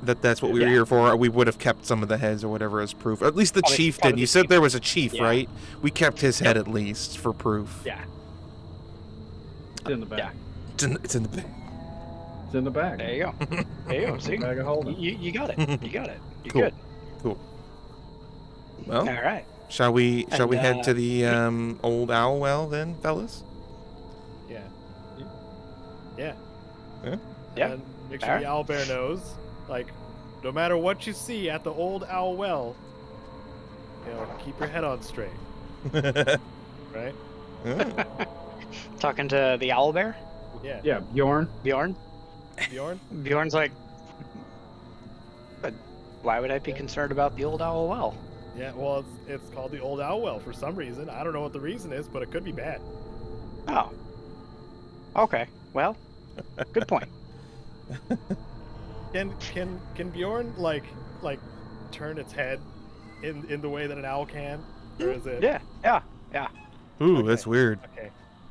that that's what we were Yeah. here for, we would have kept some of the heads or whatever as proof. At least the Probably- chief probably did. the You said chief. there was a chief, Yeah. right? We kept his head at least for proof. Yeah. It's in the back. Yeah. It's in the bag. It's in the back. There you go. There you go. See, Bag of holding. you got it. You got it. You're Cool. good. Cool. Well, All right. shall we And, head to the old owl well then, fellas? Yeah. Yeah. Yeah? Yeah. And make sure the owlbear knows, no matter what you see at the old owl well, keep your head on straight, right? Yeah. Talking to the owlbear, Yeah. Yeah, Bjorn. Bjorn. Bjorn? Bjorn's like, but why would I be concerned about the old owl well? Yeah, well, it's called the old owl well for some reason. I don't know what the reason is, but it could be bad. Oh. Okay. Well, good point. Can Bjorn turn its head in the way that an owl can, or is it? Yeah. Ooh, Okay. that's weird. Okay.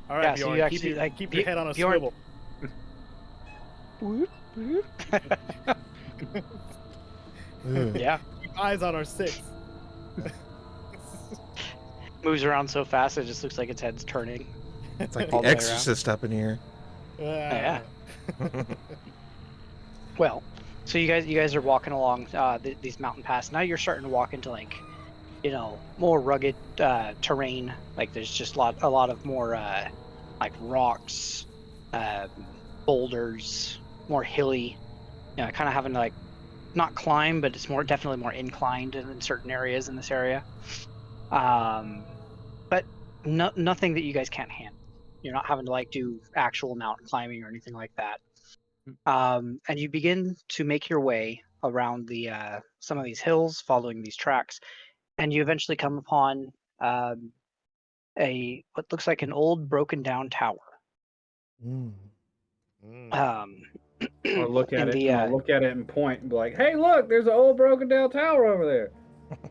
All right, Yeah, so Bjorn. you keep actually, your, keep your head on a Bjorn- swivel. Yeah. Keep eyes on our 6. Moves around so fast it just looks like its head's turning. It's like All the the way Exorcist up in here. Yeah. Well, so you guys are walking along these mountain paths. Now you're starting to walk into like, more rugged terrain. Like there's just a lot of more like rocks, boulders, more hilly. Kind of having to like not climb, but it's definitely more inclined in certain areas in this area. But nothing that you guys can't handle. You're not having to like do actual mountain climbing or anything like that. And you begin to make your way around some of these hills, following these tracks, and you eventually come upon what looks like an old broken down tower. Mm. Mm. Or look at in it, the and I'll look at it and point and be like, "Hey, look! There's an old broken down tower over there.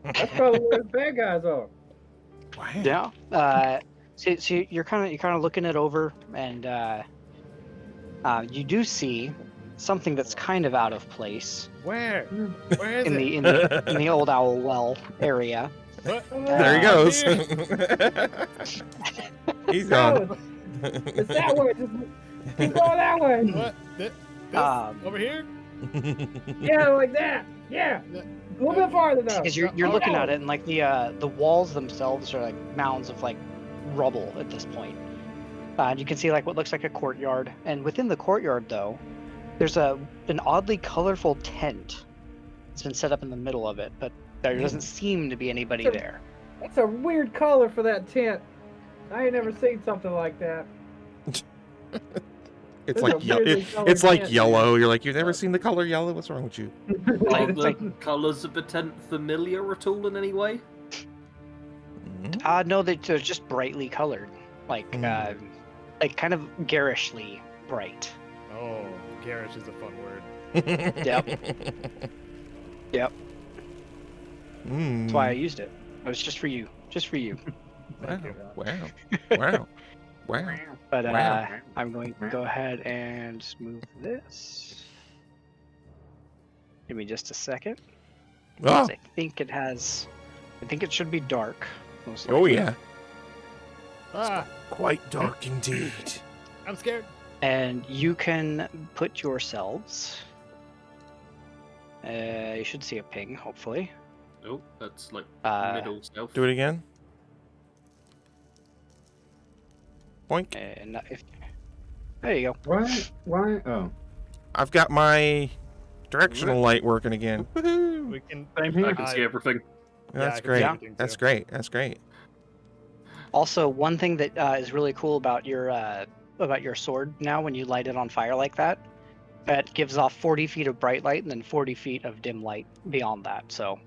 That's probably where the bad guys are." Wow. yeah. So you're kind of looking it over, and you do see something that's kind of out of place Where? Where is in it? in the old owl well area. What? There he Uh, goes. Here. He's gone. No, it's that way. Just keep going that way. What? This over here? Yeah, like that. Yeah, a little bit farther though. Because you're looking at it, and like the walls themselves are like mounds of like rubble at this point. And you can see like what looks like a courtyard, and within the courtyard though, there's an oddly colorful tent. It's been set up in the middle of it, but there doesn't seem to be anybody there. That's a weird color for that tent. I ain't never seen something like that. It's There's like a weirdly colored it's like tent, yellow. You're like, you've never seen the color yellow? What's wrong with you? Are It's the like- colours of the tent familiar at all in any way? No, they're just brightly colored, like kind of garishly bright. Oh, garish is a fun word. Yep. Mm. That's why I used it. It was just for you. Just for you. Wow. Thank you. Wow. Wow. Wow. But Wow. I'm going to go ahead and move this. Give me just a second. Oh, I think it should be dark. Most oh likely. yeah. Ah, Quite dark indeed. I'm scared. And you can put yourselves. You should see a ping, hopefully. Nope, that's like Uh, middle south. Do it again. Boink. And there you go. Why? Oh, I've got my directional light working again. Woohoo. We can. same I here. can see everything. That's I can see great. everything, That's too. great. That's great. Also, one thing that is really cool about your sword now, when you light it on fire like that, it gives off 40 feet of bright light and then 40 feet of dim light beyond that. So,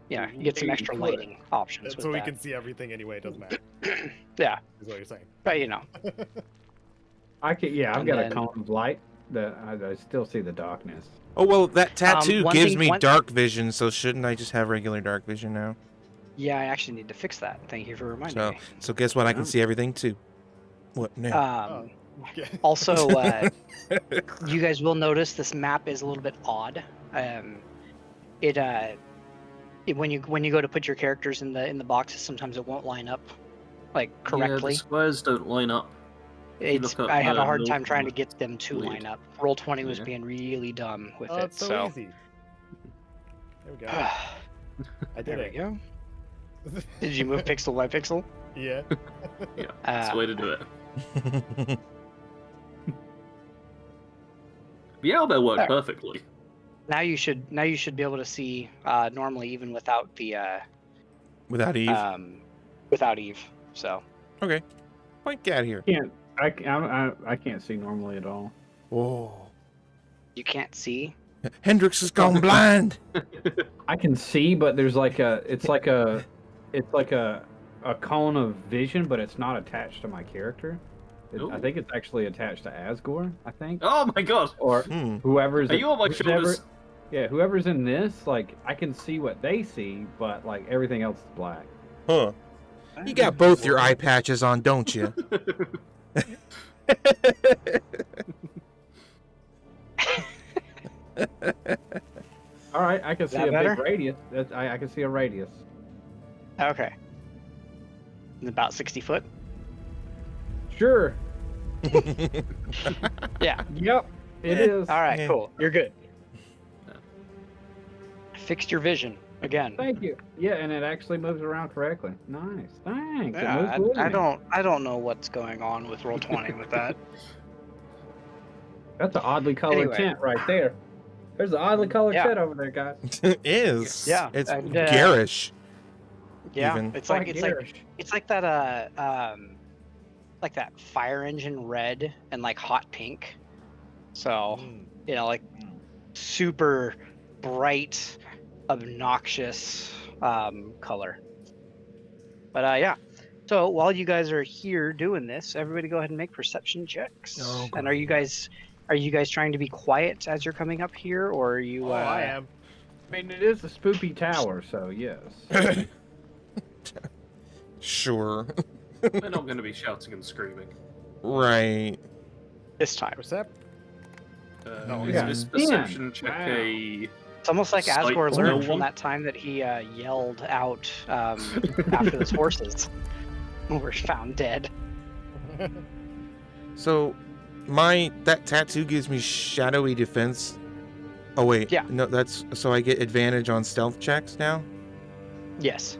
yeah, you get some extra lighting options That's with so we that. can see everything anyway. It doesn't matter. Yeah, Is what you're saying. but you know, I can. Yeah, I've And got then- a cone of light that I still see the darkness. Oh well, that tattoo one gives thing- me one- dark vision, so shouldn't I just have regular dark vision now? yeah, I actually need to fix that. Thank you for reminding So, me. so guess what? I can see everything too. What now? Okay. Also, you guys will notice this map is a little bit odd. When you go to put your characters in the boxes, sometimes it won't line up like Yeah, correctly. the squares don't line up. you It's look up, I had a hard north time trying and to get them to weird. line up. Roll20 was Yeah. being really dumb with Oh, it. it's so easy. There we go. I there did we it. go. Did you move pixel by pixel? Yeah. Yeah, that's the way to do it. The owlbear worked There. perfectly. Now you should be able to see normally even without the Without Eve. without Eve. So Okay. Point, get out of here. I can't see normally at all. Oh. you can't see. Hendrix has gone blind. I can see, but there's like it's like a cone of vision, but it's not attached to my character. I Ooh. think it's actually attached to Asgore. I think, Oh my god! or Hmm. whoever's. Are you on my shoulders? Yeah, whoever's in this, like I can see what they see, but like everything else is black. Huh. You got both your eye patches on, don't you? All right, I can see that a better? big radius. I can see a radius. Okay. About 60 foot. Sure. Yeah. Yep. It is. All right. Yeah. Cool. You're good. Fixed your vision again. Thank you. Yeah, and it actually moves around correctly. Nice. Thanks. It Yeah, moves with I me. don't know what's going on with Roll20 with that. That's an oddly colored Anyway. tent right there. There's an oddly colored Yeah. tent over there, guys. It is. Yeah, It's and, garish. Yeah, Even. it's Quite like garish. it's like that fire engine red and like hot pink. So you know, like super bright, obnoxious color. But yeah. So while you guys are here doing this, everybody go ahead and make perception checks. Oh, And are you guys trying to be quiet as you're coming up here, or are you? I am. I mean, it is a spoopy tower, so yes. Sure. We're not going to be shouting and screaming. Right. This time. Percept. Is yeah. this perception check Wow. a... It's almost like Sight Asgore to learned no from one? that time that he yelled out after those horses were found dead. So, that tattoo gives me shadowy defense. Oh wait. Yeah. No, that's so I get advantage on stealth checks now. Yes,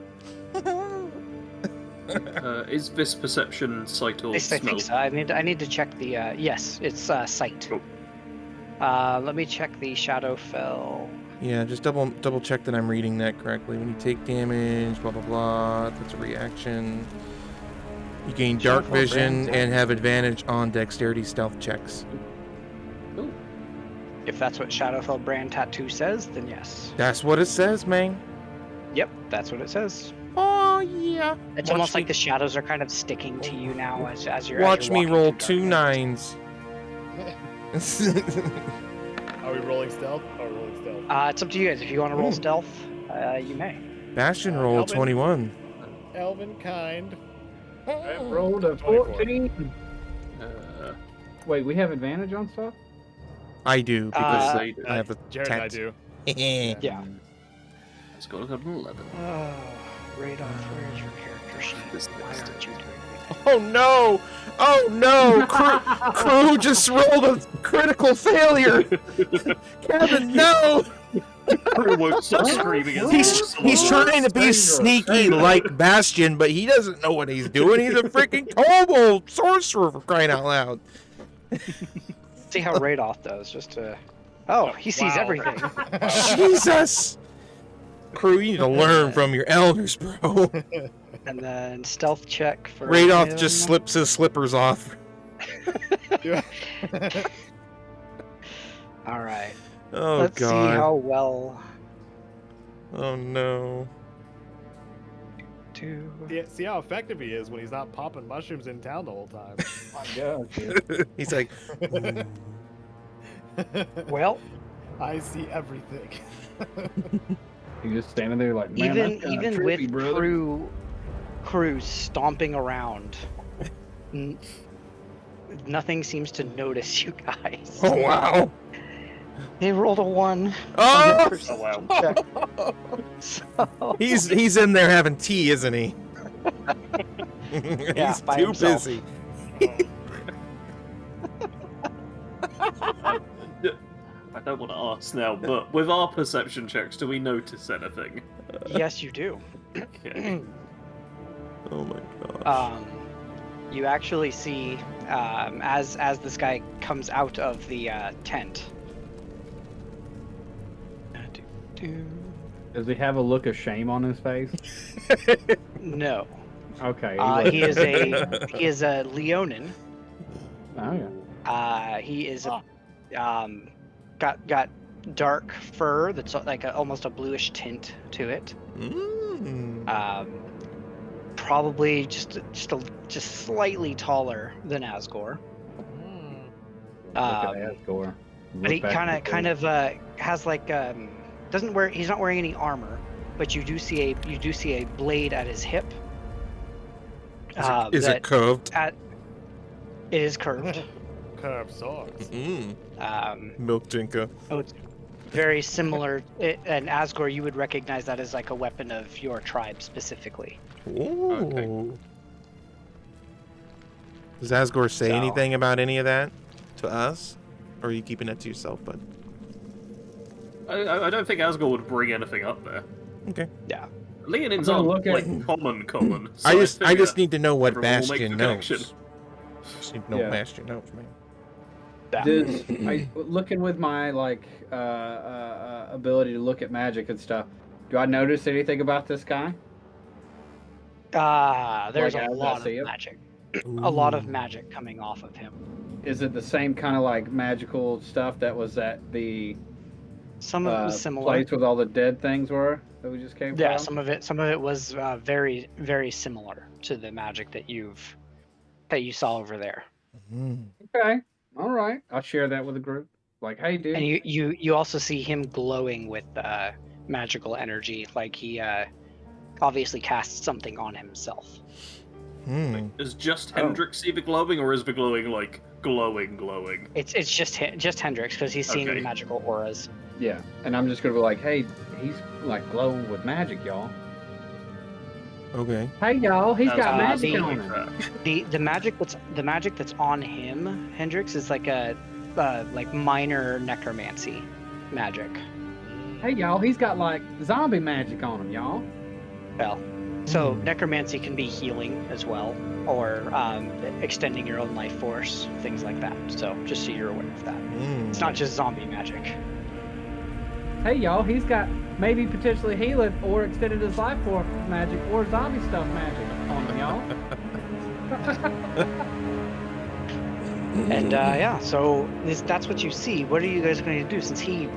is this perception sight or I smell? think so. I need to check the. Yes, it's sight. Cool. Let me check the Shadowfell. Yeah, just double check that I'm reading that correctly. When you take damage, blah blah blah. That's a reaction. You gain dark Shadowfell vision brand and have advantage on dexterity stealth checks. If that's what Shadowfell brand tattoo says, then yes. That's what it says, man. Yep, that's what it says. Oh yeah. It's Watch almost like me- the shadows are kind of sticking to you now as you're. Watch me roll two 2 9s. Are we rolling stealth? Oh, we're rolling stealth. It's up to you guys. If you want to roll stealth, you may. Bastion roll Alvin. 21. Elven kind. I rolled a 24. 14. Wait, we have advantage on stuff? I do because They do. I have the Jared and I tat- do. Yeah. It's got an 11. Oh, Radolf, where's your character sheet? This Why next aren't you doing Oh no! Oh no! Crew just rolled a critical failure. Kevin, no! Crew won't stop screaming as He's trying to be sneaky like Bastion, but he doesn't know what he's doing. He's a freaking kobold sorcerer for crying out loud. See how Radolf does, just to... Oh, he sees Wow. everything. Jesus! Crew, you need to learn from your elders, bro. And then stealth check for Radolf him. just slips his slippers off. All right. Oh Let's see god. how well... Oh no. Yeah, see how effective he is when he's not popping mushrooms in town the whole time. My God, dude. He's like, Well, I see everything. He's just standing there like, man, that's kinda even trippy, with brother. crew stomping around, nothing seems to notice you guys. oh wow. They rolled a 1. on Oh! their perception check. So, He's in there having tea, isn't he? Yeah, He's by too himself. busy. I don't want to ask now, but with our perception checks, do we notice anything? yes, you do. Okay. Oh my god. You actually see as this guy comes out of the tent. Does he have a look of shame on his face? No, Okay. he is a Leonin. Oh, yeah. He is a got dark fur that's like almost a bluish tint to it. Mm. Probably just slightly taller than Asgore. Look at Asgore. But he kind of has like he's not wearing any armor, but you do see a blade at his hip. Is it curved? It is curved. Curved swords. Milk Jinka. Oh, it's very similar. And Asgore, you would recognize that as like a weapon of your tribe specifically. Ooh. Does Asgore say So- anything about any of that to us? Or are you keeping it to yourself, bud? I don't think Asgore would bring anything up there. Okay. Yeah. Leonins I'm gonna aren't look at- like common. So I just figure need to know what everyone will make Bastion the knows. connection. Just need to know what Yeah. Bastion knows, man. Does looking with my like ability to look at magic and stuff? Do I notice anything about this guy? There's Like, a as I lot of see it? magic. A lot of Ooh. magic coming off of him. Is it the same kind of like magical stuff that was at the Some of it was similar. place with all the dead things were that we just came Yeah, from? some of it was very very similar to the magic that you saw over there. Mm. Okay, all right. I'll share that with the group. Like, hey, dude. And you also see him glowing with magical energy, like he obviously cast something on himself. Hmm. Is just Oh. Hendrix either glowing, or is the glowing like glowing? It's just Hendrix because he's seeing Okay. the magical auras. Yeah, and I'm just gonna be like, hey, he's like glowing with magic, y'all. Okay. Hey, y'all, he's got magic the- on him. The magic that's on him, Hendrix, is like a like minor necromancy magic. Hey, y'all, he's got like zombie magic on him, y'all. Well, so necromancy can be healing as well, or extending your own life force, things like that. So just so you're aware of that. It's not just zombie magic. Hey, y'all, he's got maybe potentially healing or extended his life force magic or zombie stuff magic on him, y'all. And yeah, so that's what you see. What are you guys going to do since he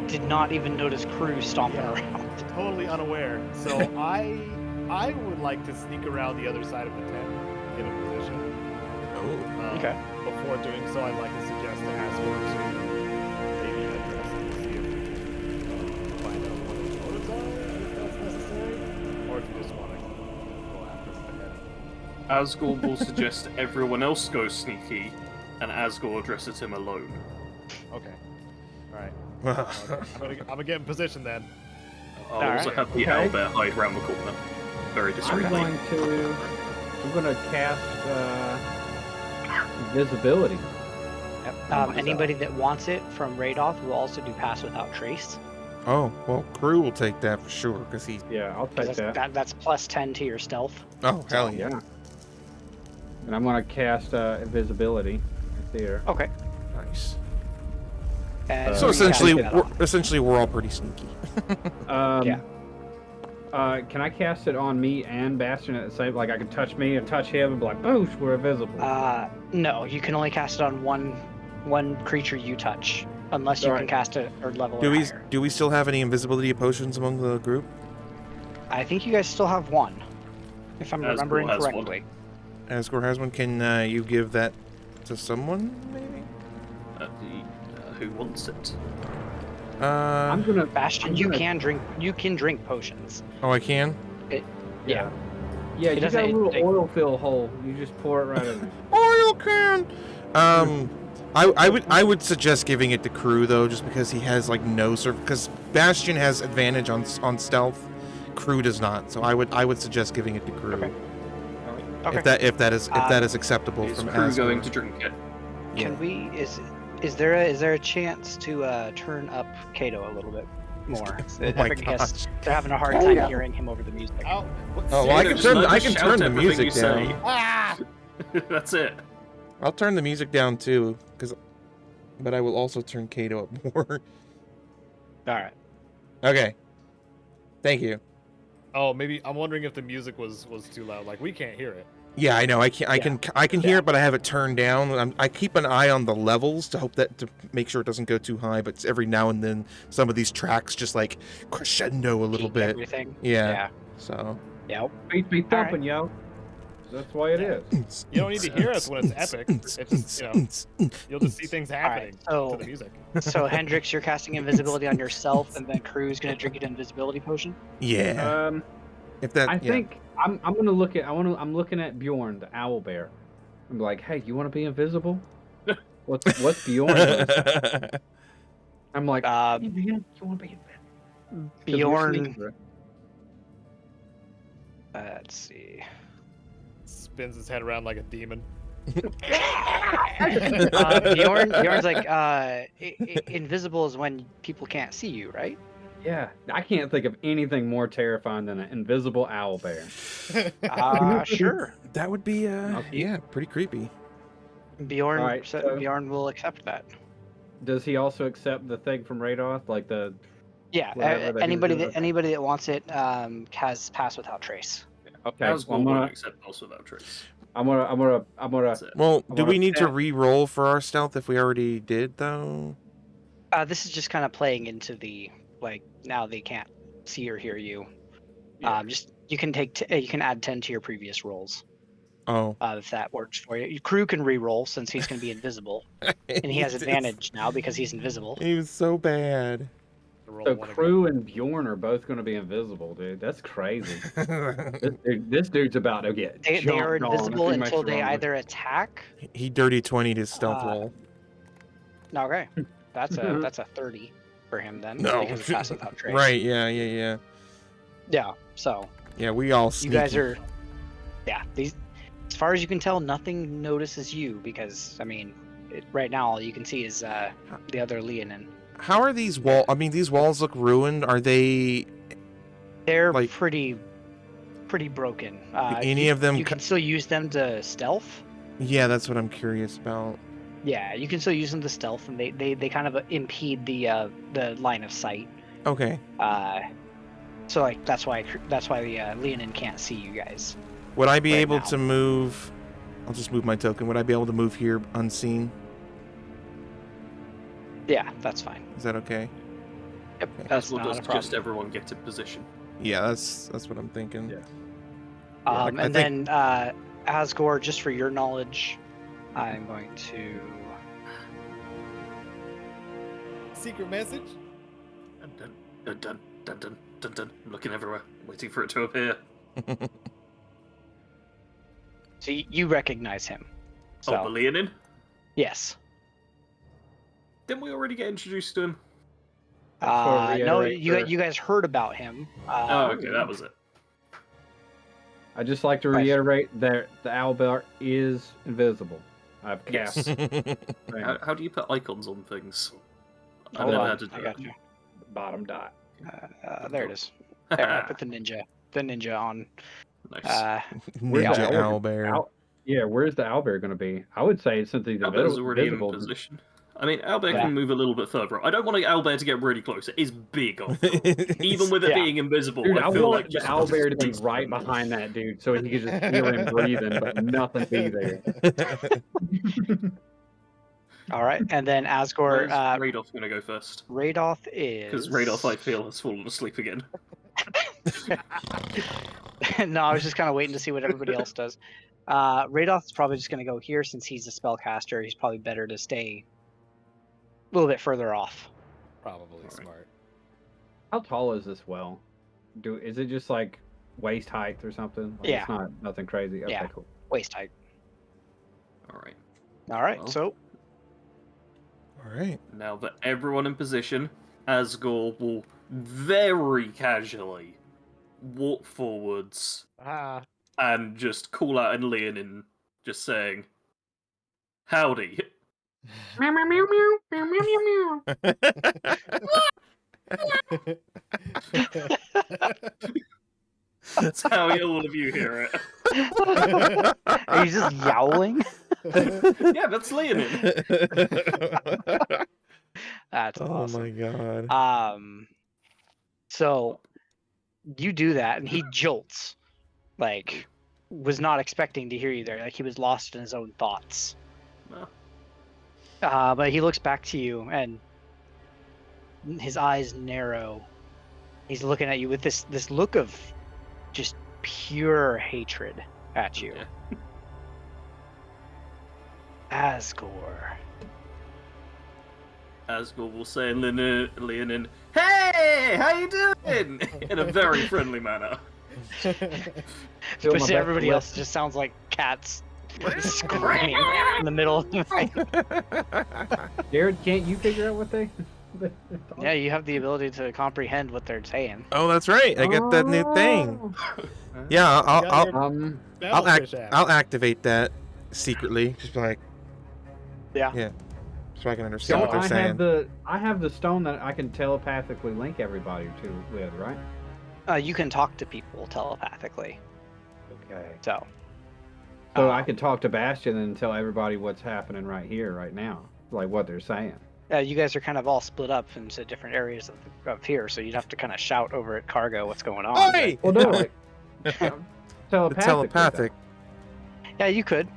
did not even notice crew stomping Yeah. around? Totally unaware. So I would like to sneak around the other side of the tent in a position. Oh. Okay. Before doing so, I'd like to suggest to Asgore to maybe address it to see if we can find out what his motives are, if that's necessary, or if you just want to go after him ahead. Asgore will suggest everyone else go sneaky, and Asgore addresses him alone. Okay. All right. I'm gonna get in position then. I'll Alright. also have the Okay. owlbear hide round the corner, very I'm discreetly. gonna cast invisibility. Yep. Anybody that wants it from Radoth will also do Pass Without Trace. Oh, well, Crew will take that for sure, because he... Yeah, I'll 'cause take that. That's plus 10 to your stealth. Oh, hell yeah. Yeah. And I'm gonna cast invisibility right there. Okay. Nice. And So you essentially, cast that on. we're all pretty sneaky. Yeah. Can I cast it on me and Bastion at the same? Like I can touch me and touch him and be like, boosh, we're invisible. No, you can only cast it on one creature you touch, unless you can Alright. cast it or level it higher. Do we still have any invisibility potions among the group? I think you guys still have one, if I'm Asgore remembering has one. correctly. Asgore has one. Can you give that to someone, maybe? Who wants it? I'm gonna. Bastion, I'm you gonna- can drink potions. Oh, I can? Yeah. Yeah, It you got doesn't- a little it- oil fill hole. You just pour it right in there. Oil can! I would suggest giving it to Crew, though, just because he has, like, no because Bastion has advantage on stealth. Crew does not, so I would suggest giving it to Crew. Okay. Okay. If that is acceptable Is from Crew Asgore. going to drink it? Can we? Is there a chance to turn up caedo a little bit more? Oh my I guess gosh. they're having a hard time hearing him over the music. Ow! Oh, well, I Caedo, can just turn learn I to can shout turn the everything music you say. down. Ah! That's it. I'll turn the music down too, but I will also turn Caedo up more. All right. Okay. Thank you. Oh, maybe I'm wondering if the music was too loud. Like we can't hear it. Yeah, I know. I can hear it, but I have it turned down. I keep an eye on the levels to make sure it doesn't go too high. But every now and then, some of these tracks just like crescendo a little Peak bit. Everything. Yeah. So. Yep. Beat be thumping, yo. That's why it is. You don't need to hear us when it's epic. It's just, you'll just see things happening so- to the music. So Hendrix, you're casting invisibility on yourself, and then Crew's gonna drink an invisibility potion. Yeah. If that. I think I'm gonna look at. I'm looking at Bjorn, the owl bear. I'm like, hey, you want to be invisible? What's Bjorn? I'm like, hey, Bjorn, you want to be invisible? 'Cause we're Bjorn. sneaky, bro. Let's see. spins his head around like a demon. Bjorn's like, invisible is when people can't see you, right? Yeah, I can't think of anything more terrifying than an invisible owlbear. Sure. That would be Okay. yeah, pretty creepy. Bjorn, Alright, so- Bjorn will accept that. Does he also accept the thing from Radoth, like the? Yeah, Whatever that he anybody was that doing? anybody that wants it has pass without trace. Okay, As well, well, won't accept pulse without trace. I'm gonna. That's it. Well, I do wanna we need to bet- re-roll for our stealth if we already did though? This is just kind of playing into the like now they can't see or hear you. Just you can you can add 10 to your previous rolls Oh. if that works for you. Your crew can re-roll since he's going to be invisible, and he has advantage now because he's invisible. He was so bad. Roll So one again. Crew and Bjorn are both going to be invisible, dude. That's crazy. This dude's about to get. They are jumped on if invisible he makes until the they wrong either attack. He dirty 20'd his stealth roll. Okay, that's a 30 for him then. No. Because it's pass without trace. Right, yeah. Yeah. So Yeah, we all you sneaky. guys are, yeah. These, as far as you can tell, nothing notices you because I mean, right now all you can see is the other Leonin. How are these walls? I mean, these walls look ruined. Are they They're like pretty broken. any of them? You can still use them to stealth. Yeah, that's what I'm curious about. Yeah, you can still use them to stealth, and they kind of impede the line of sight. Okay. So like that's why the Leonin can't see you guys. Would I be Right able now. to move? I'll just move my token. Would I be able to move here unseen? Yeah, that's fine. Is that okay? Yep, Okay. that's As well not a does problem. just everyone get in position. Yeah, that's what I'm thinking. Yeah. I And then Asgore, just for your knowledge, I'm going to. Secret message? Dun dun dun dun dun dun dun dun. I'm looking everywhere, waiting for it to appear. So you recognize him. So Oh, the Leonin? yes. Didn't we already get introduced to him? No, you guys heard about him. Oh, okay, that was it. I just like to Right. reiterate that the owlbear is invisible. I've cast. How do you put icons on things? I've Hold never on, had to do I it. got you. Bottom dot. There it is. There, I put the ninja on. Nice. Ninja Yeah. owlbear. Yeah, where's the owlbear going to be? I would say since he's Owlbear's already in invisible. position. I mean, Owlbear Yeah. can move a little bit further. I don't want Owlbear to get really close. It is big on even with it Yeah. being invisible. Dude, I I feel want like the owlbear to be right behind that dude so he could just hear him breathing, but nothing be there. All right, and then Asgore. Where's Radoth going to go first? Radoth is. Because Radoth, I feel, has fallen asleep again. No, I was just kind of waiting to see what everybody else does. Radoth's probably just going to go here since he's a spellcaster. He's probably better to stay a little bit further off. Probably Alright. smart. How tall is this well? Is it just like waist height or something? Like, Yeah. It's not nothing crazy. Okay, Yeah. cool. Waist height. All right. All right, Well. so All right. Now that everyone in position, Asgore will very casually walk forwards Ah. and just call out in Leonin, just saying, "Howdy." Meow, meow, meow, meow, meow, meow, meow, That's how all of you hear it. are you just yowling? Yeah, that's Leonin. That's Oh awesome. my god. So you do that, and he jolts, like was not expecting to hear you there. Like he was lost in his own thoughts. Well, But he looks back to you, and his eyes narrow. He's looking at you with this look of just pure hatred at you. yeah. Asgore. Asgore will say in Leonin, "Hey, how you doing?" in a very friendly manner. Feel But my see, best everybody lip. else just sounds like cats screaming in the middle of the night. Jared, can't you figure out what they? Yeah, you have the ability to comprehend what they're saying. Oh, that's right. I get that new thing. Yeah, got your Um, Battlefish app. I'll activate that secretly. Just be like, Yeah. yeah, so I can so understand what they're I saying. have the stone that I can telepathically link everybody to with, right? You can talk to people telepathically. Okay. So. So I could talk to Bastion and tell everybody what's happening right here, right now, like what they're saying. You guys are kind of all split up into different areas of here, so you'd have to kind of shout over at cargo what's going on. Oi! Well, no, like The telepathic. Yeah, you could.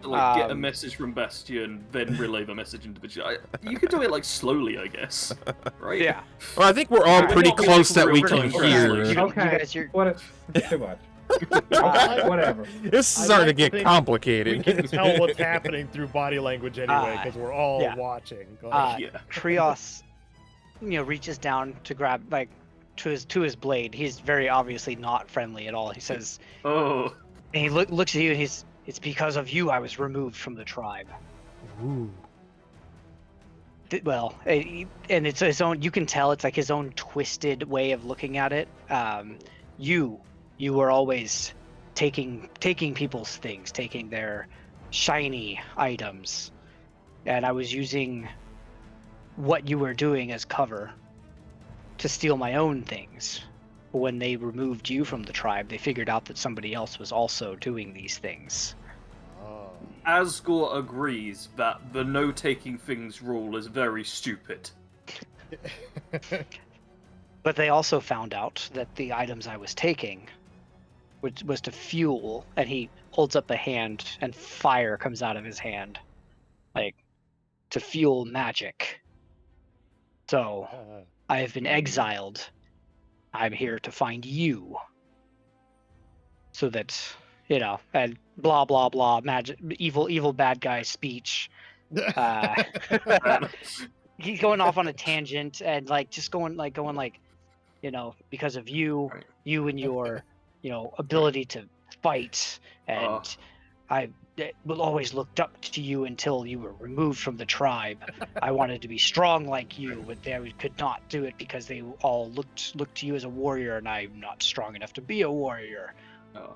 Like, get a Um, message from Bastion, then relay the message into the chat. You could do it, like, slowly, I guess. Right? Yeah. Well, I think we're all We're pretty not close that real we close, can right? hear. You Okay. guys, you're- What? Too much. Okay, whatever. This is I starting like to to get think complicated. We can tell what's happening through body language anyway, because we're all yeah. watching. Yeah. Trios, reaches down to grab to his blade. He's very obviously not friendly at all. He says, Oh. and he looks at you, and it's because of you I was removed from the tribe. Ooh. Well, and it's his own. You can tell it's like his own twisted way of looking at it. You were always taking people's things, taking their shiny items, and I was using what you were doing as cover to steal my own things. When they removed you from the tribe, they figured out that somebody else was also doing these things. Oh. Asgore agrees that the no taking things rule is very stupid. But they also found out that the items I was taking, which was to fuel, and he holds up a hand and fire comes out of his hand, like to fuel magic. So I have been exiled. I'm here to find you. So that, and blah blah blah, magic, evil bad guy speech. He's going off on a tangent and just going because of you, Right. you and your, ability to fight, and I will always looked up to you until you were removed from the tribe. I wanted to be strong like you, but they could not do it because they all looked to you as a warrior, and I'm not strong enough to be a warrior. Oh.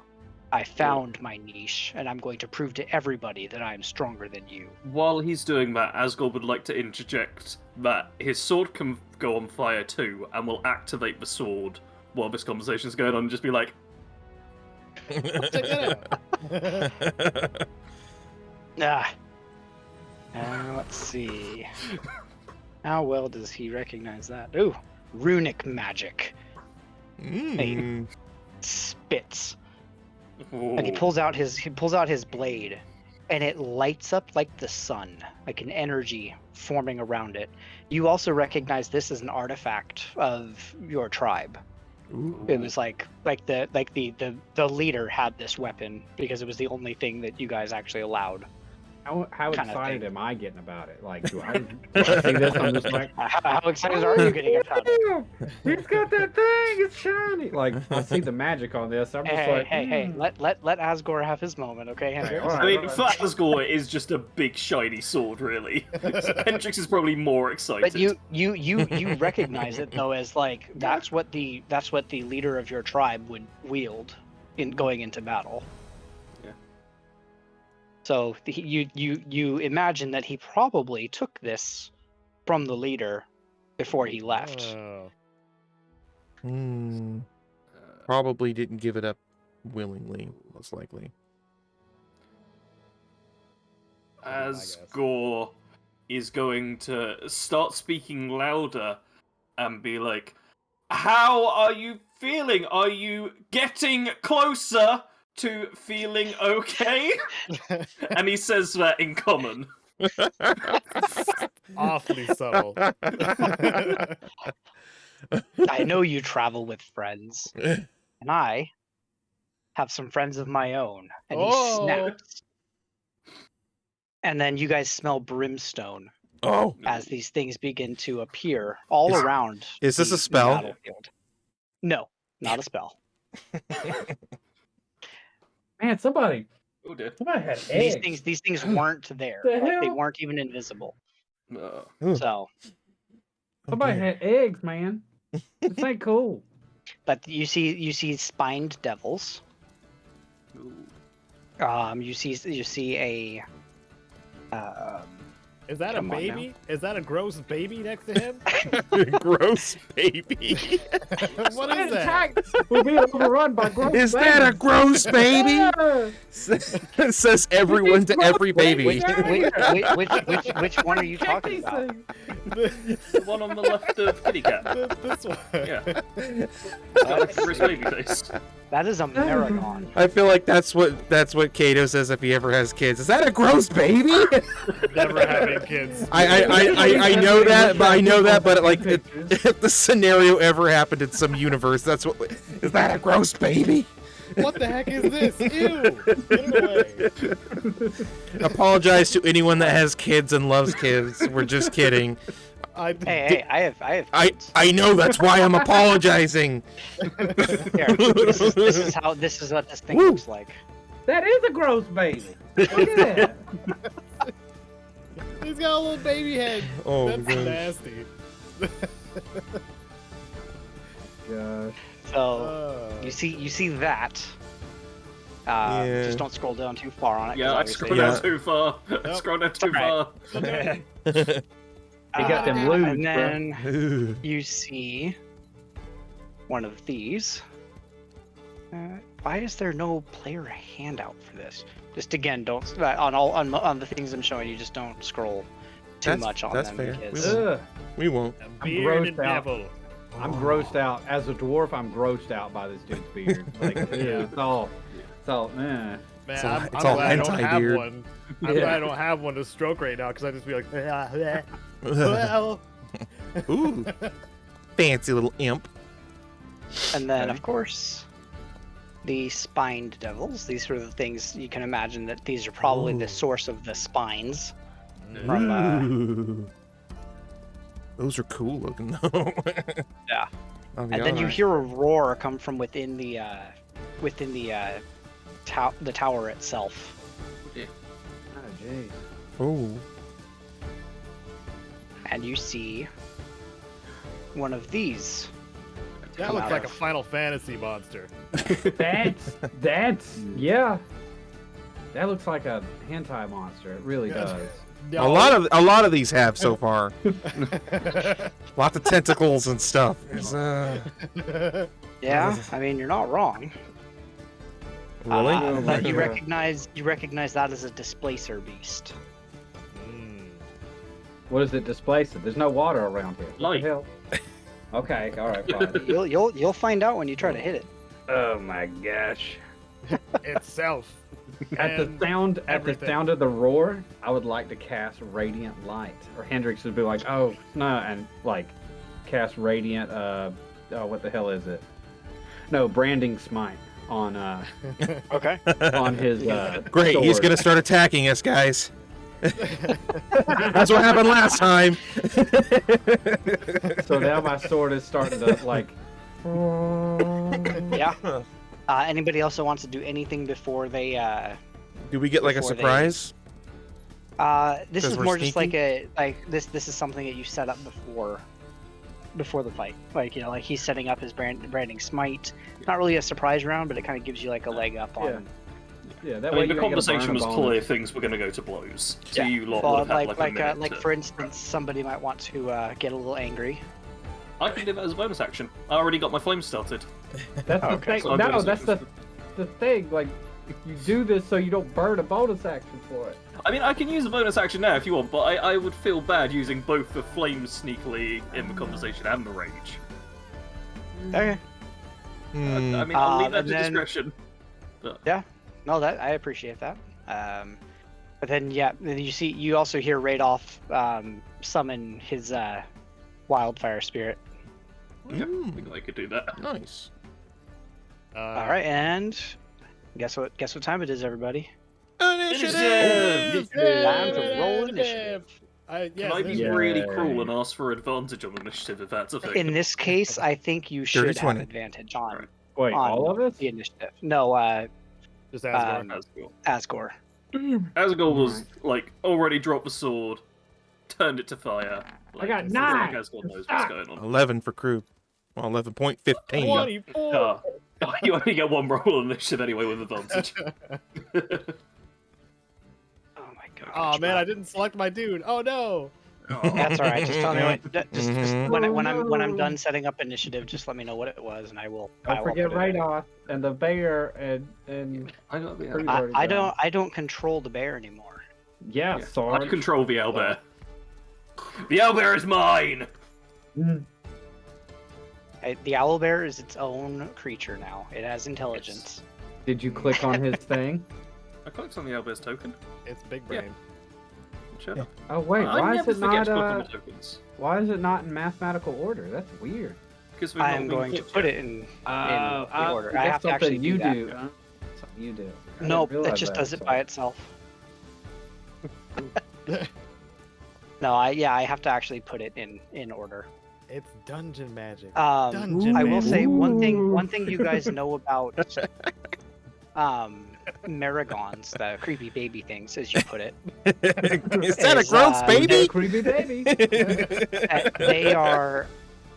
I found my niche, and I'm going to prove to everybody that I'm stronger than you. While he's doing that, Asgore would like to interject that his sword can go on fire too, and will activate the sword while this conversation's going on, and just be like, Check that out. Let's see. How well does he recognize that? Ooh, runic magic. Mm. Spits. "Oh." And he pulls out his blade, and it lights up like the sun, like an energy forming around it. You also recognize this as an artifact of your tribe. Ooh. It was like the leader had this weapon because it was the only thing that you guys actually allowed. How Kinda excited thing. am I getting about it? Like, do I see this? I'm just like, How excited are you getting about it? "Oh, he's got that thing. It's shiny. Like, I see the magic on this. I'm just like, Hey, let Asgore have his moment, okay, Hendrix? all I mean, right. for Asgore, it is just a big shiny sword, really. So Hendrix is probably more excited. But you recognize it though as that's what the leader of your tribe would wield in going into battle. Yeah. So you imagine that he probably took this from the leader before he left. Oh. Hmm. Probably didn't give it up willingly, most likely. Asgore is going to start speaking louder and be like, "How are you feeling? Are you getting closer to feeling okay?" And he says that in common. Awfully subtle. I know you travel with friends, and I have some friends of my own. And he Oh. snaps. And then you guys smell brimstone Oh, as these things begin to appear all around. is this a the spell? battlefield. No, not a spell. man, somebody Oh dear. had eggs. These things weren't there. The hell? They weren't even invisible. No. Ooh. So Somebody Okay. had eggs, man. This ain't cool. But you see spined devils. You see a Is that a Come on now. baby? Is that a gross baby next to him? Gross baby. What is that? We're being overrun by gross Is that a gross baby? Yeah. Says everyone to every baby. which one are you Check talking these about? things. The one on the left of Kitty Cat. This one. Yeah. It's got a gross baby face. That is a Maragon. I feel like that's what caedo says if he ever has kids. Is that a gross baby? Never having kids. I know that, but like if the scenario ever happened in some universe, that's what. Is that a gross baby? What the heck is this? Ew! Get it away. Apologize to anyone that has kids and loves kids. We're just kidding. Hey, I have kids. I know, that's why I'm apologizing. Here, this is what this thing Woo. looks like. That is a gross baby. Look at that. He's got a little baby head. Oh, That's gosh. nasty. Gosh. So you see that. Yeah. Just don't scroll down too far on it. 'cause Yeah, I obviously- scrolled down too far. I scrolled down too alright. far. He got them lewds, And bro. then Ooh. you see one of these. Why is there no player handout for this? Just again, don't on the things I'm showing you. Just don't scroll too That's- much on that's them fair. because Ugh. We won't. A I'm bearded grossed out. devil. I'm grossed out. As a dwarf, I'm grossed out by this dude's beard. Like, it's all, Man, It's all- I'm it's all glad I don't have hentai-beard. one. I'm Yeah. glad I don't have one to stroke right now, because I'd just be like, well, Ooh. Fancy little imp. and then Okay. of course the spined devils. These are the things you can imagine that these are probably Ooh. the source of the spines. From, Ooh. Those are cool looking though. Yeah. I'll be And then you honest. hear a roar come from within the tower itself. Oh, jeez. Oh. And you see one of these. that Come looks out like a of- Final Fantasy monster. That's yeah. That looks like a hentai monster. It really does. A lot of these have so far. Lots of tentacles and stuff. It's, Yeah, I mean you're not wrong. really? Oh my But you God. recognize that as a displacer beast. What is it displacing? There's no water around here. What Light. the hell? Okay, all right, fine. You'll find out when you try to hit it. Oh my gosh. Itself. At the And sound everything. of the roar, I would like to cast Radiant Light. Or Hendrix would be like, oh no, and like cast Radiant what the hell is it? No, Branding Smite on Okay. on his Great, he's sword. gonna start attacking us, guys. That's what happened last time. So now my sword is starting to like Yeah. Anybody else that wants to do anything before they? Do we get like a Before they- surprise? This 'Cause is we're more just like sneaky? this is something that you set up before the fight. Like like he's setting up his branding smite. It's not really a surprise round, but it kind of gives you like a leg up on. yeah. That I way mean, the you ain't gonna burn conversation a was bonus. clear. Things were going to go to blows. So Yeah. you lot Well, would have had like a minute like to- for instance, somebody might want to get a little angry. I can do that as a bonus action. I already got my flame started. That's the Okay, thing. so I'm No, bonus that's action. the thing. Like, if you do this so you don't burn a bonus action for it. I mean, I can use a bonus action now if you want, but I would feel bad using both the flame sneakily in the conversation and the rage. Okay. Hmm. I mean, I'll leave that and to then- discretion. No, that I appreciate that. But then then you also hear Radolf summon his wildfire spirit. Yeah, I think I could do that. Nice. All right, and guess what time it is, everybody? Initiative! Time to roll initiative. Can I be Yay. really cruel and ask for advantage on initiative if that's a thing? In this case, I think you should have 30-20. advantage on Right. Wait, on all of us? the initiative. No, Just Asgard. Asgore. Asgore was like already dropped the sword, turned it to fire. Like, got it's 9. Like Asgore knows what's going on. 11 for crew. Well, 11.15. 24. You only get one roll on initiative anyway with advantage. Oh my god. Oh man, I didn't select my dude. Oh no. That's all right. Just tell me just when I'm No. done setting up initiative, just let me know what it was, and I will. Don't forget Radar and the bear and I got the Pretty- I don't control the bear anymore. yeah, I Sarge. control the owlbear. The owlbear is mine! The owlbear is its own creature now. It has intelligence. Did you click on his thing? I clicked on the owlbear's token. It's big brain. Shut up. Oh wait, I why is never it forget not? to click on the tokens. Why is it not in mathematical order? That's weird. Because we've I not am been going to clicked put yet. it in the order. I that's have to something actually you do that. do. Huh? Something you do. I Nope, didn't it realize just that, does it so- by itself. No, I have to actually put it in order. It's dungeon magic. I will say one Ooh. thing you guys know about Marigons, the creepy baby things, as you put it. Is that a Is, growth uh, Yeah, baby? creepy baby.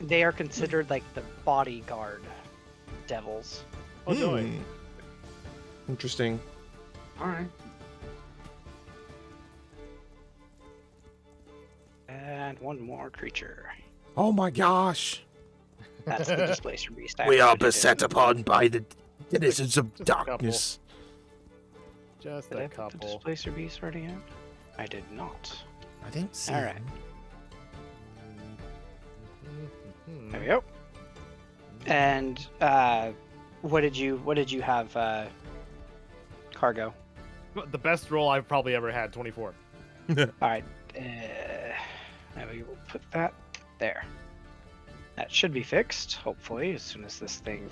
They are considered like the bodyguard devils. Oh joy. Hmm. Interesting. All right. And one more creature. Oh my gosh. That's the displacer beast. I We are actually did beset it. upon by the denizens of Just a couple. darkness. Just Did a I put the couple. displacer beast already in? I did not. I didn't see. All right. Mhm. There we go. And what did you have, cargo? The best roll I've probably ever had, 24. All right. Now we will put that there. That should be fixed, hopefully, as soon as this thing.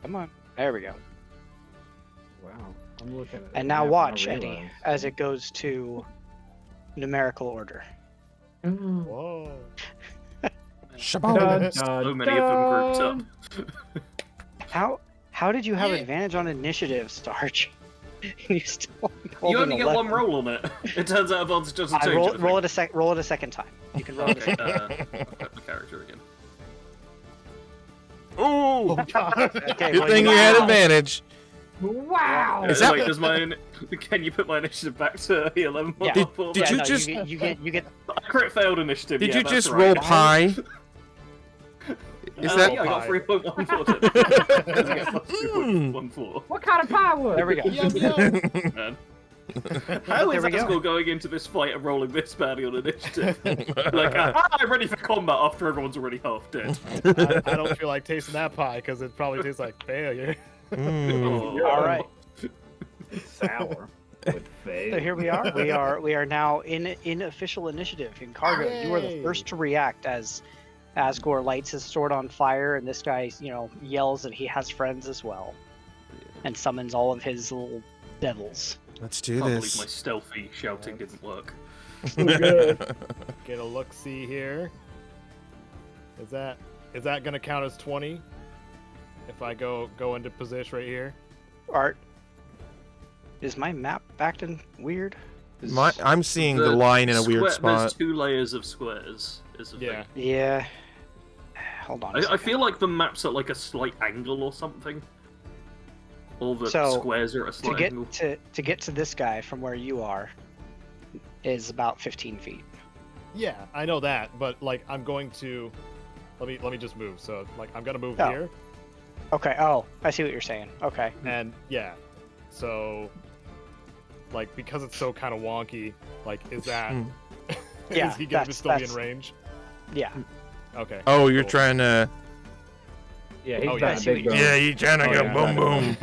Come on. There we go. Wow. I'm looking at. And the now map watch, I Eddie, realize- as it goes to numerical order. Mm. Whoa. Shabam. Dun, So dun, many of them grouped up. How did you have Yeah. advantage on initiative, Sarge? You still rolled You an only get one 11. roll on it. It turns out advantage doesn't change. Roll anything. it a second time. You can roll it a Okay, second. I'll put my character again. Ooh. Oh god. Okay, Good well, thing you had advantage. Wow. Is that- Wait, does my can you put my initiative back to 11? Yeah. Did Yeah, you no, just- you get I crit failed initiative. Did yeah, you that's just right. roll pi? Is that? Yeah, I got Pie. 3.14. 1.4. What kind of pie was? There we go. Yum, yum. Man. How There is we go. Asgore going into this fight and rolling this badly on initiative? Like, I'm ready for combat after everyone's already half dead. I don't feel like tasting that pie because it probably tastes like failure. Mm. Oh, All right. Sour. With faith. So here we are. We are now in official initiative in cargo. You are the Yay. first to react as Asgore lights his sword on fire, and this guy, yells that he has friends as well, and summons all of his little devils. Let's I do can't believe my this. stealthy shouting didn't work. Get a look see here. Is that gonna count as 20? If I go into position right here? Art, is my map backed in weird? Is- I'm seeing the line in a weird There's spot. 2 layers of squares. Is the Yeah. thing. Yeah. Hold on. a I second. feel like the map's at like a slight angle or something. All the So, squares are at a to slight get angle. to get to this guy from where you are is about 15 feet. Yeah, I know that, but like I'm going to let me just move. So like I'm gonna move Oh. here, Okay. Oh, I see what you're saying. Okay. and yeah, so like because it's so kind of wonky, like is that Hmm. Yeah, is he gonna that's- still be in that's- range? Yeah. Okay. Oh, you're cool. trying to. Yeah, he's Oh, got yeah. a I see what big you're bone. Yeah, you trying to Oh, go yeah. boom boom.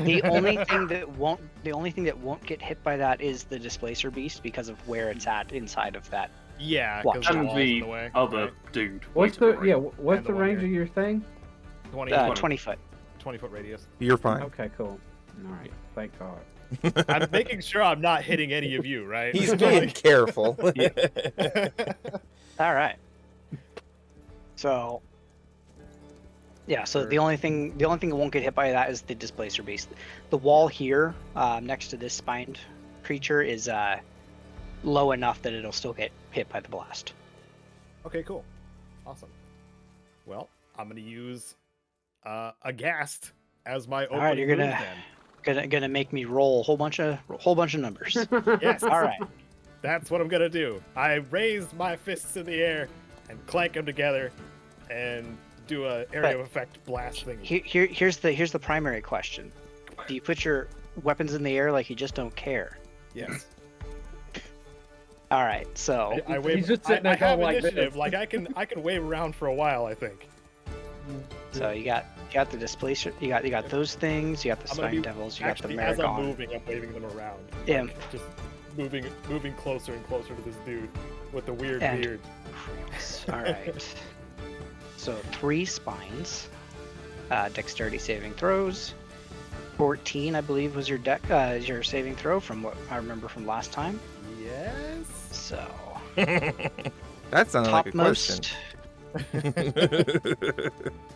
The only thing that won't get hit by that is the displacer beast because of where it's at inside of that. Yeah, Watch. because the And wall's in the the way. other right? dude. What's way the to right. yeah? What's And the the one range here. of your thing? 20, 20 foot. 20 foot radius. You're fine. Okay, cool. All right, thank God. I'm making sure I'm not hitting any of you, right? He's being careful. All right. So. Yeah. So the only thing that won't get hit by that is the displacer beast. The wall here, next to this spined creature, is low enough that it'll still get hit by the blast. Okay, cool. Awesome. Well, I'm gonna use a ghast as my opening All right, you're move gonna gonna make me roll a whole bunch of numbers. then. Yes. All right. That's what I'm gonna do. I raise my fists in the air and clank them together and do a area of effect blast thing. Here's the primary question. Do you put your weapons in the air like you just don't care? Yes. All right, so I wave. He's just sitting I there have going like initiative. this. Like I can wave around for a while. I think. you got the displacer, you got those things, you got the I'm gonna spine be- devils, you got the Actually, as I'm Maragon. moving, I'm waving them around. Imp. Like, just moving closer and closer to this dude with the weird And- beard. All right. So 3 spines, dexterity saving throws. 14, I believe, was your your saving throw from what I remember from last time. Yes. So That sounded like a question. topmost.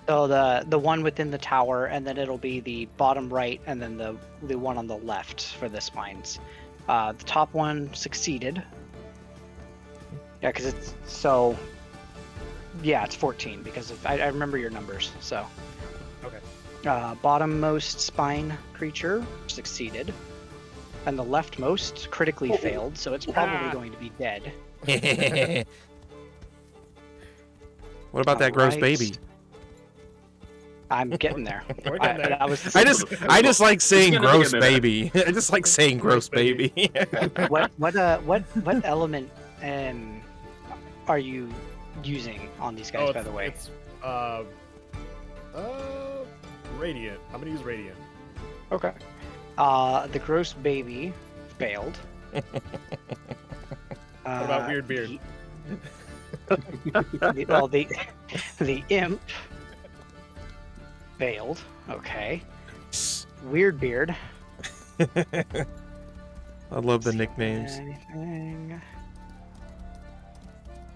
So the one within the tower, and then it'll be the bottom right, and then the one on the left for the spines. The top one succeeded. Yeah, because it's so. Yeah, it's 14 because I remember your numbers. So. Okay. Bottommost spine creature succeeded, and the leftmost critically failed, so it's probably going to be dead. What about that gross Alright. baby? I'm getting there. We're getting there. That was I just like saying gonna be a gross minute. baby. I just like saying gross baby. what element are you using on these guys, by the way? It's radiant. I'm gonna use radiant. Okay. The gross baby failed. What about weird beard? The imp failed. Okay. Weird beard. I love the nicknames. Anything?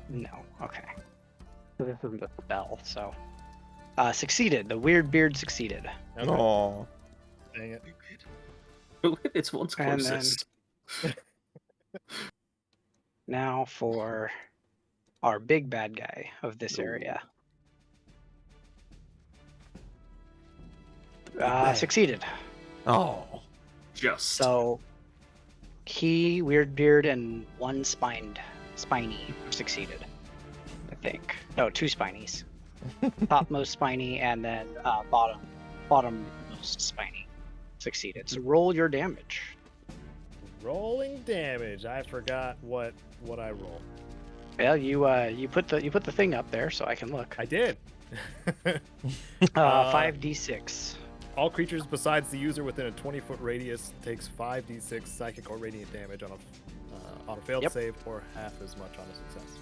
No. Okay. So this isn't a spell, so. Succeeded. The weird beard succeeded. Okay. Aw. Dang it. It's what's And then- closest. Now for our big bad guy of this area. Succeeded. Oh. Just. So he, weird beard, and one spiny succeeded. I think. No, 2 spinies. Topmost spiny and then bottommost spiny succeeded. So roll your damage. Rolling damage. I forgot what I roll. Well, you put the thing up there so I can look. I did. 5d6. All creatures besides the user within a 20-foot radius takes 5d6 psychic or radiant damage on a failed Yep. save or half as much on a success.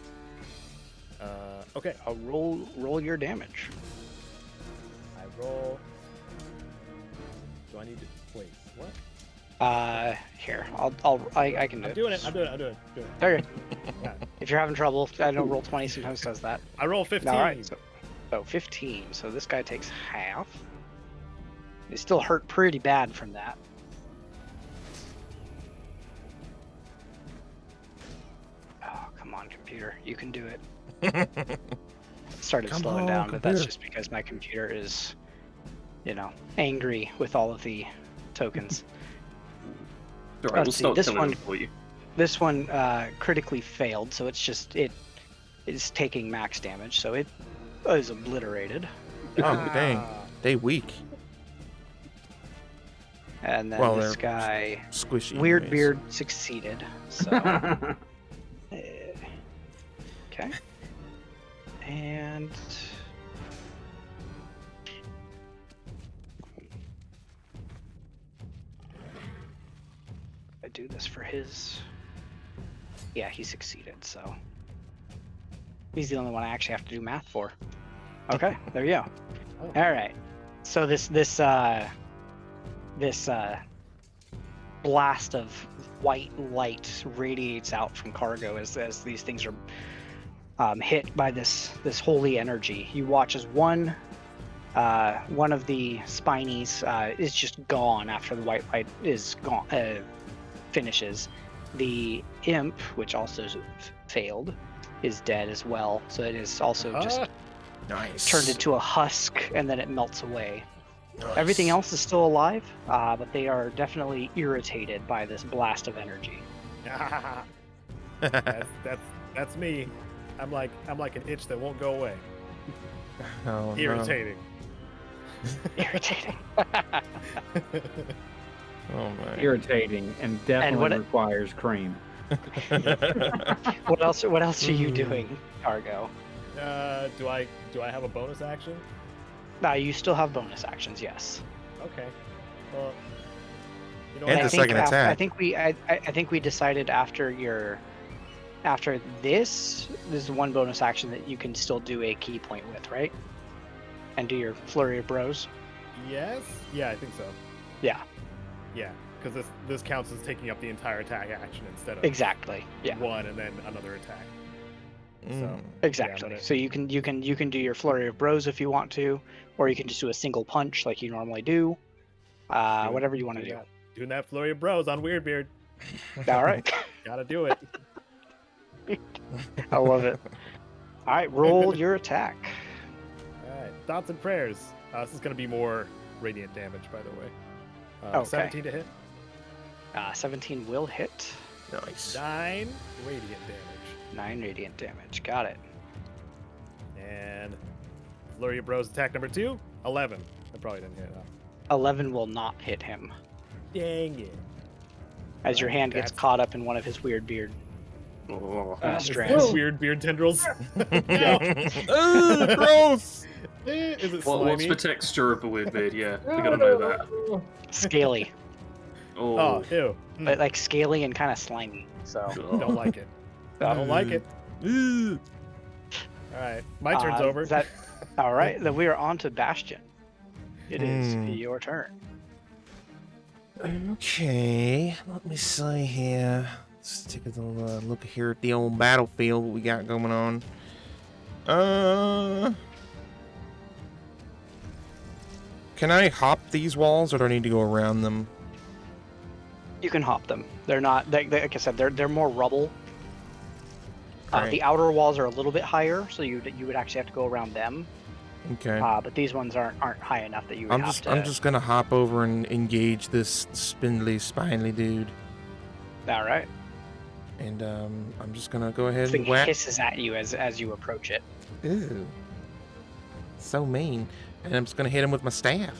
Okay. Roll your damage. I roll. Do I need to wait? What? Here, I can do I'm it. doing it. Okay. Yeah. If you're having trouble, I know roll 20 sometimes does that. I roll 15. All right. So 15. So this guy takes half. He's still hurt pretty bad from that. Oh, come on, computer. You can do it. It started Come slowing on, down, but that's computer. just because my computer is, angry with all of the tokens. Alright, we'll let's see, start this killing one- them for you. This one critically failed, so it is taking max damage, so it is obliterated. Oh, dang. They weak. And then Well, this they're guy, Squishy. Weird anyways. Beard, succeeded. So, okay. And I do this for his. Yeah, he succeeded. So he's the only one I actually have to do math for. Okay, there you go. Oh. All right. So this blast of white light radiates out from Cargo as these things are hit by this holy energy. You watch as one of the spinies is just gone after the white light is gone finishes. The imp, which also failed, is dead as well. So it is also just Nice. turned into a husk, and then it melts away. Nice. Everything else is still alive, but they are definitely irritated by this blast of energy. that's me. I'm like an itch that won't go away. Oh, Irritating. Irritating. No. Oh my. Irritating and definitely what- requires cream. What else are you doing, Cargo? Do I have a bonus action? You still have bonus actions, yes. Okay. Well, you know And what? the second attack. I think we decided after this is one bonus action that you can still do a key point with, right? And do your flurry of bros. Yes. Yeah, I think so. Yeah. Yeah, because this counts as taking up the entire attack action instead of Exactly. Yeah. one and then another attack. Mm. Exactly. Yeah, So you can do your flurry of bros if you want to, or you can just do a single punch like you normally do. Whatever you want to do. Doing that flurry of bros on Weirdbeard. All right. Gotta do it. I love it. All right, roll your attack. All right. Thoughts and prayers. This is gonna be more radiant damage, by the way. Okay. 17 to hit. 17 will hit. Nice. 9 radiant damage. 9 radiant damage. Got it. And flurry of bros attack number 2. 11. That probably didn't hit. 11 will not hit him, Dang it. as your hand gets That's- caught up in one of his weird beard Is strands. this weird beard tendrils. Ugh, gross. Is it What's slimy? the texture of a weird beard? Yeah, we gotta know that. Scaly. Oh, Oh, ew. But like scaly and kind of slimy. So Don't like it. Don't like it. Ugh. All right, my turn's over. Is that all right? Then we are on to Bastion. It is Hmm. your turn. Okay, let me see here. Let's take a little look here at the old battlefield. What we got going on? Can I hop these walls, or do I need to go around them? You can hop them. They're not. Like I said, they're more rubble. Right. The outer walls are a little bit higher, so you would actually have to go around them. Okay. But these ones aren't high enough that you would have to. I'm just gonna hop over and engage this spindly dude, All right. and I'm just gonna go ahead This and thing whack. hisses at you as you approach it. Ew. So mean. And I'm just gonna hit him with my staff.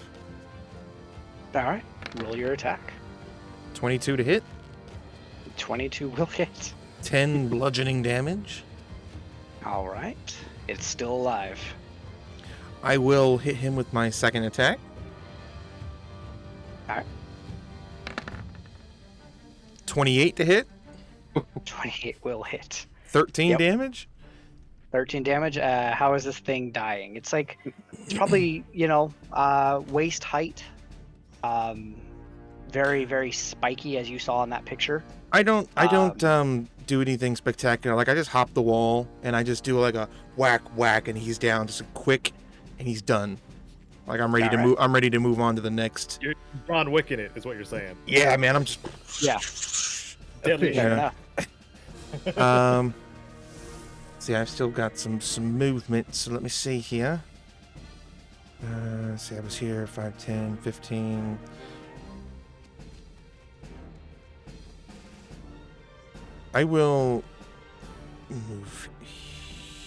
All right. Roll your attack. 22 to hit. 22 will hit. 10 bludgeoning damage. All right. It's still alive. I will hit him with my second attack. Alright. 28 to hit. 28 will hit. 13 Yep. damage. 13 damage. How is this thing dying? It's like, it's probably, waist height. Very, very spiky, as you saw in that picture. I don't do anything spectacular. Like I just hop the wall and I just do like a whack and he's down. Just a quick and he's done. Like I'm ready to Alright. move. I'm ready to move on to the next. You're John Wick in it, is what you're saying. Yeah, man. I'm just. Yeah. Deadly. Yeah. enough. See, I've still got some movement, so let me see here. See, I was here 5, 10, 15. I will move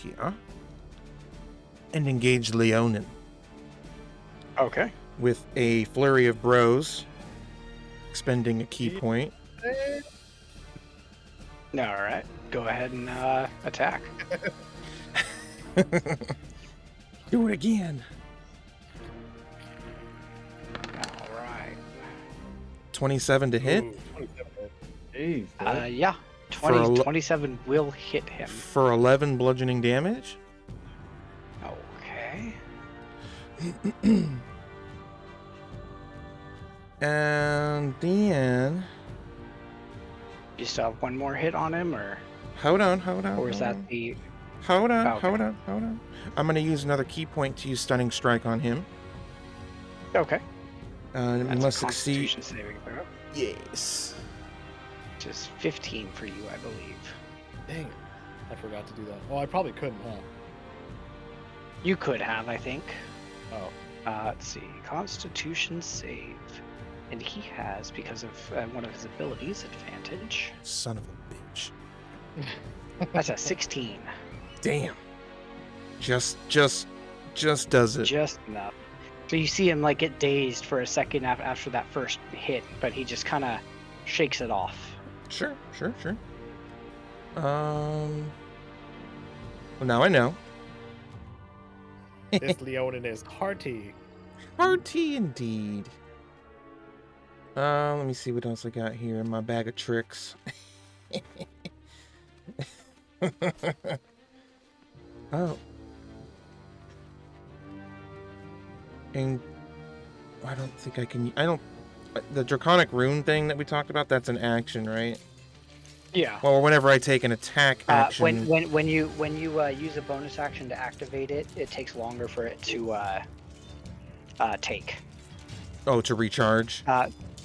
here and engage Leonin Okay. with a flurry of bros, expending a key point. All right. Go ahead and attack. Do it again. All right. 27 to hit. Ooh, 27 hit. Jeez. boy. Yeah. For a lo- 27 will hit him. For 11 bludgeoning damage. Okay. And then, You still have one more hit on him, or hold on. or is that the? Hold on. Okay. I'm gonna use another key point to use stunning strike on him. Okay. We That's must a succeed. Constitution saving throw, Yes. which is 15 for you, I believe. Dang it. I forgot to do that. Oh, I probably couldn't, huh? You could have, I think. Oh. Let's see. Constitution save. And he has, because of one of his abilities, advantage. Son of a bitch. That's a 16. Damn. Just does it. Just enough. So you see him like get dazed for a second after that first hit, but he just kind of shakes it off. Sure. Well, now I know. This Leonin is hearty. Hearty indeed. Let me see what else I got here in my bag of tricks. Oh. And I don't think I can. The draconic rune thing that we talked about, that's an action, right? Yeah. Well, whenever I take an attack action. When you use a bonus action to activate it, it takes longer for it to take. Oh, to recharge?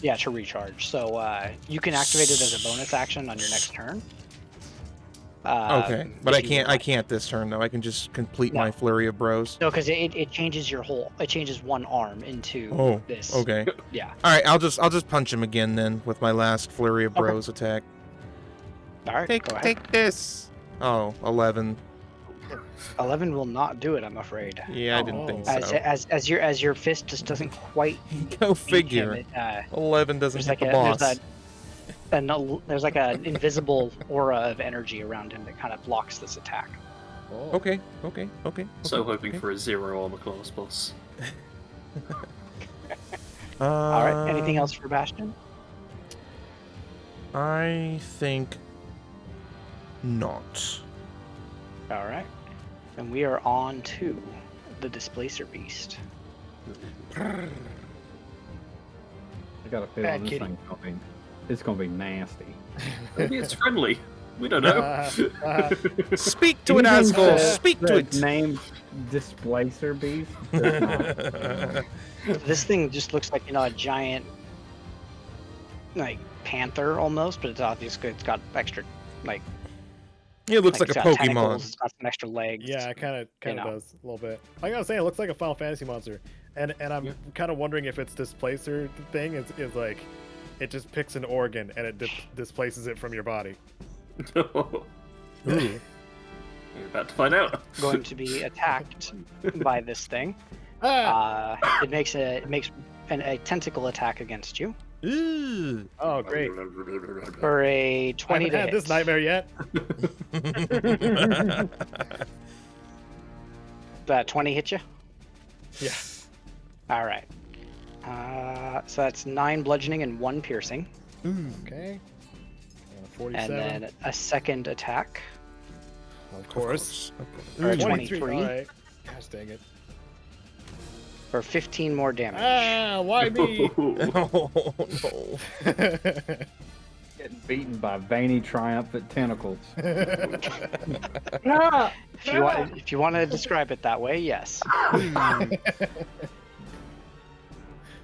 Yeah, to recharge. So you can activate it as a bonus action on your next turn. Okay, but if you I can't this turn though. I can just complete my flurry of bros. No, because it changes your whole. It changes one arm into this. Okay. Yeah. All right, I'll just punch him again then with my last flurry of bros attack. All right. Go ahead. Take this. Oh, 11. 11 will not do it, I'm afraid. Yeah, I didn't think As so. as your fist just doesn't quite. Go figure. Him, 11 doesn't hit the boss. There's like an invisible aura of energy around him that kind of blocks this attack. Oh. Okay. So hoping for a 0 armor class boss. All right. Anything else for Bastion? I think not. All right. And we are on to the Displacer Beast. I got a Bad feeling this kitty. thing's gonna be nasty. Maybe it's friendly. We don't know. Speak to it, Asgore. Speak to it. Name Displacer Beast. does not- This thing just looks like, a giant, like, panther almost, but it's obviously it's got extra, like, It looks like it's a got tentacles, Pokemon. it's got some extra legs. Yeah, it kind of know. does a little bit. I gotta say, it looks like a Final Fantasy monster, and I'm kind of wondering if its displacer thing is like, it just picks an organ and it displaces it from your body. Ooh. You're about to find out. Going to be attacked by this thing. It makes a tentacle attack against you Ooh. Oh, great! for a I 20 haven't to had hit. this nightmare yet. That 20 hit you? Yeah. All right. So that's 9 bludgeoning and 1 piercing, Okay. and 47. then a second attack Of course. for a 23. 23 All right. Gosh dang it. for 15 more damage. Ah, why me? Oh no. Getting beaten by veiny triumphant tentacles. If you want to describe it that way, yes.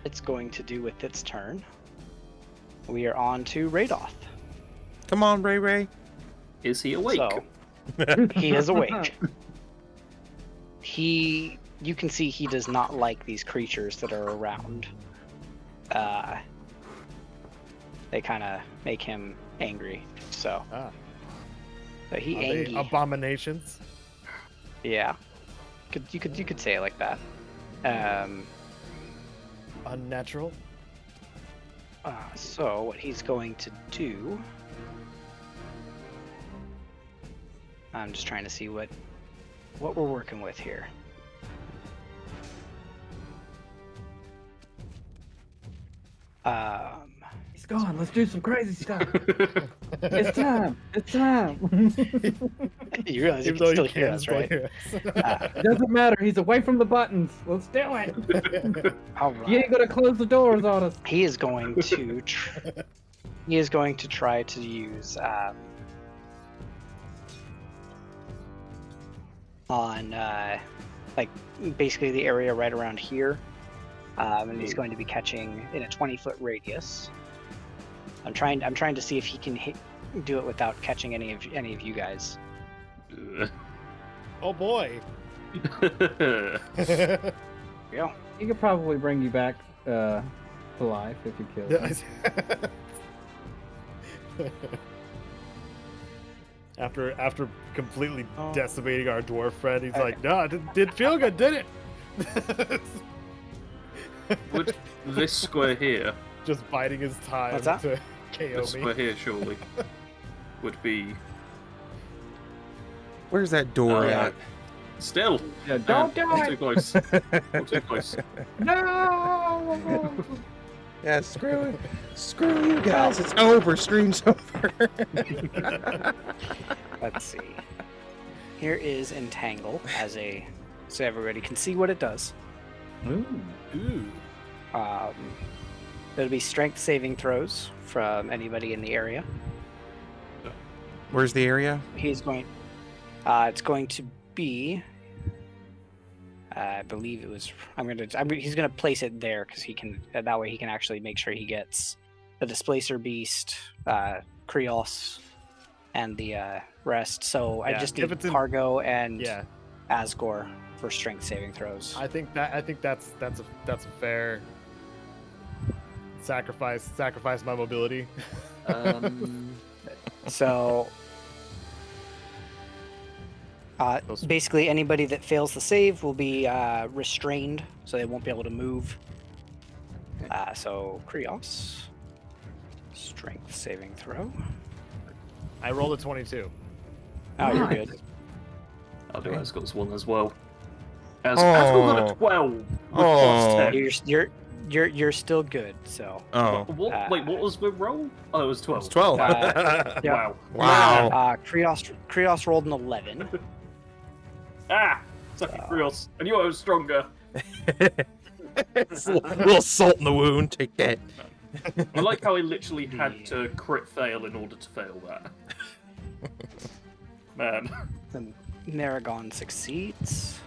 It's going to do with its turn. We are on to Radoth. Come on, Ray Ray. Is he awake? So he is awake. You can see he does not like these creatures that are around. They kind of make him angry. So, Are he they angry. abominations? Yeah, you could say it like that. Unnatural? So what he's going to do? I'm just trying to see what we're working with here. He's gone. Let's do some crazy stuff. It's time. It's time. You realize you Even can though still you hear can't us, still right? hear us. It doesn't matter. He's away from the buttons. Let's do it. All right. You ain't gonna close the doors on us. He is going to try to use on like basically the area right around here, and he's going to be catching in a 20-foot radius. I'm trying to see if he can do it without catching any of you guys. Oh boy. Yeah. He could probably bring you back to life if you killed him. After completely Oh. decimating our dwarf friend, he's Okay. like, "No, it didn't feel good, did it?" Would this square here, Just biding his time What's that? to KO this me. square here, surely, would be Where's that door Oh, yeah. at? still. Yeah, don't Too die! close. Too close. No! Yeah, screw it. Screw you guys. It's over. Stream's over. Let's see. Here is Entangle so everybody can see what it does. Ooh. Ooh. It'll be strength saving throws from anybody in the area. Where's the area? He's going. It's going to be. I believe it was. He's gonna place it there because he can. That way he can actually make sure he gets the Displacer Beast, Krios, and the rest. So I Yeah, just if need it's in- Cargo and Yeah, Asgore for strength saving throws. I think that's a fair sacrifice. Sacrifice my mobility. So. Those- Basically, anybody that fails the save will be restrained, so they won't be able to move. So, Krios, strength saving throw. I rolled a 22. Oh, you're Nice. good. I'll do Asgot's one as well. Asgot got a 12 with Oh. plus 10. You're still good. So, Oh. What? Wait, what was the roll? Oh, it was 12. It's 12. yeah. Wow. Wow. Krios rolled an 11. Ah! Sucky Krios. I knew I was stronger. It's a little salt in the wound. Take that. I like how I literally had to crit fail in order to fail that. Man. The Naragon succeeds.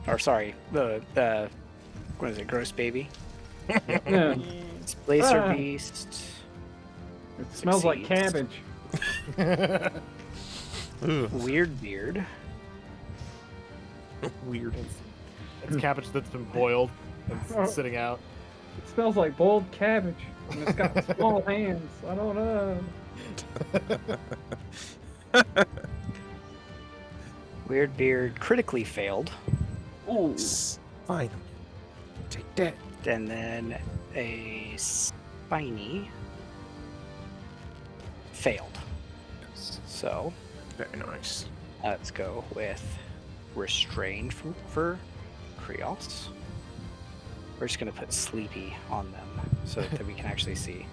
Or sorry, the what is it? Gross baby. Yeah. Displacer Ah. Beast. It smells like Succeeds. cabbage. Ooh, Weird Beard. weird. It's cabbage that's been boiled and sitting out. It smells like boiled cabbage. And it's got small hands. I don't know. Weird Beard critically failed. Ooh. Fine. Take that. And then a Spiny failed. So Very nice. let's go with Restrained for Krios. We're just going to put Sleepy on them so that we can actually see.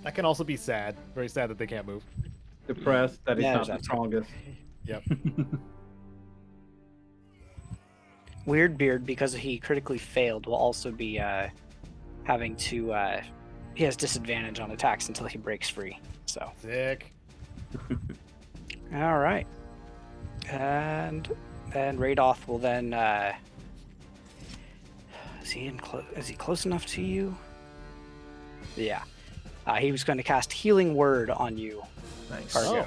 That can also be sad. Very sad that they can't move. Depressed that he's Yeah, not the that's- strongest. Yep. Weird Beard, because he critically failed, will also be having to. He has disadvantage on attacks until he breaks free. So, Sick. all right, and then Radoth will then. Is he in close? Is he close enough to you? Yeah. He was going to cast Healing Word on you, Nice. Cargo.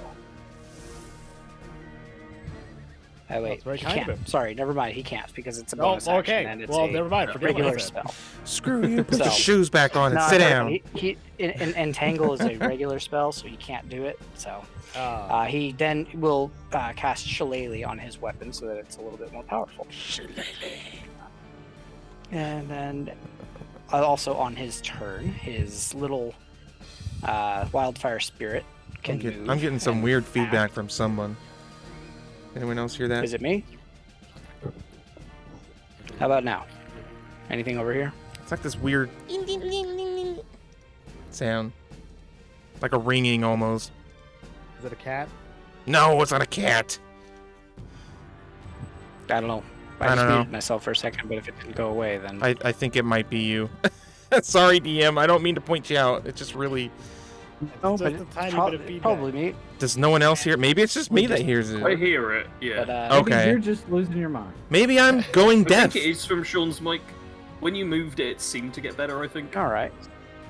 Oh wait, That's very he kind of can't. him. Sorry, never mind. He can't because it's a Oh, bonus action okay. and it's Well, a never mind. Forget what I regular said. spell. Screw you. Put So- your shoes back on and No, sit no, down. Entangle is a regular spell, so you can't do it. So he then will cast Shillelagh on his weapon so that it's a little bit more powerful. And then also on his turn, his little wildfire spirit can move. I'm getting some and weird act. feedback from someone. Anyone else hear that? Is it me? How about now? Anything over here? It's like this weird sound. Like a ringing almost. Is it a cat? No, it's not a cat. I don't know. I I just don't know. muted myself for a second, but if it didn't go away, then I think it might be you. Sorry, DM. I don't mean to point you out. It just really... no, just but a it's tiny prob- bit of feedback. probably me. Does no one else hear? Maybe it's just me that hears I it. hear it, yeah. But Okay. Maybe you're just losing your mind. Maybe I'm going I deaf. think it is from Sean's mic. When you moved it, it seemed to get better, I think. all right.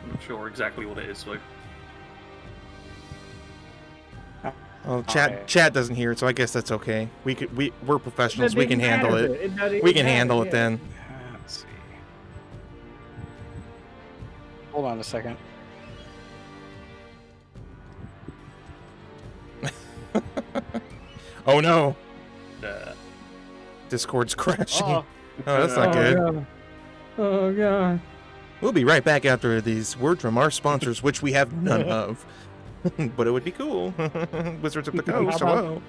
I'm not sure exactly what it is, though. Well, Alright. chat doesn't hear it, so I guess that's okay. We're professionals. That We can didn't handle matter. it. doesn't We can matter, handle it yeah. then. Let's see. Hold on a second. Oh no, Uh, Discord's crashing. Oh, Oh, that's not Oh, good. God. Oh god. We'll be right back after these words from our sponsors, which we have none of. But it would be cool. Wizards of the Coast, How about- hello.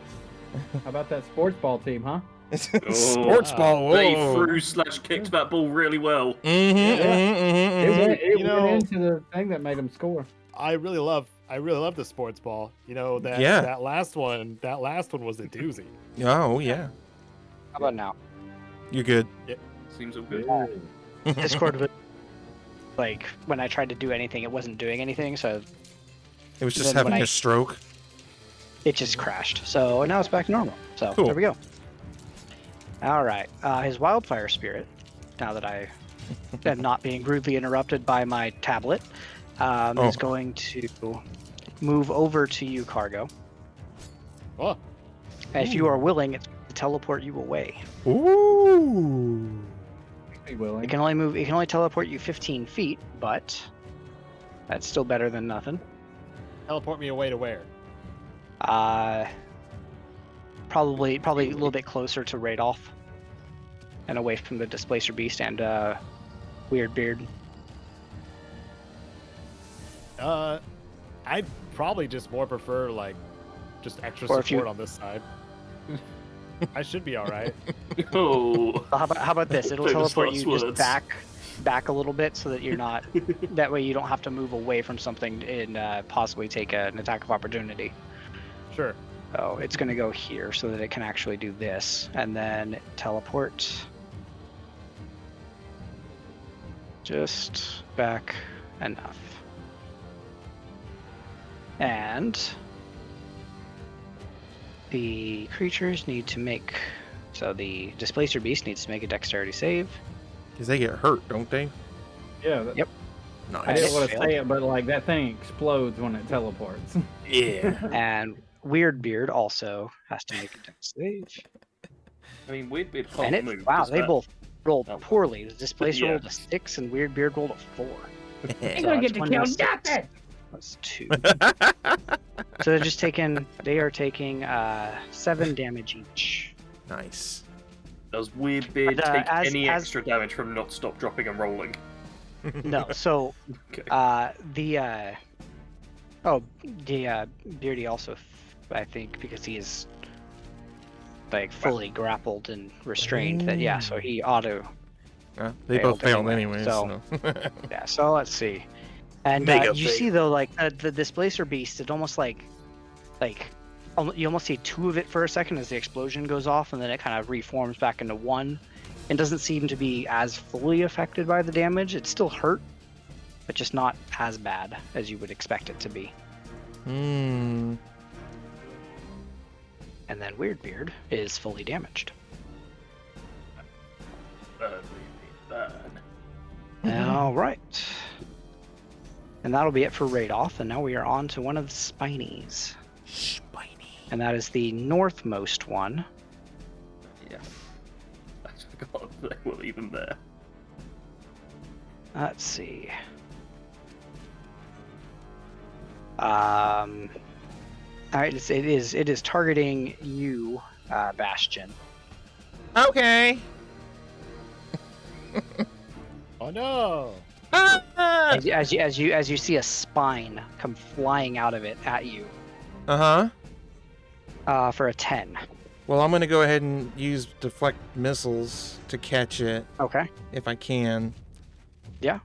How about that sports ball team, huh? Sports wow. ball, they whoa. threw/kicked that ball really well. It You went know- into the thing that made them score. I really love the sports ball. You know that Yeah. that last one was a doozy. Oh, yeah. How about now? You're good. Seems all good. Discord was like when I tried to do anything, it wasn't doing anything, so It was just Then when having I- a stroke. it just crashed. So now it's back to normal. So Cool. there we go. All right, his wildfire spirit. Now that I am not being rudely interrupted by my tablet, Oh. is going to move over to you, Cargo. Oh, And if you are willing, it's to teleport you away. Ooh. Be willing. It can only move. It can only teleport you 15 feet, but that's still better than nothing. teleport me away to where? Probably a little bit closer to Radolf, and away from the Displacer Beast and Weird Beard. I'd probably just more prefer like just extra Or if support you- on this side. I should be all right. Oh. Well, how about this? It'll Famous teleport you last just words. back a little bit so that you're not. That way you don't have to move away from something and possibly take an attack of opportunity. Sure. So it's going to go here so that it can actually do this, and then teleport just back enough. And the creatures need to make, so the Displacer Beast needs to make a dexterity save. Because they get hurt, don't they? Yeah. Yep. Nice. I didn't want to Failed. say it, but like that thing explodes when it teleports. Yeah. And Weird Beard also has to make a dex save. I mean, Weird Beard And can't it, move. wow, does they that? both rolled Oh. poorly. The Displacer Yeah. rolled a 6 and Weird Beard rolled a 4. Ain't So gonna that's get to one kill to six. nothing. That's 2. So they're just taking. They are taking 7 damage each. Nice. Does Weird Beard But, take as- any as- extra damage from not stop dropping and rolling? No, so Okay. Beardy also, I think, because he is like fully grappled and restrained. That yeah, so he auto. They both Failed failed anyway, anyway, so- so. Yeah, so let's see. And Mega you see though, like the Displacer Beast, it almost like you almost see 2 of it for a second as the explosion goes off, and then it kind of reforms back into 1. It doesn't seem to be as fully affected by the damage. It's still hurt, but just not as bad as you would expect it to be. Hmm. And then Weird Beard is fully damaged. Burn, Weird Beard, burn. All right. And that'll be it for Radolf. And now we are on to one of the Spinies. Spiny. And that is the northmost one. Yeah. I forgot they were even there. Let's see. All right, it is targeting you, Bastion. Okay. Oh no! Uh As you see a spine come flying out of it at you, huh. for a 10. Well, I'm gonna go ahead and use deflect missiles to catch it Okay. if I can. Yeah.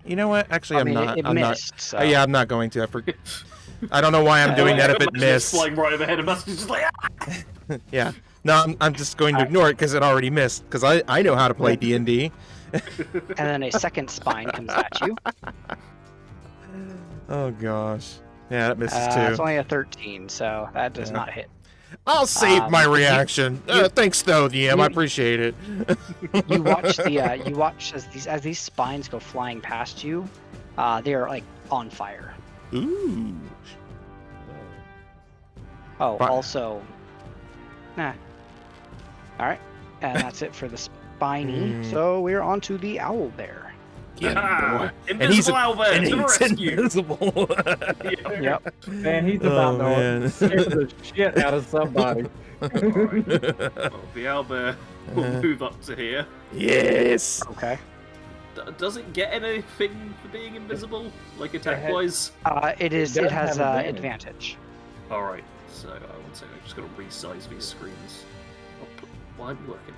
You know what? Actually, I'm not. It I'm missed. not. So. Yeah, I'm not going to. I don't know why I'm doing that if it Imagine missed. flying right overhead and Bastion's just like, ah! Yeah. No, I'm just going to ignore it because it already missed. Because I know how to play D&D. And then a second spine comes at you. Oh gosh. Yeah, that misses It's too. only a 13, so that does Yeah. not hit. I'll save my you- reaction. Thanks though, DM. I appreciate it. You watch as these spines go flying past you. They are like on fire. Ooh. Oh, Fine. also. Nah. All right, and that's it for the spiny. Mm. So we're on to the owl bear. Yeah, And he's invisible owlbear and to the he's rescue. invisible. Yeah. Yep. Man, he's Oh, about man. to scare the shit out of somebody. Alright. Well, the owlbear will move up to here. Yes. Okay. Does it get anything for being invisible, like attack-wise? It is. does It has have advantage. All right. So one second. I'm just gonna resize these screens. Why are we working?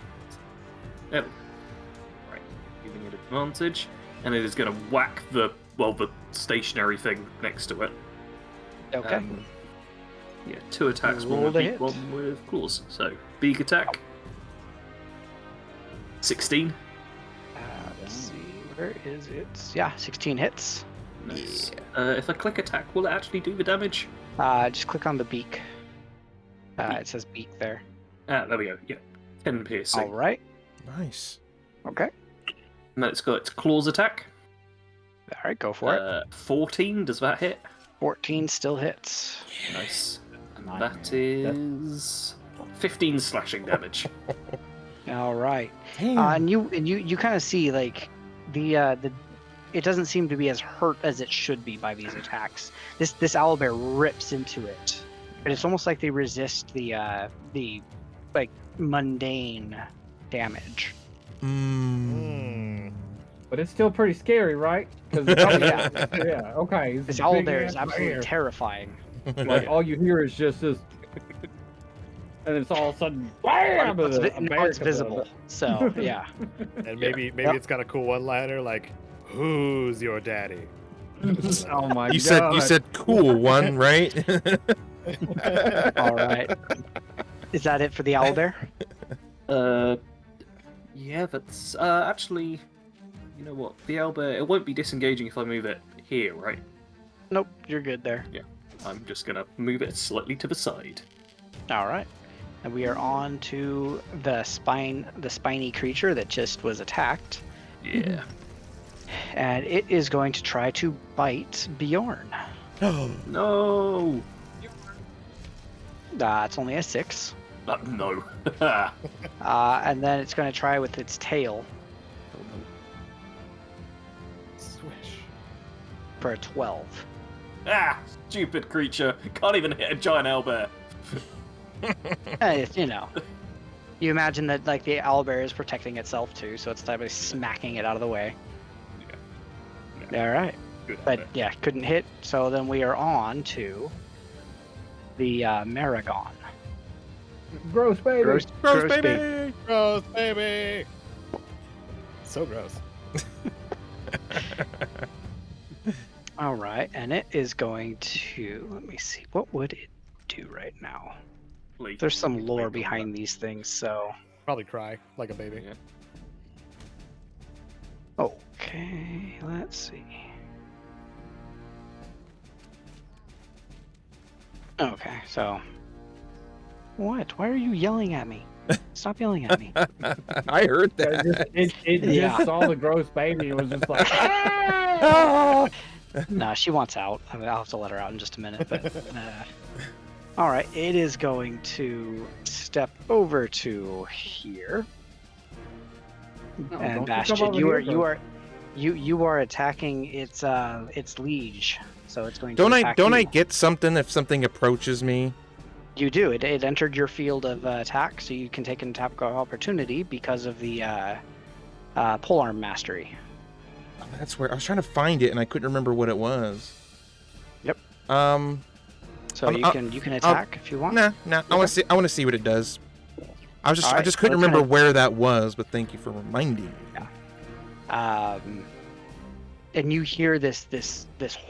There we go. Right. Giving it advantage, and it is gonna whack the stationary thing next to it. Okay. Yeah, 2 attacks, one Roll with the beak, hit. one with claws. So beak attack. 16. Let's see. Where is it? Yeah, 16 hits. Nice. If I click attack, will it actually do the damage? Just click on the beak. It says beak there. There we go. Yeah, 10 piercing. All right. Nice. Okay. And then it's got its claws attack. All right, go for it. 14. Does that hit? 14 still hits. Nice. And Nice, that man. is 15 slashing damage. All right. Damn. And you kind of see like the it doesn't seem to be as hurt as it should be by these attacks. This owlbear rips into it, but it's almost like they resist the like mundane damage. Mm. But it's still pretty scary, right? 'Cause yeah. yeah, okay. This owlbear is absolutely terrifying. Like, all you hear is just this... And it's all of a sudden... BAM! It's, and a now bear it's comes out. visible, so yeah. And maybe it's got a cool one-liner like, "Who's your daddy?" Oh my You god. said cool one, right? All right. Is that it for the owlbear? Yeah, that's actually, you know what? The owlbear, it won't be disengaging if I move it here, right? Nope, you're good there. I'm just gonna move it slightly to the side. All right. And we are on to the spiny creature that just was attacked. Yeah. And it is going to try to bite Bjorn. No. It's only a 6. No. And then it's going to try with its tail Swish. for a 12. Stupid creature. Can't even hit a giant owlbear. You know. You imagine that like the owlbear is protecting itself too, so it's probably smacking it out of the way. Yeah. All right. Good But owlbear. yeah, couldn't hit. So then we are on to the Maragon. Gross, baby. Gross, baby. Gross, baby. So gross. All right, and it is going to, let me see, what would it do right now? Please. There's some lore behind these things, so. Probably cry like a baby. Yeah. Okay, let's see. Okay, so. What? Why are you yelling at me? Stop yelling at me. I heard that. It Yeah. just saw the gross baby and was just like, Oh. No, she wants out. I mean, I'll have to let her out in just a minute. But all right, it is going to step over to here. No, And don't Bastion, come over here, you are attacking its liege. So it's going to Don't attack I you. get something if something approaches me? You do. It entered your field of attack, so you can take an attack of opportunity because of the polearm mastery. Oh, that's where I was trying to find it and I couldn't remember what it was. Yep. So I'm- you can attack if you want. Nah. I want to see what it does. I Alright, just couldn't so it's remember gonna- where that was, but thank you for reminding me. And you hear this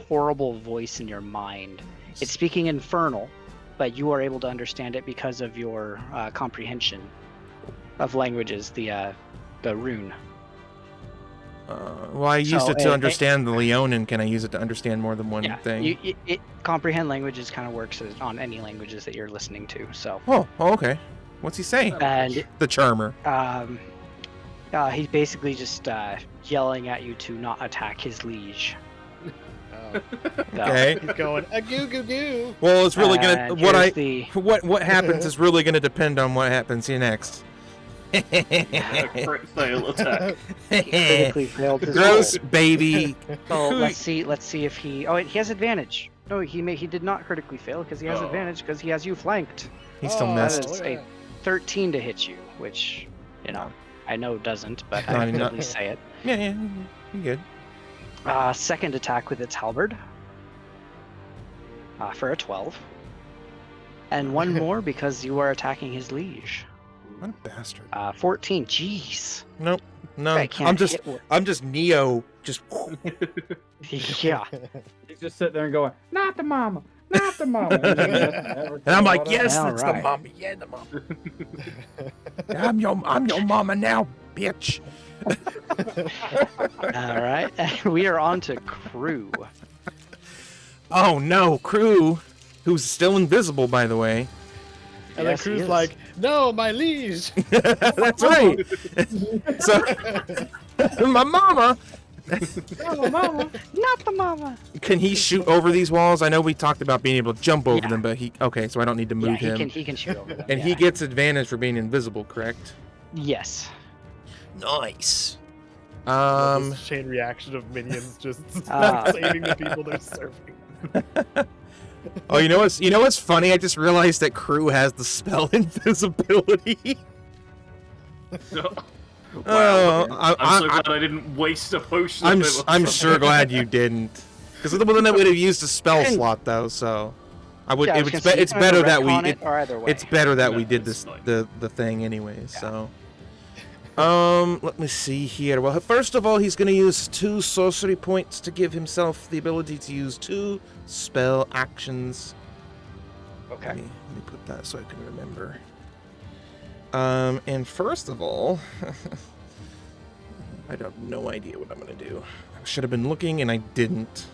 horrible voice in your mind. It's speaking Infernal, but you are able to understand it because of your comprehension of languages, the rune. Well, I used So, it to understand the Leonin. Can I use it to understand more than one Yeah, thing? it comprehend languages kind of works on any languages that you're listening to. So, Oh, okay. What's he say? and The Charmer. he's basically just yelling at you to not attack his liege. Okay. He's going a goo goo goo. Well, it's really gonna And what here's I the what happens is really gonna depend on what happens here next. A crit fail attack. critically failed his Gross roll. baby. So let's see if he. Oh, wait, he has advantage. No, he did not critically fail because he has Oh. advantage because he has you flanked. He still Oh, missed. That is look a at 13 to hit you, which I know doesn't, but No, I can not- at least say it. Yeah, you good. Second attack with its halberd for a 12, and one more because you are attacking his liege. What a bastard. 14. Jeez. Nope. No, I can't I'm just hit with- I'm just Neo. Just Yeah. He's just sitting there and going, "Not the mama, not the mama." and I'm like, yes, All that's the right. mama. Yeah, the mama. I'm your mama now, bitch. All right. We are on to crew. Oh no, Crew, who's still invisible, by the way. And Yes, then he Crew's is. like, no, my liege. That's right. So, my mama. Oh, mama. Not the mama. Can he shoot over these walls? I know we talked about being able to jump over Yeah. them, but okay, so I don't need to Yeah, move him. he can shoot over them. And he yeah. gets advantage for being invisible, correct? Yes. Nice. This chain reaction of minions just Ah. saving the people they're serving. Oh, you know what's funny? I just realized that Crew has the spell invisibility. Wow. Oh, I'm so glad I didn't waste a potion. I'm of it or I'm something. sure glad you didn't, because then I would have used a spell slot though. So I would. Yeah, I was gonna say, It's you can either better that we. retcon it or either way. It's better that we No, did it's this fine. the thing anyways. So. Let me see here. Well, first of all, he's going to use 2 sorcery points to give himself the ability to use 2 spell actions. Okay. Let me put that so I can remember. And first of all, I have no idea what I'm going to do. I should have been looking and I didn't.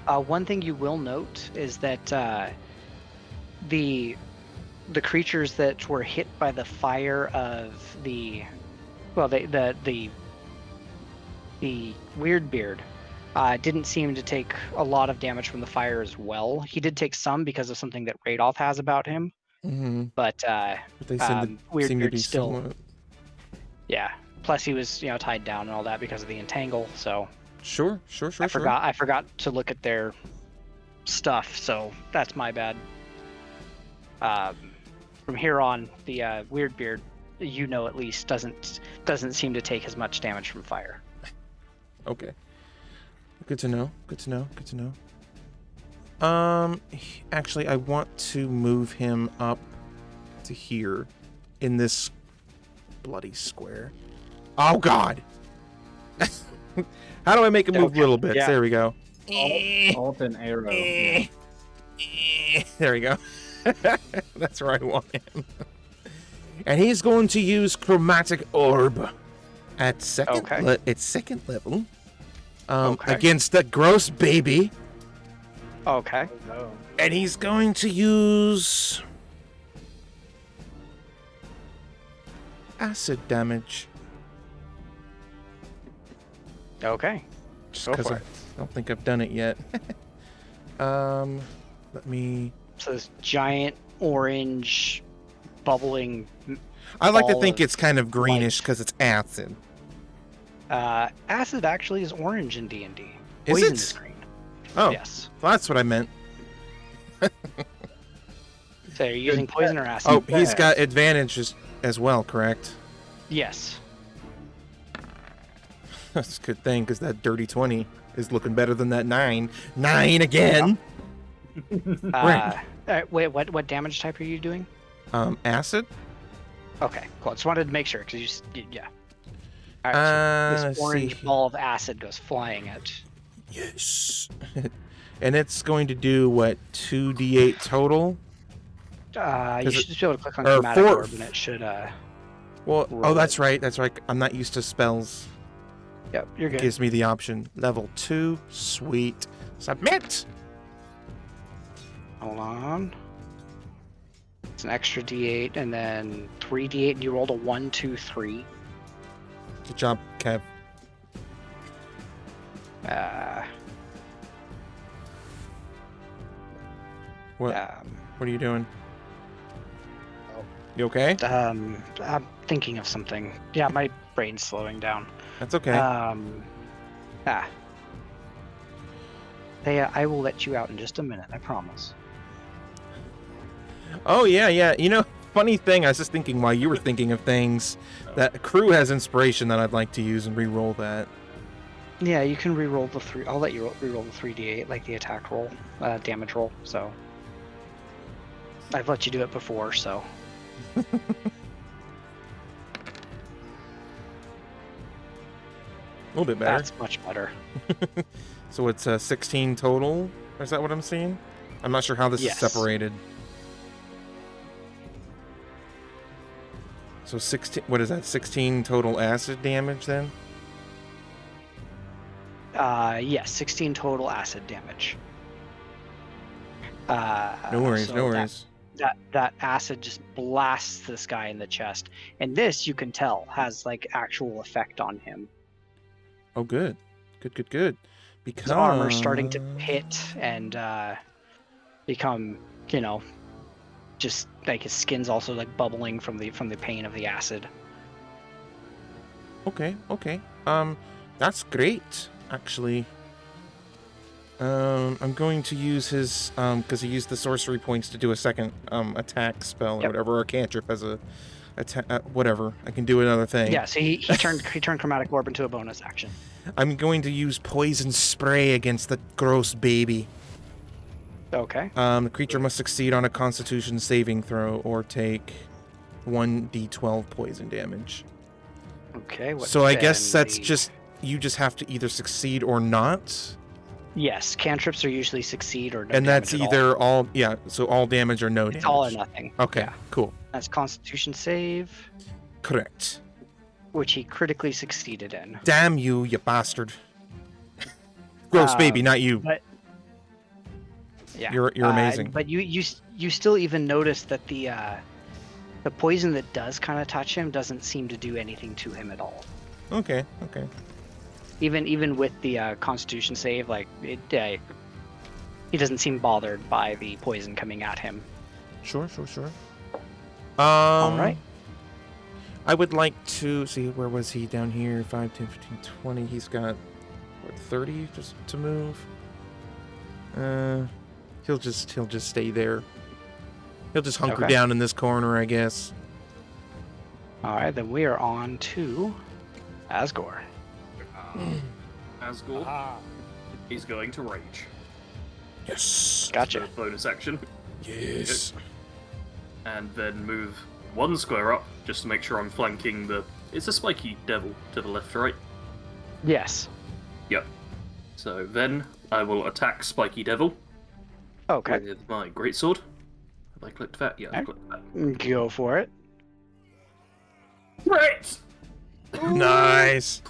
One thing you will note is that the creatures that were hit by the fire of the weird beard didn't seem to take a lot of damage from the fire as well. He did take some because of something that Radoff has about him, Mm-hmm. but But they seem weird to beard be still somewhat... yeah. Plus he was tied down and all that because of the entangle. So Sure. I forgot to look at their stuff, so that's my bad. From here on, the weird beard, at least doesn't seem to take as much damage from fire. Okay. Good to know. Actually, I want to move him up to here in this bloody square. Oh God! How do I make him move Okay, little bits? yeah. There we go. Alt and arrow. Yeah. There we go. That's where I want him. And he's going to use Chromatic Orb at second level. Okay. Against the gross baby. Okay. No. And he's going to use acid damage. Okay. Just Go because for I it. don't think I've done it yet. Let me... So this giant orange bubbling I like to ball think of it's kind of greenish light. because it's acid. Acid actually is orange in D&D. Is Poison it? is green. Oh, Yes. that's what I meant. So you're using poison or acid? Oh, he's got advantages as well, correct? Yes. That's a good thing, because that dirty 20 is looking better than that 9. 9 again! Wait, what damage type are you doing? Acid? Okay, cool. I just wanted to make sure because yeah. All right, so Let's this orange see. ball of acid goes flying at. Yes. And it's going to do, what, 2d8 total? You Is should just be able to click on or chromatic four- orb and it should. Well, Roll oh, that's it. right. That's right. I'm not used to spells. Yep, you're It good. gives me the option. Level 2. Sweet. Submit! Hold on. It's an extra D8 and then 3D8, and you rolled a 1, 2, 3. Good job, Kev. What? Um, What are you doing? Oh. You okay? I'm thinking of something. Yeah, my brain's slowing down. That's okay. Hey, I will let you out in just a minute, I promise. Oh yeah, yeah. You know, funny thing. I was just thinking while you were thinking of things that crew has inspiration that I'd like to use and re-roll that. Yeah, you can re-roll the 3. I'll let you re-roll the 3d8, like the attack roll, damage roll. So I've let you do it before, so. A little bit better. That's much better. So it's 16 total. Is that what I'm seeing? I'm not sure how this Yes. is separated. So 16. What is that? 16 total acid damage then? Yes, 16 total acid damage. No worries. so No worries. That acid just blasts this guy in the chest, and this you can tell has like actual effect on him. Oh, good. Good. Because His armor's starting to hit and become, just like his skin's also like bubbling from the pain of the acid. Okay. That's great, actually. I'm going to use his because he used the sorcery points to do a second attack spell or Yep. whatever, or a cantrip as a attack, whatever. I can do another thing. Yeah, so he turned chromatic orb into a bonus action. I'm going to use poison spray against the gross baby. Okay. The creature must succeed on a Constitution saving throw or take 1d12 poison damage. Okay. So I guess that's just you just have to either succeed or not. Yes, cantrips are usually succeed or no And that's damage at either all, yeah, so all damage or no damage. It's all or nothing. Okay, Yeah. cool. That's Constitution save, Correct. which he critically succeeded in. Damn you, you bastard. Gross baby, not you. But yeah, You're amazing. But you still even notice that the poison that does kind of touch him doesn't seem to do anything to him at all. Okay. Even with the Constitution save, like he doesn't seem bothered by the poison coming at him. Sure. All right. I would like to see, where was he? Down here, 5, 10, 15, 20. He's got, what, 30 just to move? He'll just stay there. He'll just hunker Okay. down in this corner, I guess. All right, then we are on to Asgore. Asgore, Ah. he's going to rage. Yes. Gotcha. Bonus action. Yes. And then move 1 square up, just to make sure I'm flanking the... It's a spiky devil to the left, right? Yes. Yep. So then I will attack Spiky Devil Okay. with my greatsword. Have I clicked that? Yeah, I've clicked that. Go for it. Right! Nice.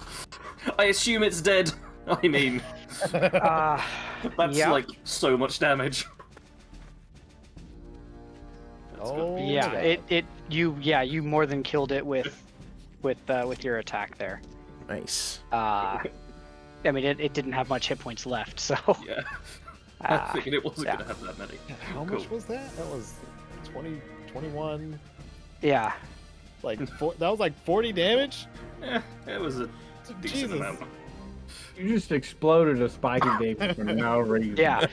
I assume it's dead. I mean, that's Yeah. like so much damage. Oh, Yeah. You more than killed it with your attack there. Nice. I mean, it didn't have much hit points left, so. Yeah. I uh, figured it wasn't yeah. going to have that many. How much was that? That was 20, 21. Yeah. Like that was like 40 damage. Yeah, it was a decent Jesus. amount. You just exploded a spiky baby for no reason. Yeah.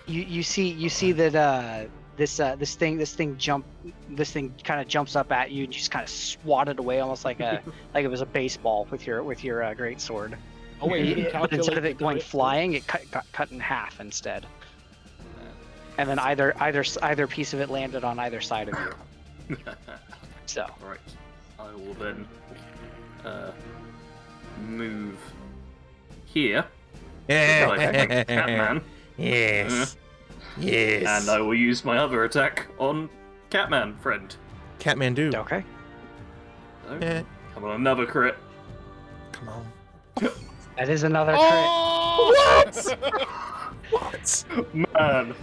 You see that this thing kind of jumps up at you and you just kind of swat it away almost like it was a baseball with your great sword. Oh wait, you didn't But instead calculate of it the going crit? flying, it got cut in half instead. And then either piece of it landed on either side of you. So. Right. I will then move here. Like Catman. Yes. Yes. And I will use my other attack on Catman, friend. Catmandu. Okay. So, Eh, come on, another crit. come on. That is another Oh! What? Man.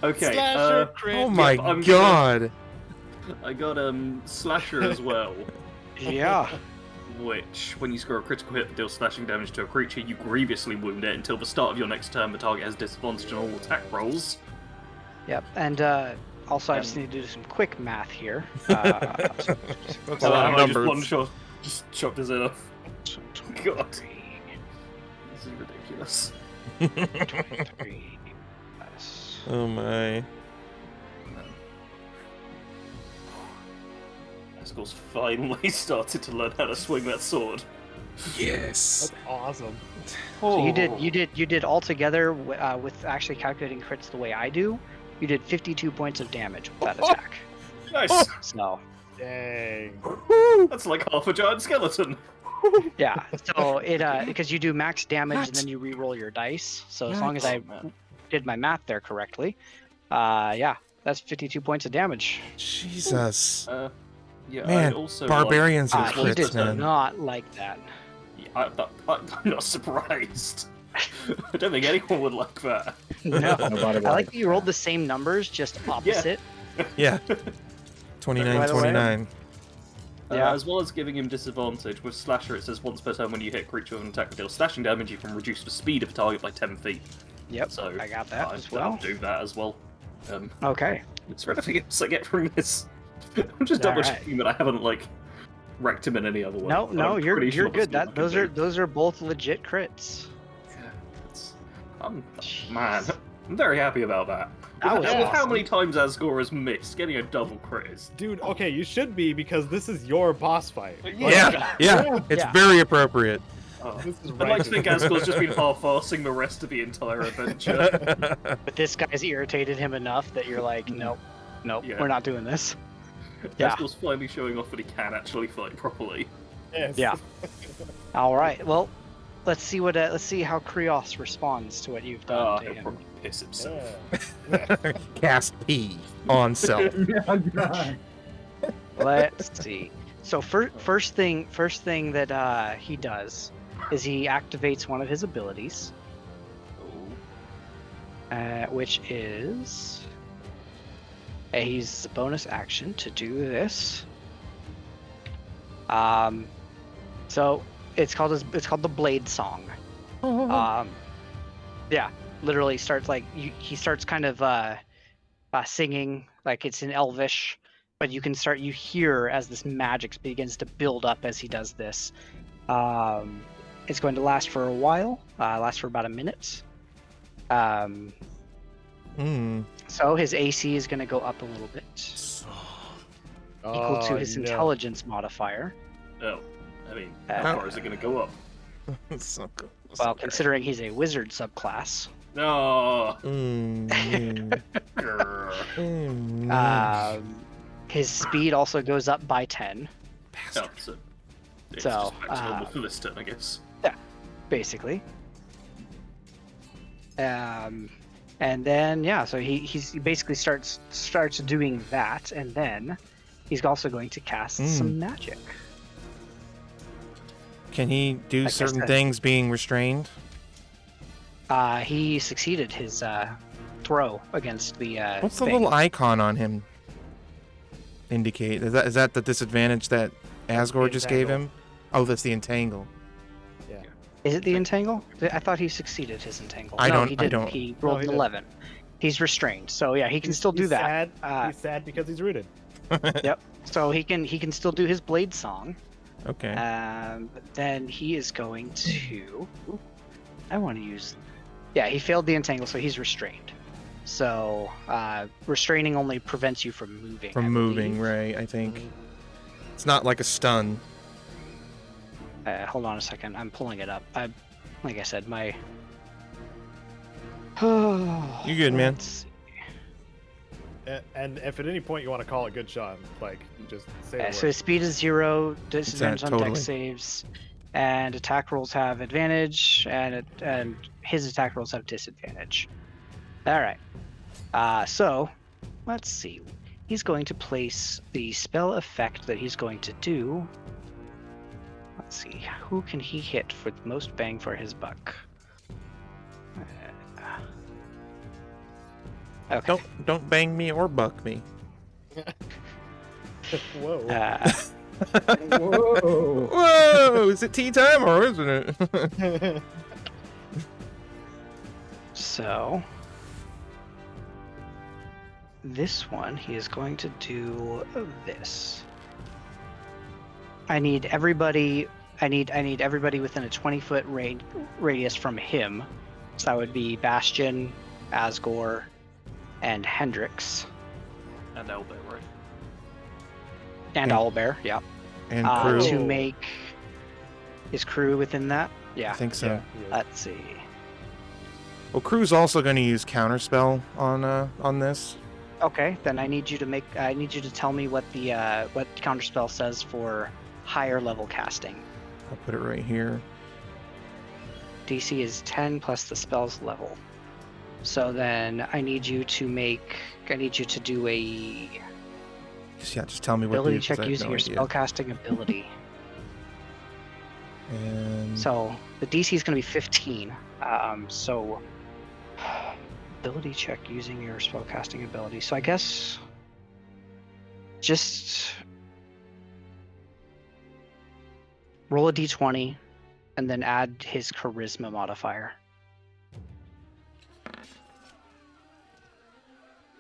Okay. Slasher crit. Oh my I'm gonna- god. I got slasher as well. crit. Yeah. which, when you score a critical hit that deals slashing damage to a creature, you grievously wound it until the start of your next turn. The target has disadvantage on all attack rolls. Yep, and also I just need to do some quick math here. That's a So lot am of I just numbers. one shot, just chopped his head off. God. This is ridiculous. 23 plus. Oh my. Asgor's finally started to learn how to swing that sword. Yes. That's awesome. So you did altogether with actually calculating crits the way I do. You did 52 points of damage with that attack. Nice. So Dang. That's like half a giant skeleton. yeah, so it because you do max damage and then you re-roll your dice. So as long as I did my math there correctly, yeah, that's 52 points of damage. Jesus. Yeah, Man, I also barbarians are He did crits, man. not like that. I'm not surprised. I don't think anyone would like that. No, Nobody I like likes that you rolled that. the same numbers, just opposite. Yeah. 29, By the way- 29. Yeah. As well as giving him disadvantage, with Slasher it says once per turn when you hit a creature with an attack that deals slashing damage, you can reduce the speed of a target by 10 feet. Yep, So I got that as I'll well. do that as well. Okay. It's for anything else I get from this. I'm just double Alright. checking that I haven't wrecked him in any other way. No, I'm you're pretty sure good. that's what I can do. Those are both legit crits. Man, I'm very happy about that. That was With how awesome. many times Asgore has missed, getting a double crit is... Dude, okay, you should be because this is your boss fight. Yeah, it's Yeah. very appropriate. This is I'd like to think righteous. Asgore's just been half-arsing the rest of the entire adventure. But this guy's irritated him enough that you're like, nope, Yeah. we're not doing this. Yeah. Asgore's finally showing off that he can actually fight properly. Yes. Yeah. All right. Well, let's see how Krios responds to what you've done to He'll him. probably piss himself. Yeah. Cast P on self. Let's see. So first thing that he does is he activates one of his abilities, which is he's a bonus action to do this. So it's called the Blade Song. Yeah, literally starts he starts kind of singing like it's in Elvish, but you hear as this magic begins to build up as he does this. It's going to last for a while, last for about a minute. So his AC is going to go up a little bit, equal to his intelligence modifier. Oh, I mean, how far is it going to go up? So good. Well, considering he's a wizard subclass. No. His speed also goes up by 10, Oh, so it's So, just back to normal for this turn, I guess. basically. And then so he basically starts doing that, and then he's also going to cast some magic. Can he do guess certain that- things being restrained? He succeeded his throw against the. What's the thing. little icon on him indicate? Is that the disadvantage that Asgore just gave him? Oh, that's the entangle. Is it the entangle? I thought he succeeded his entangle. I No, don't- he I didn't. don't. He rolled he an didn't. 11. He's restrained, so yeah, he can still do He's that. Sad. He's sad because he's rooted. Yep. So he can still do his blade song. Okay. But then he is going to. I want to use. Yeah, he failed the entangle, so he's restrained. So restraining only prevents you from moving. From I moving, believe. right? I think it's not like a stun. Hold on a second. I'm pulling it up. Like I said, my. You good, man? Let's see. And if at any point you want to call it good, Sean, just say the So word. his speed is 0, disadvantage on totally. dex saves, and attack rolls have advantage, and his attack rolls have disadvantage. All right. So let's see. He's going to place the spell effect that he's going to do. Let's see. Who can he hit for the most bang for his buck? Okay. Don't bang me or buck me. Whoa. Whoa. Whoa! Is it tea time or isn't it? So this one, he is going to do this. I need everybody within a 20-foot radius from him. So that would be Bastion, Asgore, and Hendrix. And Owlbear, right? And Yeah. Owlbear, yeah. And crew. To make his crew within that. I Yeah. think so. Let's see. Well, crew's also going to use counterspell on this. Okay, then I need you to tell me what the what counterspell says for higher level casting. I'll put it right here. DC is 10 plus the spell's level. So then I need you to do a Just tell me what ability it is, 'cause check I have using no your idea. spellcasting ability. And So the DC is going to be 15. So ability check using your spellcasting ability. So I guess just roll a d20 and then add his charisma modifier.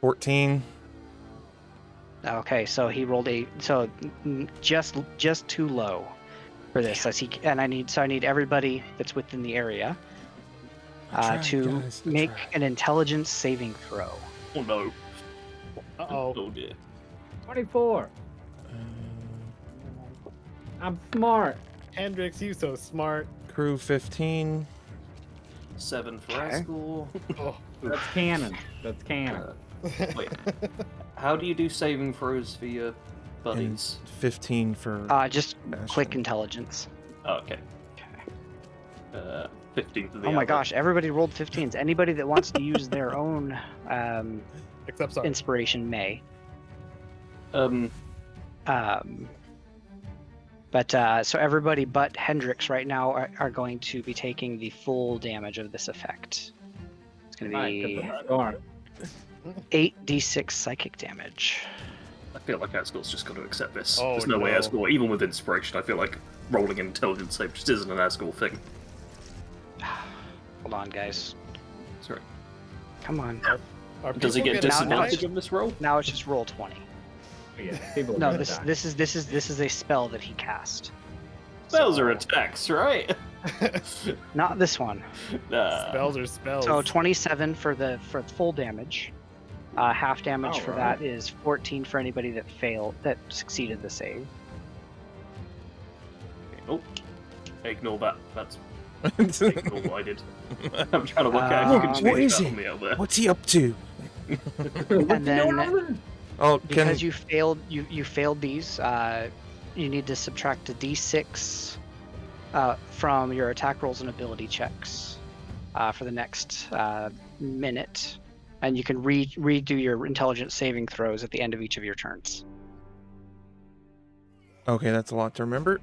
14. Okay, so he rolled just too low for this. I need everybody that's within the area to make an intelligence saving throw. Oh no. Uh-oh. Oh dear. 24. I'm smart. Hendrix, you so smart. Crew 15. 7 for Okay. Asgore. Oh. That's canon. That's canon. Wait. How do you do saving throws for your And buddies? 15 for. Just Bastion. click intelligence. Oh, okay. 15 for the Oh my other. gosh, everybody rolled 15s. Anybody that wants to use their own Except sorry. inspiration may. Um, So everybody but Hendrix right now are going to be taking the full damage of this effect. It's going to be Darn. 8d6 psychic damage. I feel like Asgore's just got to accept this. Oh, There's no way no. Asgore, even with inspiration, I feel like rolling an intelligence save just isn't an Asgore thing. Hold on, guys. Sorry. Come on. Are Does he people get getting disadvantage punished? on this roll? Now it's just roll 20. Yeah, people are No, gonna this die. this is a spell that he cast. Spells are So- attacks, right? Not this one. Spells are spells. So 27 for full damage. Half damage for Alright. that is 14 for anybody that succeeded the save. Oh, ignore that. That's ignore what I did. I'm trying to work out if you can What change is that it? on me out there. What's he up to? And then Oh, can because you failed these, you need to subtract a d6 from your attack rolls and ability checks for the next minute, and you can redo your intelligence saving throws at the end of each of your turns. Okay, that's a lot to remember.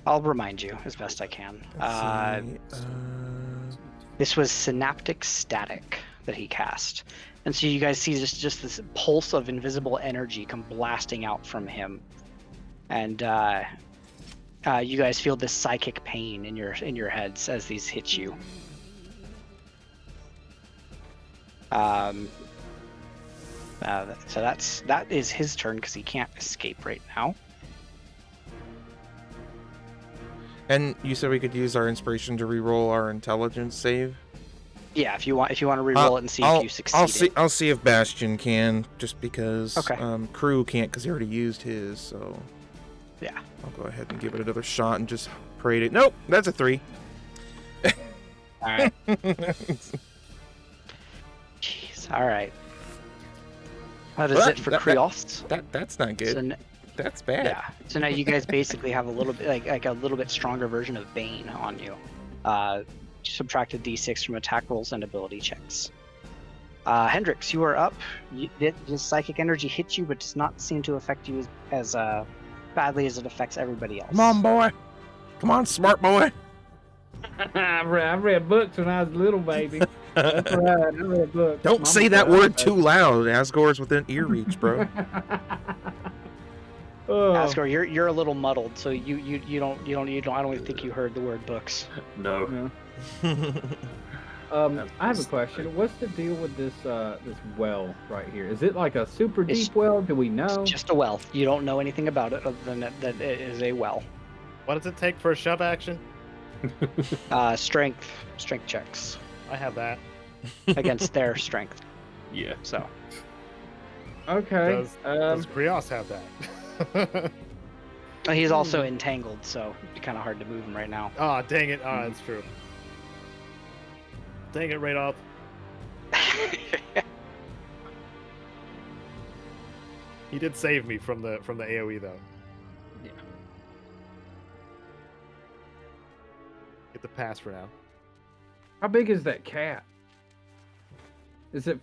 I'll remind you as best I can. Let's see. This was Synaptic Static that he cast. And so you guys see just this pulse of invisible energy come blasting out from him. And you guys feel this psychic pain in your heads as these hit you. So that is his turn because he can't escape right now. And you said we could use our inspiration to re-roll our intelligence save. Yeah, if you want to re-roll it and see if you succeed. I'll see if Bastion can, just because. Okay. Crew can't because he already used his. So. Yeah. I'll go ahead and give it another shot and just pray it. Nope, that's a 3. All right. Jeez. All right. That is Well, it for that- Krios. That's not good. So That's bad. yeah. So now you guys basically have a little bit like a little bit stronger version of Bane on you. Subtract a d6 from attack rolls and ability checks. Hendrix, you are up. The psychic energy hits you, but does not seem to affect you as badly as it affects everybody else. Come on, boy. Come on, smart boy. I read books when I was a little baby. That's right. I read books. Don't Mama say that said I word read too loud. Asgore's within ear reach, bro. Asgore, you're a little muddled, so you don't I don't even think you heard the word books. No. I have a question. What's the deal with this this well right here? Is it like a super It's- deep well? Do we know? It's just a well. You don't know anything about it other than that it is a well. What does it take for a shove action? Strength checks I have that. against their strength. Yeah. So Okay. Does Brios have that? he's also entangled, so it's kind of hard to move him right now. Oh, dang it. Oh, that's true. Dang it, Radolf. He did save me from the AoE though. Yeah. Get the pass for now. How big is that cat? Is it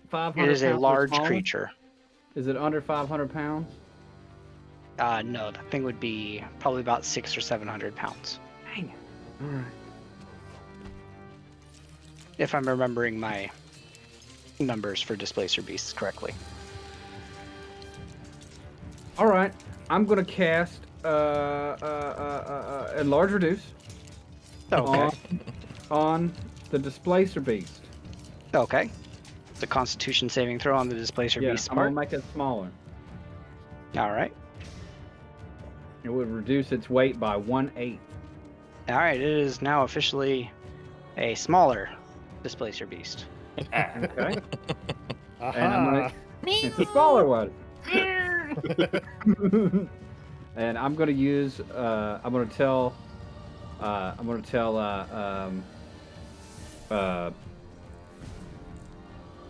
500? It is a pounds or large smaller? creature. Is it under 500 pounds? No, that thing would be probably about 600 or 700 pounds, Dang it. All right. if I'm remembering my numbers for displacer beasts correctly. All right. I'm gonna cast enlarge reduce Okay. on the displacer beast. Okay. The Constitution saving throw on the displacer Yeah, beast I'm gonna part. make it smaller. All right. It would reduce its weight by 1/8. All right. It is now officially a smaller displacer beast. Okay. Aha. And I'm gonna. It's a smaller one. And I'm gonna use. I'm gonna tell.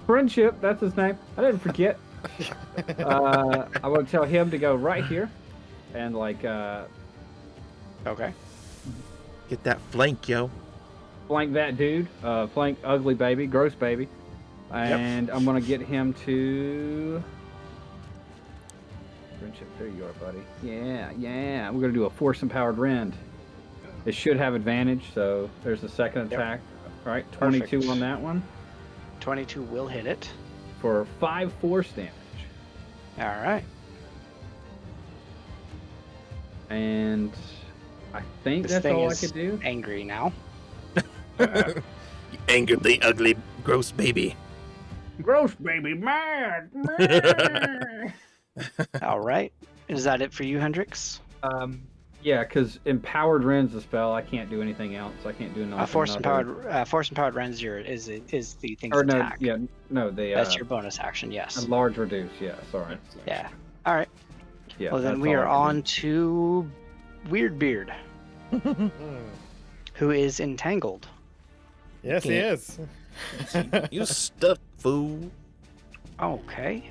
Friendship. That's his name. I didn't forget. I'm gonna tell him to go right here, and like Okay. Get that flank, yo. flank that dude. Flank ugly baby, gross baby, and I'm gonna get him to. Friendship, there you are, buddy. Yeah. We're gonna do a force empowered rend. It should have advantage, so there's the second Yep. attack. All right, 22 Perfect. on that one 22 will hit it. for 5 force damage. All right. And I think This that's thing all I is could do. angry now. You angered the ugly, gross baby. Gross baby, mad. All right. Is that it for you, Hendrix? Yeah, because empowered rend's a spell. I can't do anything else. I can't do another. Force empowered rends is the thing's Or no, attack. yeah, no, the That's your bonus action. Yes. enlarge reduce. Yeah, sorry. Yeah. All right. Yeah. Well, then that's we all are I can on to Weirdbeard, Hmm. who is entangled. Yes, he is. You stuffed fool. Okay.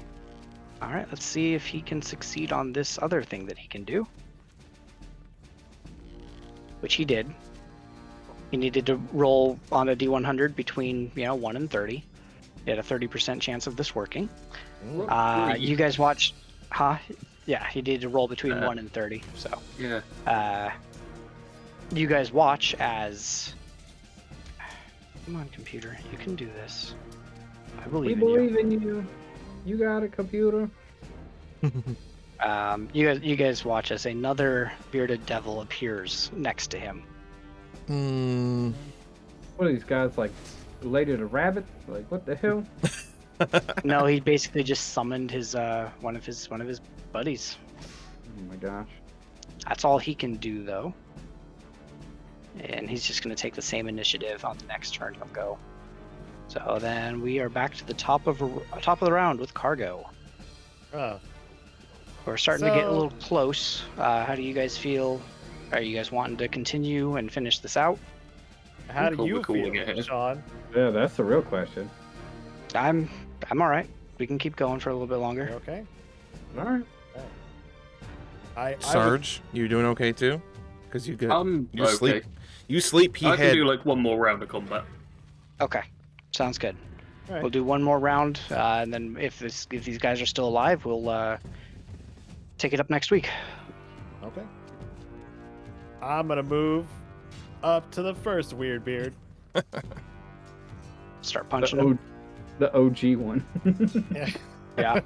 All right. Let's see if he can succeed on this other thing that he can do. Which he did. He needed to roll on a D100 between 1 and 30. He had a 30% chance of this working. You guys watched, huh? Yeah, he needed to roll between 1 and 30. So, Yeah. you guys watch as. Come on, computer, you can do this. I We believe in you. believe in you. You got a computer. You guys watch as another bearded devil appears next to him. Hmm. What are these guys like? Related to rabbit? Like what the hell? No, he basically just summoned his one of his buddies. Oh my gosh. That's all he can do, though. And he's just going to take the same initiative on the next turn he'll go. So then we are back to the top of the round with Cargo. Oh. We're starting to get a So- little close. How do you guys feel? Are you guys wanting to continue and finish this out? How do Cool, you we're calling feel, it. Sean? Yeah, that's the real question. I'm all right. We can keep going for a little bit You longer. okay? All right. I would- Sarge, you doing okay too? Because you get you Okay. sleep. You sleep. He I can had. do like one more round of combat. Okay, sounds good. Alright. We'll do one more round, and then if these guys are still alive, we'll take it up next week. Okay. I'm gonna move up to the first weird beard. Start punching him. The OG one. Yeah. Yeah.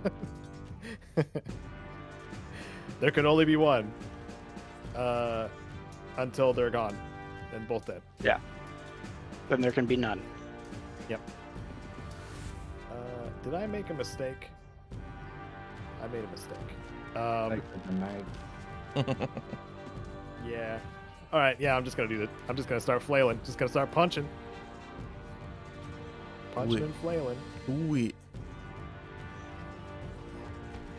There can only be one. Until they're gone. And both dead. Then there can be none. Did I make a mistake? I made a mistake. Thanks for the night. Yeah. Alright, yeah, I'm just gonna do that. I'm just gonna start flailing. Just gonna start punching. Punching and flailing. Ooh.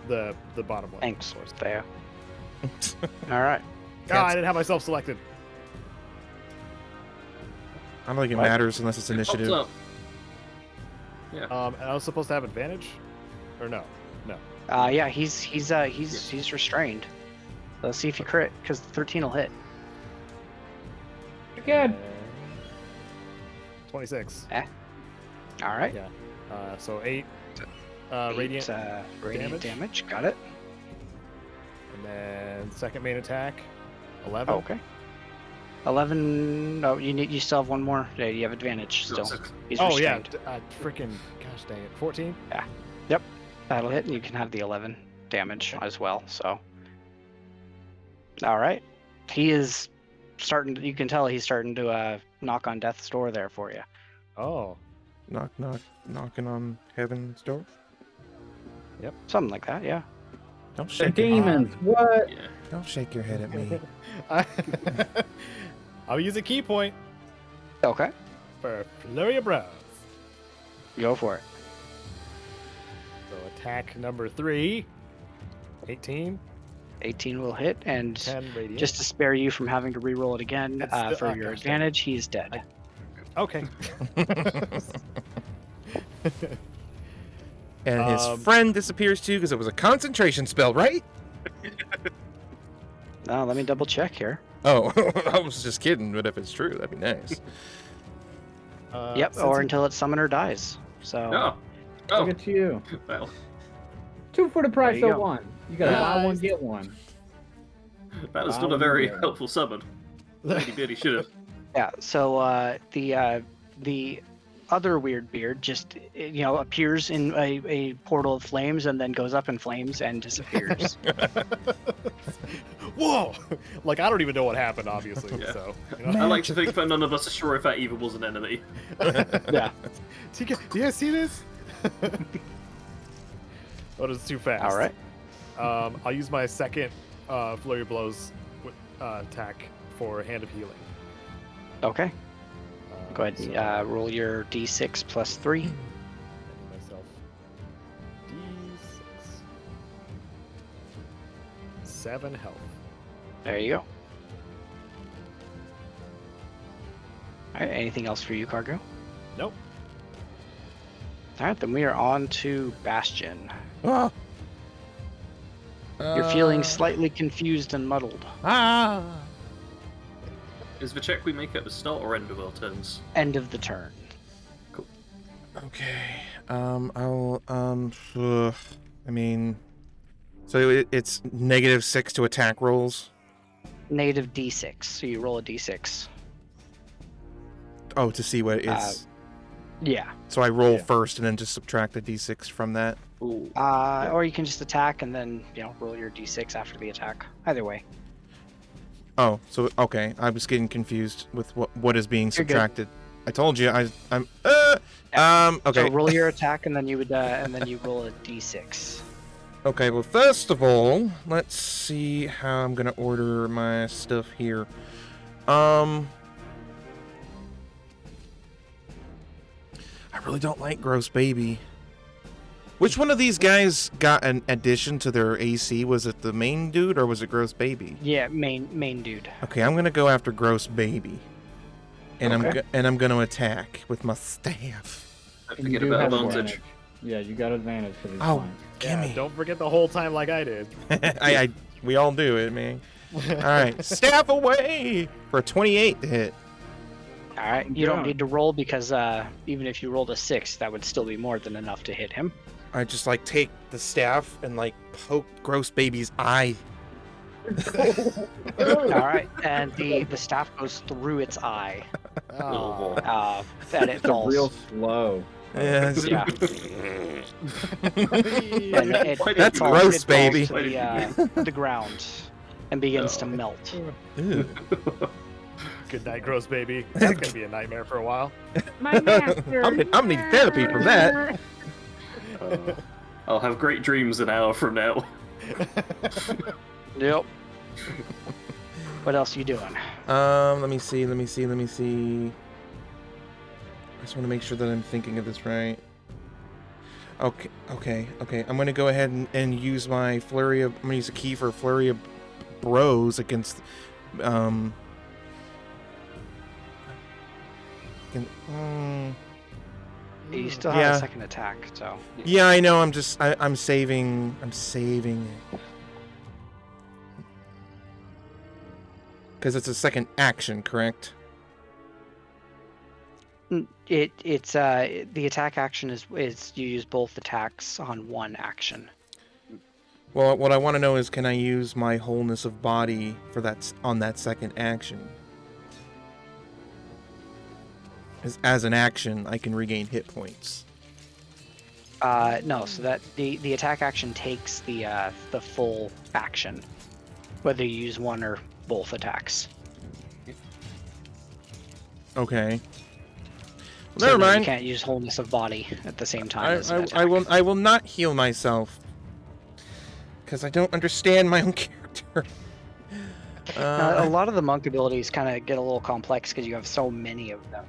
The bottom one. Thanks, of course. Theo. All right. God, I didn't have myself selected. I don't think it What? matters unless it's It pops initiative. up. Yeah. And I was supposed to have advantage? Or no? No. Yeah, he's restrained. Let's see if you crit, because 13 will hit. Again. 26. All right. Yeah. So 8 Eight, radiant. radiant damage. Got it. And then second main attack. 11. Oh, okay. 11. No, you still have one more. Yeah, you have advantage still. He's Oh, yeah. restrained. Freaking. Gosh dang it. 14? That'll hit, and you can have the 11 damage as well. So. All right. He is starting. You can tell he's starting to knock on death's door there for you. Oh. Knock, knock, knocking on heaven's door. Something like that. Yeah. Don't The shake. Your, demons. What? Yeah. don't shake your head at me. I'll use a key point Okay. for Flurry of Blows. Go for it. So attack number 3. 18. 18 will hit, and 10 radiant. just to spare you from having to re-roll it again It's still- for oh, your gosh, dang it. advantage, he's dead. Okay. And his Um, friend disappears too because it was a concentration spell, right? Let me double check here. Oh, I was just kidding, but if it's true, that'd be nice. Yep, since or he- until its summoner dies. So Oh. Oh. Look at you. Well. 2 for the price There you of go. 1. You gotta buy one, Nice. get one. That was Wow, not a very yeah. helpful summon. Lady Beardy should have. yeah, so the other weird beard just appears in a portal of flames and then goes up in flames and disappears. Whoa! Like, I don't even know what happened, obviously. Yeah. So, I like to think that none of us are sure if that even was an enemy. Yeah. Do you guys see this? Oh, it's too fast. All right. I'll use my second Flurry of Blows attack for Hand of Healing. Okay. Go ahead. So, Roll your d6 plus 3. myself D6. 7 health. There you go. All right. Anything else for you, Cargo? Nope. All right. Then we are on to Bastion. Ah. You're feeling slightly confused and muddled. Ah. Is the check we make at the start or end of our turns? End of the turn. Okay. I'll I mean, so it's -6 to attack rolls. Native d6. So you roll a d6. Oh, to see what it's. Yeah. So I roll Yeah. first and then just subtract a d6 from that. Ooh. Or you can just attack and then roll your d6 after the attack. Either way. Oh, so okay. I was getting confused with what is being You're good. subtracted. I told you I'm. Okay. So roll your attack and then you would and then you roll a d6. Okay. Well, first of all, let's see how I'm gonna order my stuff here. I really don't like Gross Baby. Which one of these guys got an addition to their AC? Was it the main dude or was it Gross Baby? Yeah, main dude. Okay, I'm gonna go after Gross Baby, and Okay. I'm gonna attack with my staff. Don't And you forget do about have advantage. advantage. Yeah, you got advantage for these Oh, flanks. gimme! Don't forget the whole time like I did. We all do it, man. All right, staff away for a 28 to hit. All right. You don't Yeah. need to roll because even if you rolled a 6, that would still be more than enough to hit him. I just take the staff and poke Gross Baby's eye. All right, and the staff goes through its eye, Oh. and it It's falls. real slow. Yeah. Yeah. it. And it Why did That's you- falls- gross, it falls baby. to Why did you- the ground and begins to Oh. melt. Ew. Good night, gross baby. That's gonna be a nightmare for a while. My master. I'm need therapy for that. I'll have great dreams an hour from now. Yep. What else are you doing? Let me see. I just want to make sure that I'm thinking of this right. Okay. I'm gonna go ahead and use my flurry of. I'm gonna use a key for flurry of bros against. You still have Yeah. a second attack, so. Yeah, I know. I'm saving. I'm saving it. Because it's a second action, correct? It's the attack action is you use both attacks on one action. Well, what I want to know is, can I use my wholeness of body for on that second action? As an action, I can regain hit points. No, so that the attack action takes the full action, whether you use one or both attacks. Okay. So Never no, mind. You can't use wholeness of body at the same time as an attack. I will not heal myself because I don't understand my own character. A lot of the monk abilities kind of get a little complex because you have so many of them.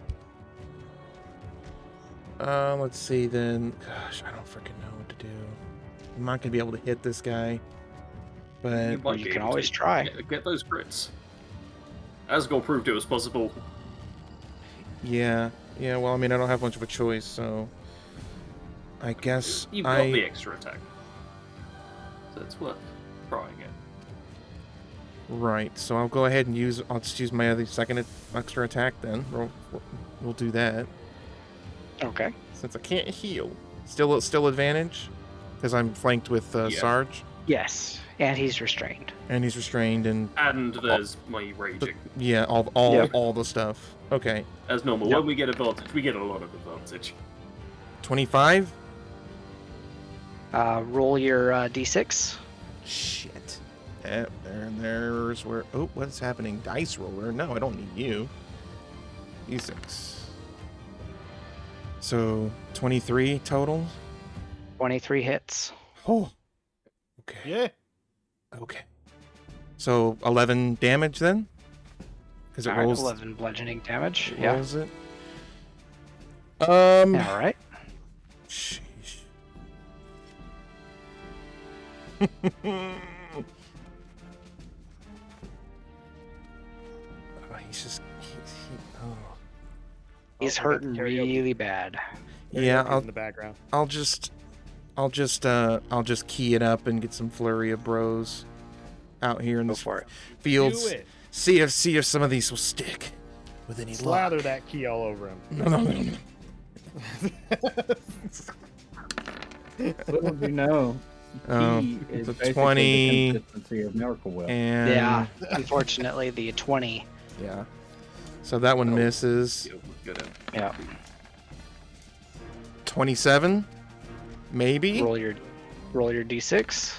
Let's see then. Gosh, I don't freaking know what to do. I'm not gonna be able to hit this guy, but might you be can able always to try. Get those crits. Asgore proved it was possible. yeah. Well, I mean, I don't have much of a choice, so I guess You've got the extra attack. So it's worth trying it. Right. So I'll go ahead and I'll just use my other second extra attack then. We'll do that. Okay. Since I can't heal. Still advantage? Because I'm flanked with Yeah. Sarge. Yes, and he's restrained. And he's restrained and And there's my raging. yeah, all Yep. all the stuff. Okay. As normal, Yep. when we get advantage, we get a lot of advantage. 25? Roll your d6. Shit. There's where oh, what's happening? Dice roller. No, I don't need you. D6. So 23 total. 23 hits. Oh. Okay. Yeah. Okay. So 11 damage then? Because it All right, rolls. 11 bludgeoning damage. It Yeah. rolls it. All right. Sheesh. He's Oh, hurting karaoke. really bad. Yeah, Karaoke's in the background. I'll just key it up and get some flurry of bros out here in Go the for it. fields. Do it. See if some of these will stick with any Slather luck. that key all over him. No. Little do you know, Oh, P is it's a basically 20 the consistency of Miracle Well. And Yeah. Unfortunately, the 20. yeah. So that one misses. Good. Yeah. 27, maybe. Roll your d6.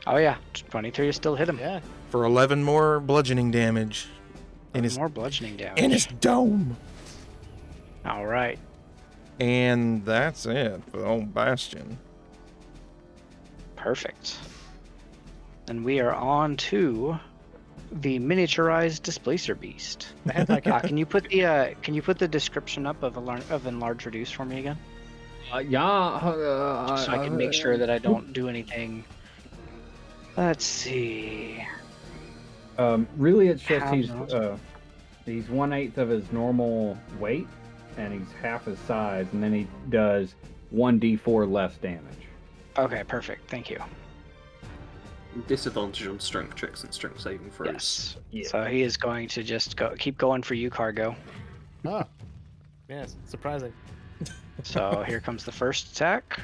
Oh yeah, 23 still hit him. Yeah. For 11 more bludgeoning damage in his More bludgeoning damage. in his dome. All right. And that's it for old Bastion. Perfect. And we are on to the miniaturized displacer beast. Can you put the description up of enlarge reduce for me again, so I can make sure that I don't do anything. Let's see. Really, it's just Have he's those. he's 1/8 of his normal weight, and he's half his size, and then he does 1d4 less damage. Okay, perfect. Thank you. Disadvantage on strength checks and strength saving throws. Yes. Yeah. So he is going to just keep going for you, Cargo. Oh. Yes. Surprising. So here comes the first attack.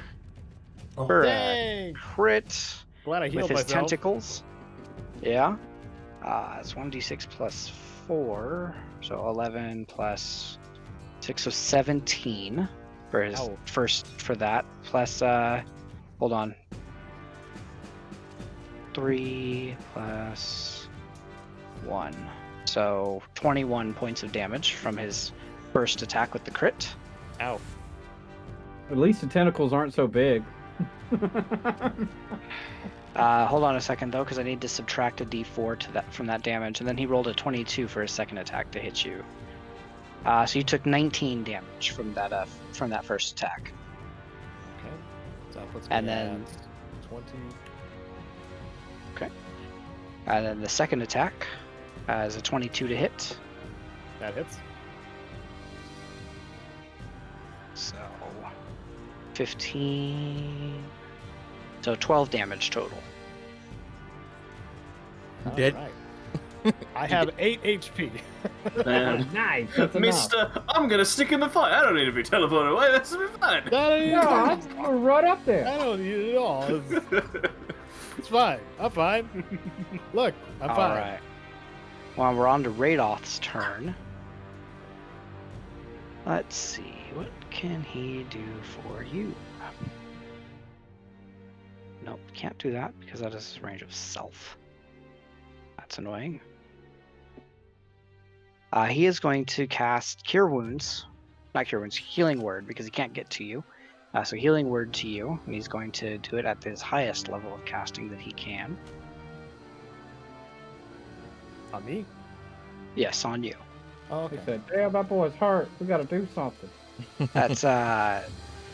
Oh. For a Dang. crit Glad I with healed his myself. tentacles. Yeah. It's 1d6 plus 4. So 11 plus 6, so 17. for his Ow. first for that. Plus, hold on. 3 plus 1. So 21 points of damage from his first attack with the crit. Ow. At least the tentacles aren't so big. Hold on a second though, because I need to subtract a d4 to that from that damage, and then he rolled a 22 for his second attack to hit you. So you took 19 damage from that first attack. Okay. So that puts me And then- at 20. And then the second attack is a 22 to hit. That hits. So 15. So 12 damage total. Dead. Alright. I have 8 HP. Nice. That's enough. Mister, I'm gonna stick in the fight. I don't need to be teleported away. That's be fine. No, I'm right up there. I don't need it at all. It's fine. I'm fine. Look, I'm All fine. right. Well, we're on to Radoth's turn. Let's see. What can he do for you? Nope, can't do that because that is his range of self. That's annoying. He is going to cast Cure Wounds. Not Cure Wounds, Healing Word, because he can't get to you. So Healing Word to you, and he's going to do it at his highest level of casting that he can. On me? Yes, on you. Oh, He okay. said, "Damn, that boy's hurt. We gotta do something." That's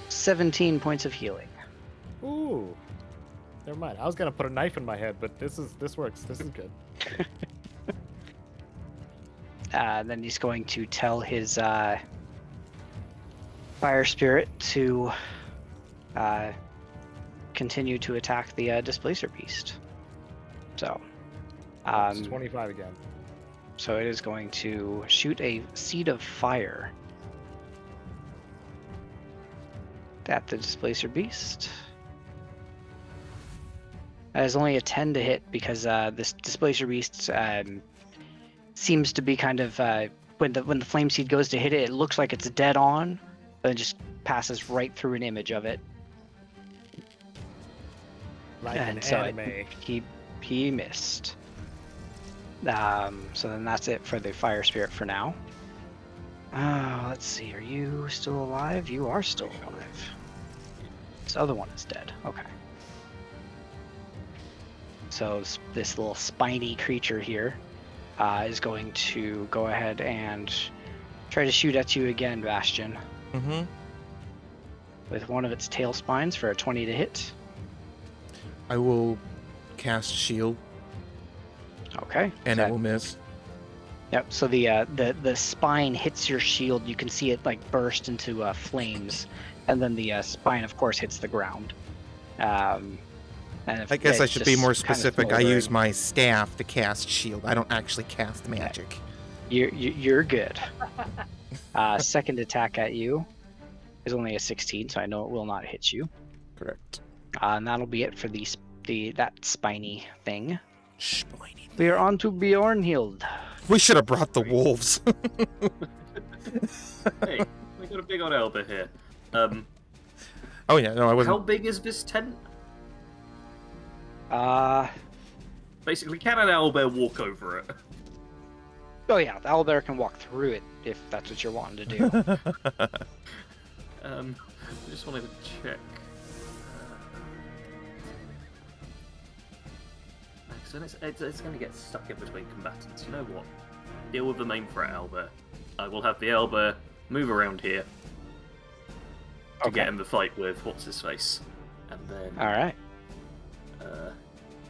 17 points of healing. Ooh. Never mind. I was gonna put a knife in my head, but this works. This is good. Then he's going to tell his fire spirit to continue to attack the displacer beast. So, It's 25 again. so it is going to shoot a seed of fire at the displacer beast. That is only a 10 to hit because this displacer beast seems to be kind of when the flame seed goes to hit it, it looks like it's dead on, but it just passes right through an image of it. Like an And so anime. he missed. So then that's it for the fire spirit for now. Let's see. Are you still alive? You are still alive. This other one is dead. Okay. So this little spiny creature here is going to go ahead and try to shoot at you again, Bastion, Mm-hmm. with one of its tail spines for a 20 to hit. I will cast shield, Okay. and so it will miss. Yep. So the spine hits your shield. You can see it like burst into flames, and then the spine, of course, hits the ground. And I guess I should be more just kinda specific. I smoldering. use my staff to cast shield. I don't actually cast magic. You're good. Second attack at you is only a 16, so I know it will not hit you. Correct. And that'll be it for that spiny thing. Spiny. We are on to Bjornhild. We should have brought the wolves. Hey, we got a big old elbow here. Oh yeah, no, I How wasn't. big is this tent? Basically, can an owlbear walk over it? Oh yeah, the owlbear can walk through it if that's what you're wanting to do. I just wanted to check. So it's going to get stuck in between combatants. You know what? Deal with the main threat, owlbear. I will have the owlbear move around here to get in the fight with what's his face, and then All right.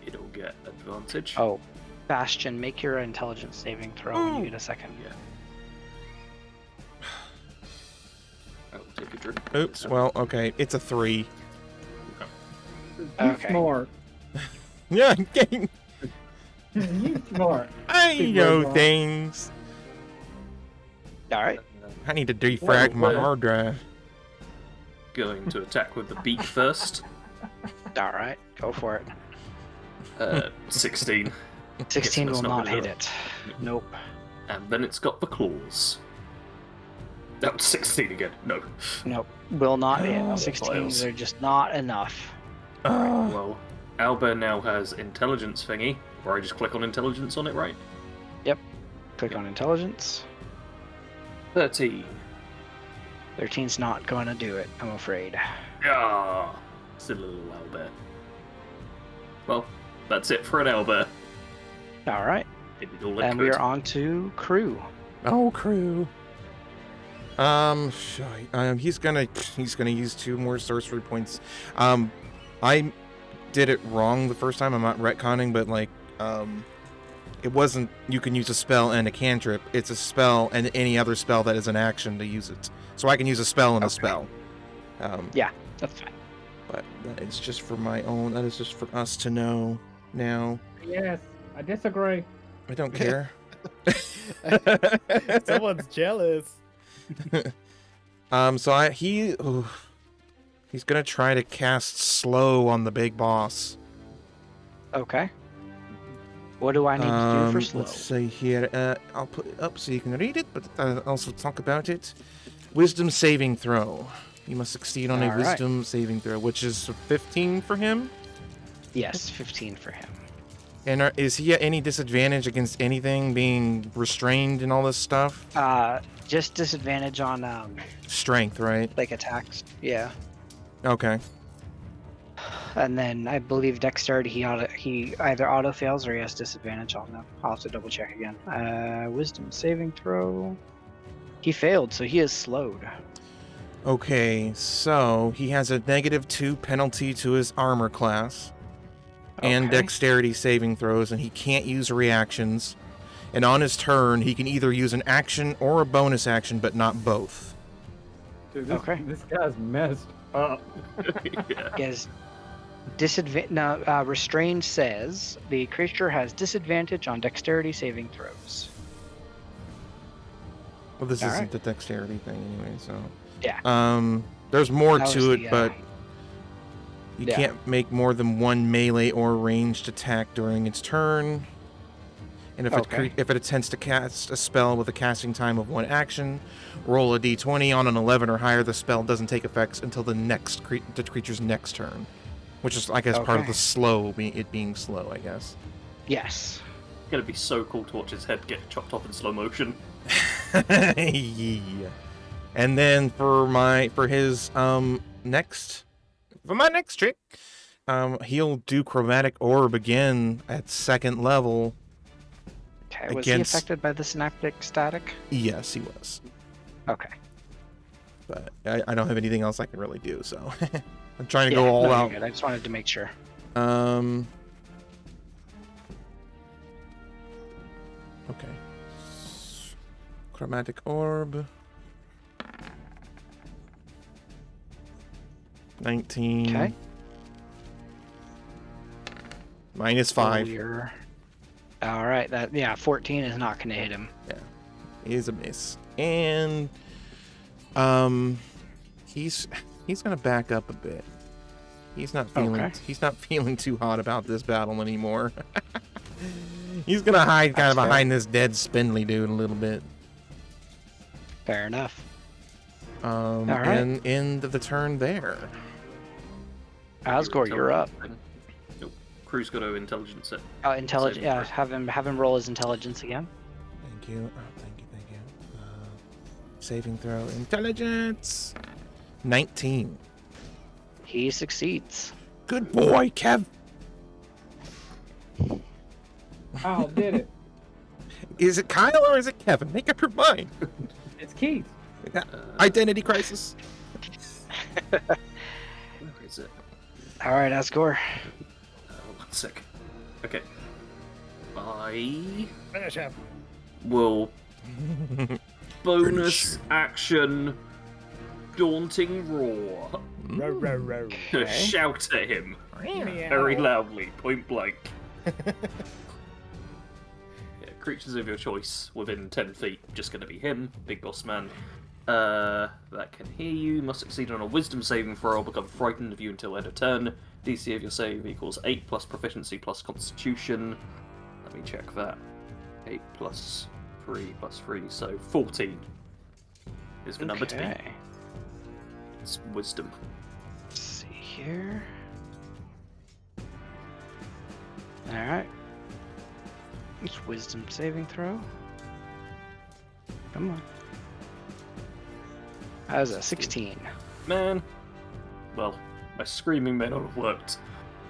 it'll get advantage. Oh, Bastion, make your intelligence saving throw when you get a second. Yeah. I will take a drink. Oops. Well, okay. It's a 3. Okay. Smart. Yeah. Okay. You smart. I Big know robot. things. All right. I need to defrag my hard drive. Going to attack with the beak first. All right. Go for it. 16. 16 that's will not not gonna hit do it. Nope. And then it's got the claws. That was 16 again. No. Nope, will not hit. Oh, 16s files. are just not enough. Oh, Well, Albert now has intelligence thingy, where I just click on intelligence on it, right? Click on intelligence. 13. 13's not going to do it, I'm afraid. Ah, silly little Albert. Well, that's it for an Albert. All right, It did all it and could. we are on to crew. oh, crew. He's gonna use 2 more sorcery points. I did it wrong the first time. I'm not retconning, but like, it wasn't. You can use a spell and a cantrip. It's a spell and any other spell that is an action to use it. So I can use a spell and a spell. That's fine. But that is just for my own. That is just for us to know now. Yes, I disagree. I don't care. Someone's jealous. He's gonna try to cast slow on the big boss. Okay. What do I need to do for slow? Let's see here. I'll put it up so you can read it, but I'll also talk about it. Wisdom saving throw. You must succeed on a All right. wisdom saving throw, which is 15 for him. Yes, 15 for him. And is he at any disadvantage against anything, being restrained and all this stuff? Just disadvantage on Strength, right? like attacks. Yeah. Okay. And then I believe dexterity he either auto fails or he has disadvantage on them. I'll have to double check again. Wisdom saving throw. He failed, so he is slowed. Okay, so he has a -2 penalty to his armor class and Okay. dexterity saving throws, and he can't use reactions. And on his turn, he can either use an action or a bonus action, but not both. Dude, this guy's messed up. Yeah. He has restrained says the creature has disadvantage on dexterity saving throws. Well, this All isn't right. the dexterity thing anyway, so... Yeah. There's more That to was it, the, but you yeah. can't make more than 1 melee or ranged attack during its turn. And if Okay. if it attempts to cast a spell with a casting time of 1 action, roll a d20 on an 11 or higher. The spell doesn't take effects until the creature's next turn, which is, I guess, part of Okay. the slow, it being slow, I guess. Yes. It's gonna be so cool to watch his head get chopped off in slow motion. Yeah. And then for my next trick, he'll do chromatic orb again at 2nd level. Okay. Was he Against- affected by the synaptic static? Yes, he was. Okay. But I don't have anything else I can really do, so I'm trying to Yeah, go all no, you're out. good. I just wanted to make sure. Okay. Chromatic orb. 19. Okay. -5. All right. 14 is not going to hit him. Is a miss. And he's gonna back up a bit. He's not feeling too hot about this battle anymore. He's gonna hide kind of That's fair. behind this dead spindly dude a little bit. Fair enough. Right. And end of the turn there. Asgore, you're up. Nope. Crew's got to intelligence it. Intelligence. Saving Yeah, throw. have him roll his intelligence again. Thank you. Thank you. Saving throw. Intelligence. 19. He succeeds. Good boy, Kev. Oh, did it. Is it Kyle or is it Kevin? Make up your mind. It's Keith. Identity crisis. Where is it? All right, Asgore. 1 sec. Okay. I Finish him. will bonus action daunting roar. Row, row, row. Shout at him Meow. very loudly, point blank. Yeah, creatures of your choice within 10 feet, just going to be him, big boss man. That can hear you, must succeed on a wisdom saving throw or become frightened of you until end of turn. DC of your save equals 8 plus proficiency plus constitution. Let me check that. 8 plus 3 plus 3, so 14 is the number to beat. Okay. It's wisdom. Let's see here. Alright. It's wisdom saving throw. Come on. That was a 16. Man. Well, my screaming may not have worked.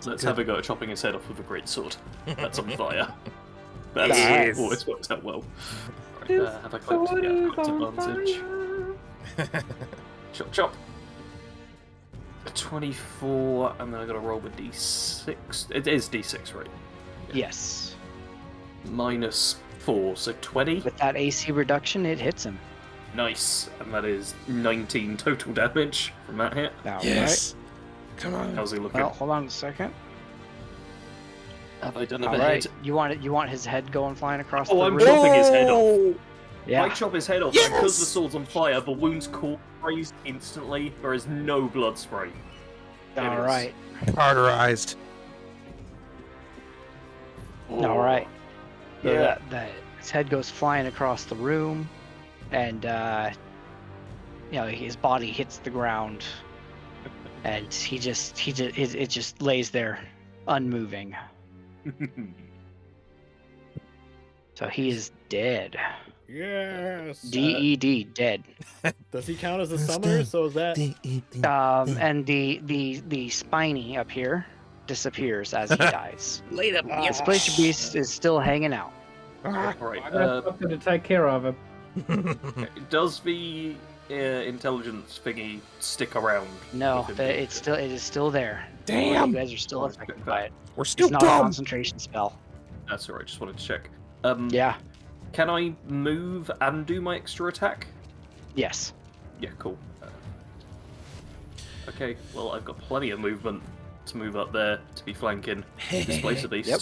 Let's have a go at chopping his head off with a great sword. That's on fire. That's Yes. always worked out well. Right, have I got advantage? Chop, chop. A 24, and then I gotta roll with d6. It is d6, right? Yes. -4, so 20. With that AC reduction, it hits him. Nice, and that is 19 total damage from that hit. Alright. Yes. Come on. How's he looking? Well, hold on a second. Have I done a Alright. hit? You want his head going flying across Oh, the I'm room? chopping his head off. Yeah. I chop his head off, and because the sword's on fire, the wound's cauterized instantly. There is no blood spray. Alright. Cauterized. Alright. So Yeah. his head goes flying across the room, and his body hits the ground, and it just lays there, unmoving. So he is dead. Yes. DED, dead. Does he count as a summoner? So is that? And the spiny up here disappears as he dies. Laid up. The Splash Beast is still hanging out. Right. I got something to take care of him. Does the intelligence thingy stick around? No, with him? it is still there. Damn. You guys are still affected by it. We're still It's not a dumb. concentration spell. That's alright. Just wanted to check. Yeah. Can I move and do my extra attack? Yes. Yeah, cool. Okay, well, I've got plenty of movement to move up there to be flanking Displacer Beast. Yep.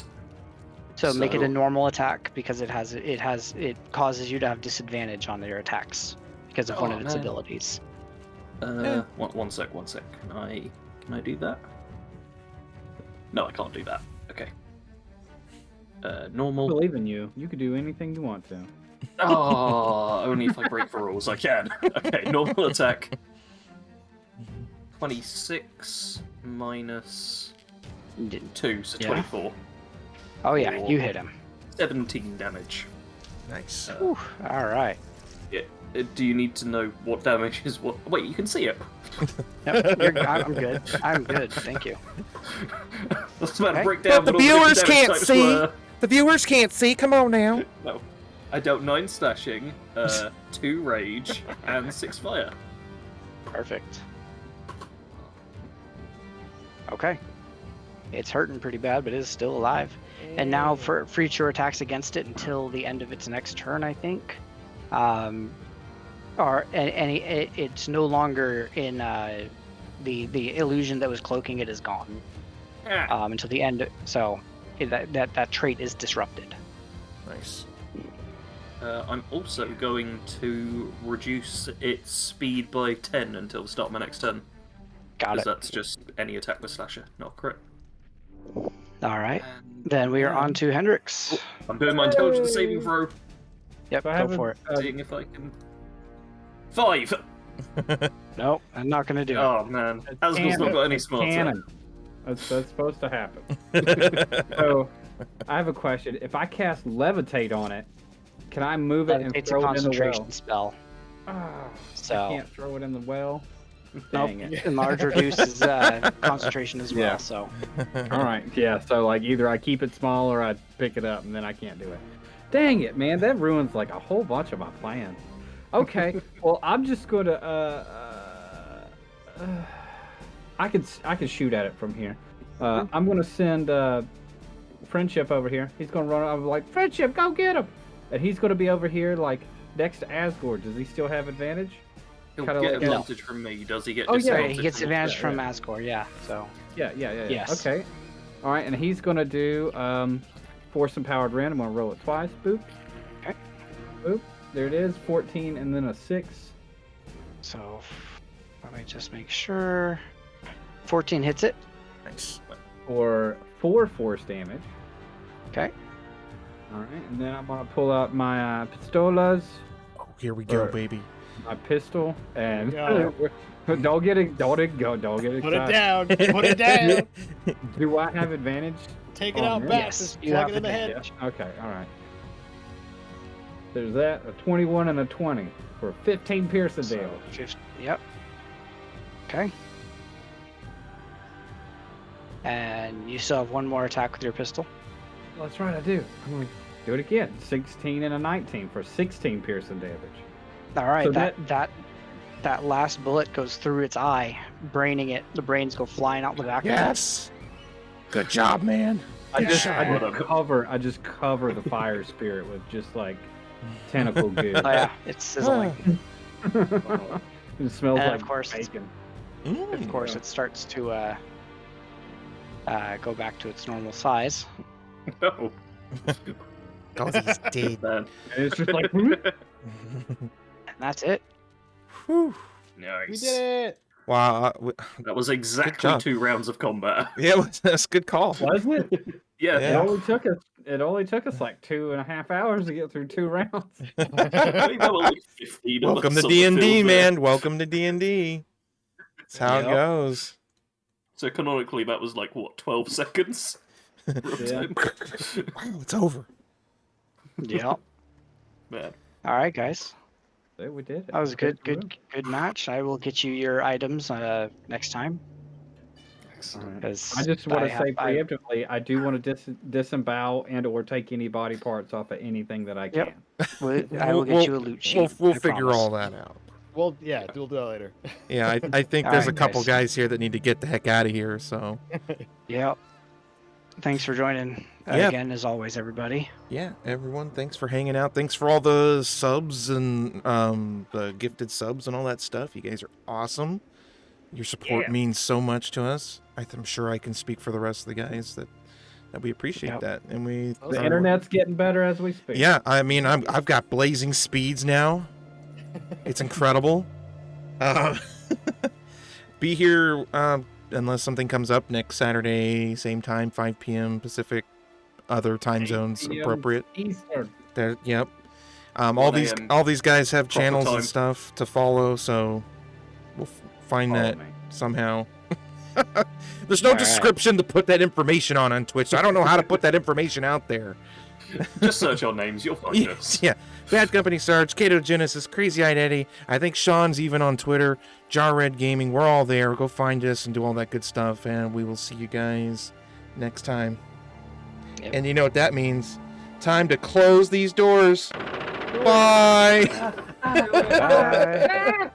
So make it So- a normal attack because it causes you to have disadvantage on your attacks because of one of its man. abilities. One sec. Can I do that? No, I can't do that. Okay. I Normal. believe in you. You can do anything you want to. Oh, only if I break the rules, I can. Okay, normal attack. 26 minus You didn't- 2, so Yeah. 24. Oh yeah, Or- you hit him. 17 damage. Nice. Whew, all right. Yeah. Do you need to know what damage is what? Wait, you can see it. Nope, I'm good. I'm good. Thank you. That's about to Okay. break down. But the what all viewers different damage can't types see. were. The viewers can't see. Come on now. No. I dealt 9 slashing, 2 rage, and 6 fire. Perfect. Okay. It's hurting pretty bad, but it is still alive. And now for future attacks against it until the end of its next turn, I think. It's no longer in the illusion that was cloaking it is gone until the end. So that trait is disrupted. Nice. I'm also going to reduce its speed by 10 until the start of my next turn. Got Because it. that's just any attack with slasher, not crit. All right. And Then we are on to Hendrix. I'm doing my intelligence saving throw, Yep, So I go haven't- for it. seeing if I can. 5! Nope, I'm not gonna do it. Oh man, Asgul's not got any smarts. Cannon. That's supposed to happen. So, I have a question. If I cast Levitate on it, can I move it and It's a throw it in the concentration well? spell. Ah, So I can't throw it in the well. nope, Dang it. enlarge reduces concentration as well. Yeah. So All right, yeah. So like either I keep it small or I pick it up, and then I can't do it. Dang it, man! That ruins like a whole bunch of my plans. Okay, well I'm just gonna I could shoot at it from here. I'm gonna send Friendship over here. He's gonna run. I'm like, Friendship, go get him! And he's gonna be over here like next to Asgore. Does he still have advantage? He'll Kinda get like- advantage from me, does he get Oh, yeah, disadvantage? he gets from- advantage yeah, from yeah. Asgore. Yeah. So Yeah. Yes. Okay. All right, and he's gonna do Force Empowered Rend. I'm gonna roll it twice. Boop. Okay. Boop. There it is. 14 and then a 6. so let me just make sure. 14 hits it. Nice. For 4 force damage. Okay. All right, and then I'm gonna pull out my pistolas. Oh, here we go, Or- baby. my pistol, and There don't get excited. Put it down. Put it down. Do I have advantage? Take it Oh, out man. back. Yes, Just you plug have it in the head. advantage. Okay, all right. There's that, a 21 and a 20 for 15 piercing So, damage. Yep. Okay. And you still have one more attack with your pistol. Well, that's right, I do. I'm going to do it again. 16 and a 19 for 16 piercing damage. All right. So that last bullet goes through its eye, braining it. The brains go flying out the back. Yes. Good job, man. I just shot. I just cover the fire spirit with just like tentacle goo. Oh yeah, it's sizzling. It smells And like of course, bacon. Of course, it starts to go back to its normal size. No. Oh, he's dead. Man. And it's just like, And that's it. Whew. Nice. We did it. Wow. That was exactly job. 2 rounds of combat. Yeah, that's a good call. wasn't it? Yeah. Yeah. It only took us like 2.5 hours to get through 2 rounds. I think there were like 15 of Welcome us to on the D&D, field there. man. Welcome to D&D. That's how it Yep. goes. So canonically, that was like, what, 12 seconds? Yeah. Wow, it's over. Yep. Man. All right, guys. Yeah, we did it. That was a good We did match. I will get you your items next time. All right. 'Cause I just want to say I- preemptively, I do want to disembowel and or take any body parts off of anything that I can. Yep. I will get you a loot sheet. We'll I figure promise. all that out. Well, yeah, we'll do that later. Yeah, I think All there's right, a couple guys. guys here that need to get the heck out of here, so. Yep. Thanks for joining Yeah. again, as always, everybody. Yeah, everyone, thanks for hanging out. Thanks for all the subs and the gifted subs and all that stuff. You guys are awesome. Your support means so much to us. I'm sure I can speak for the rest of the guys that we appreciate Yep. that. And we The internet's getting better as we speak. Yeah, I mean, I've got blazing speeds now. It's incredible. Be here unless something comes up next Saturday, same time, 5 p.m. Pacific, other time zones appropriate. Eastern. There, yep. 1 all a.m. these guys have proper channels time. and stuff to follow, so we'll find Follow that me. somehow. There's no All right. description to put that information on Twitch. So I don't know how to put that information out there. Just search our names, you'll find us. Yeah. Bad Company Sarge, Caedo Genesis, Crazy Eyed Eddie. I think Sean's even on Twitter. Jarred Gaming. We're all there. Go find us and do all that good stuff. And we will see you guys next time. Yep. And you know what that means. Time to close these doors. Bye. Bye.